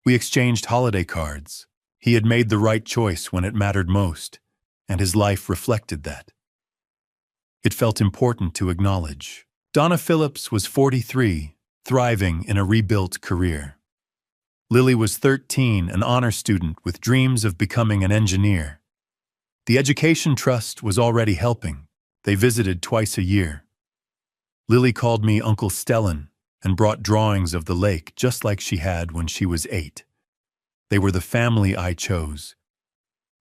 We exchanged holiday cards. He had made the right choice when it mattered most, and his life reflected that. It felt important to acknowledge. Donna Phillips was 43, thriving in a rebuilt career. Lily was 13, an honor student with dreams of becoming an engineer. The Education Trust was already helping. They visited twice a year. Lily called me Uncle Stellan and brought drawings of the lake just like she had when she was 8. They were the family I chose.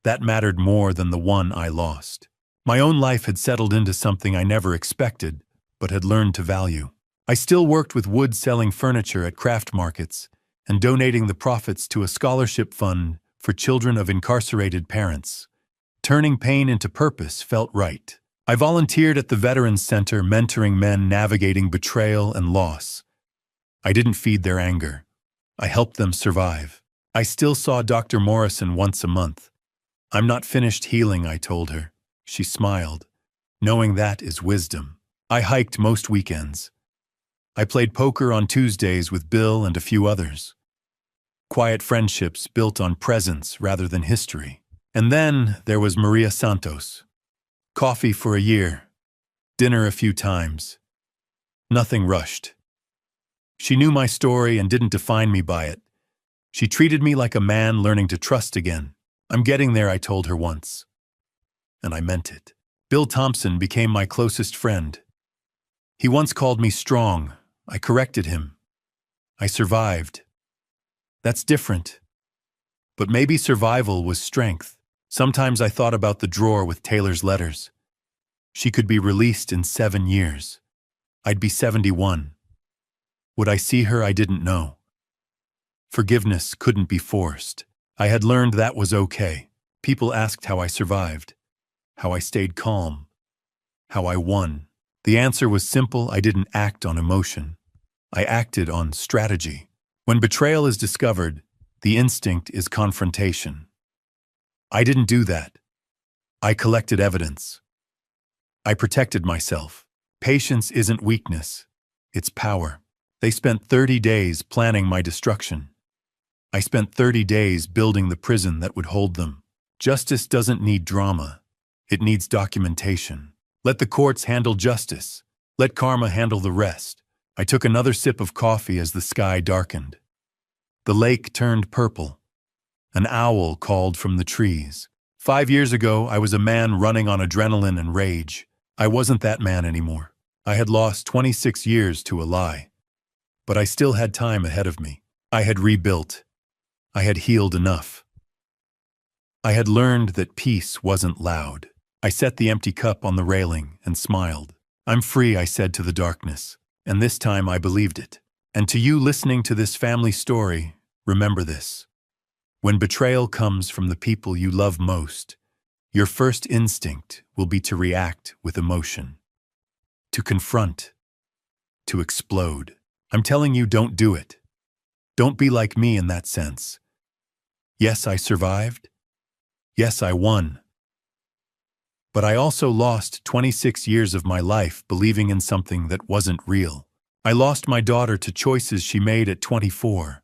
That mattered more than the one I lost. My own life had settled into something I never expected, but had learned to value. I still worked with wood selling furniture at craft markets and donating the profits to a scholarship fund for children of incarcerated parents. Turning pain into purpose felt right. I volunteered at the Veterans Center, mentoring men navigating betrayal and loss. I didn't feed their anger. I helped them survive. I still saw Dr. Morrison once a month. I'm not finished healing, I told her. She smiled, knowing that is wisdom. I hiked most weekends. I played poker on Tuesdays with Bill and a few others. Quiet friendships built on presence rather than history. And then there was Maria Santos. Coffee for a year. Dinner a few times. Nothing rushed. She knew my story and didn't define me by it. She treated me like a man learning to trust again. I'm getting there, I told her once. And I meant it. Bill Thompson became my closest friend. He once called me strong. I corrected him. I survived. That's different. But maybe survival was strength. Sometimes I thought about the drawer with Taylor's letters. She could be released in 7 years. I'd be 71. Would I see her? I didn't know. Forgiveness couldn't be forced. I had learned that was okay. People asked how I survived, how I stayed calm, how I won. The answer was simple. I didn't act on emotion. I acted on strategy. When betrayal is discovered, the instinct is confrontation. I didn't do that. I collected evidence. I protected myself. Patience isn't weakness. It's power. They spent 30 days planning my destruction. I spent 30 days building the prison that would hold them. Justice doesn't need drama. It needs documentation. Let the courts handle justice. Let karma handle the rest. I took another sip of coffee as the sky darkened. The lake turned purple. An owl called from the trees. 5 years ago, I was a man running on adrenaline and rage. I wasn't that man anymore. I had lost 26 years to a lie. But I still had time ahead of me. I had rebuilt. I had healed enough. I had learned that peace wasn't loud. I set the empty cup on the railing and smiled. I'm free, I said to the darkness. And this time I believed it. And to you listening to this family story, remember this. When betrayal comes from the people you love most, your first instinct will be to react with emotion, to confront, to explode. I'm telling you, don't do it. Don't be like me in that sense. Yes, I survived. Yes, I won. But I also lost 26 years of my life believing in something that wasn't real. I lost my daughter to choices she made at 24.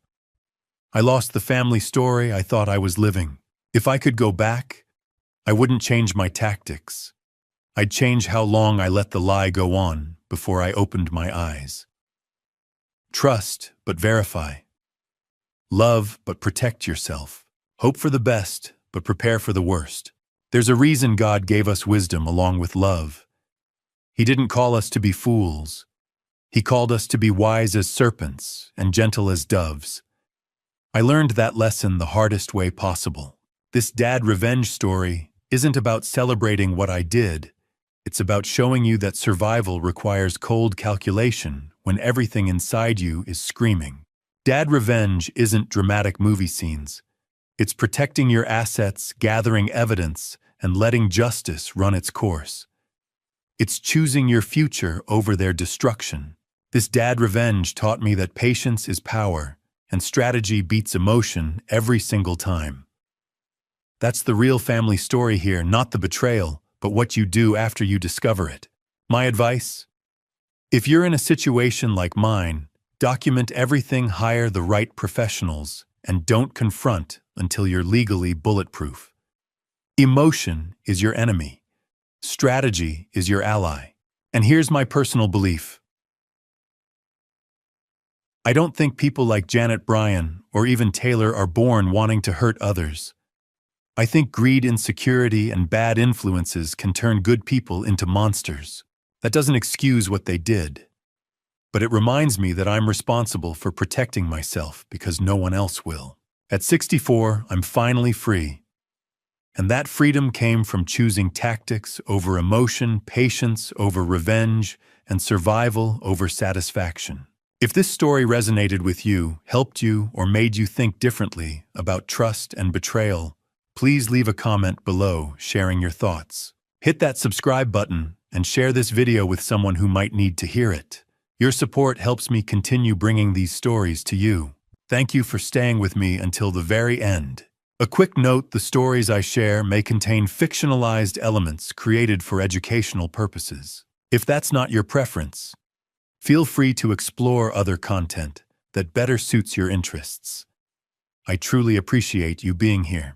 I lost the family story I thought I was living. If I could go back, I wouldn't change my tactics. I'd change how long I let the lie go on before I opened my eyes. Trust, but verify. Love, but protect yourself. Hope for the best, but prepare for the worst. There's a reason God gave us wisdom along with love. He didn't call us to be fools. He called us to be wise as serpents and gentle as doves. I learned that lesson the hardest way possible. This dad revenge story isn't about celebrating what I did. It's about showing you that survival requires cold calculation when everything inside you is screaming. Dad revenge isn't dramatic movie scenes. It's protecting your assets, gathering evidence, and letting justice run its course. It's choosing your future over their destruction. This dad revenge taught me that patience is power, and strategy beats emotion every single time. That's the real family story here, not the betrayal, but what you do after you discover it. My advice? If you're in a situation like mine, document everything, hire the right professionals, and don't confront until you're legally bulletproof. Emotion is your enemy. Strategy is your ally. And here's my personal belief. I don't think people like Janet Bryan or even Taylor are born wanting to hurt others. I think greed, insecurity, and bad influences can turn good people into monsters. That doesn't excuse what they did. But it reminds me that I'm responsible for protecting myself because no one else will. At 64, I'm finally free. And that freedom came from choosing tactics over emotion, patience over revenge, and survival over satisfaction. If this story resonated with you, helped you, or made you think differently about trust and betrayal, please leave a comment below sharing your thoughts. Hit that subscribe button and share this video with someone who might need to hear it. Your support helps me continue bringing these stories to you. Thank you for staying with me until the very end. A quick note, the stories I share may contain fictionalized elements created for educational purposes. If that's not your preference, feel free to explore other content that better suits your interests. I truly appreciate you being here.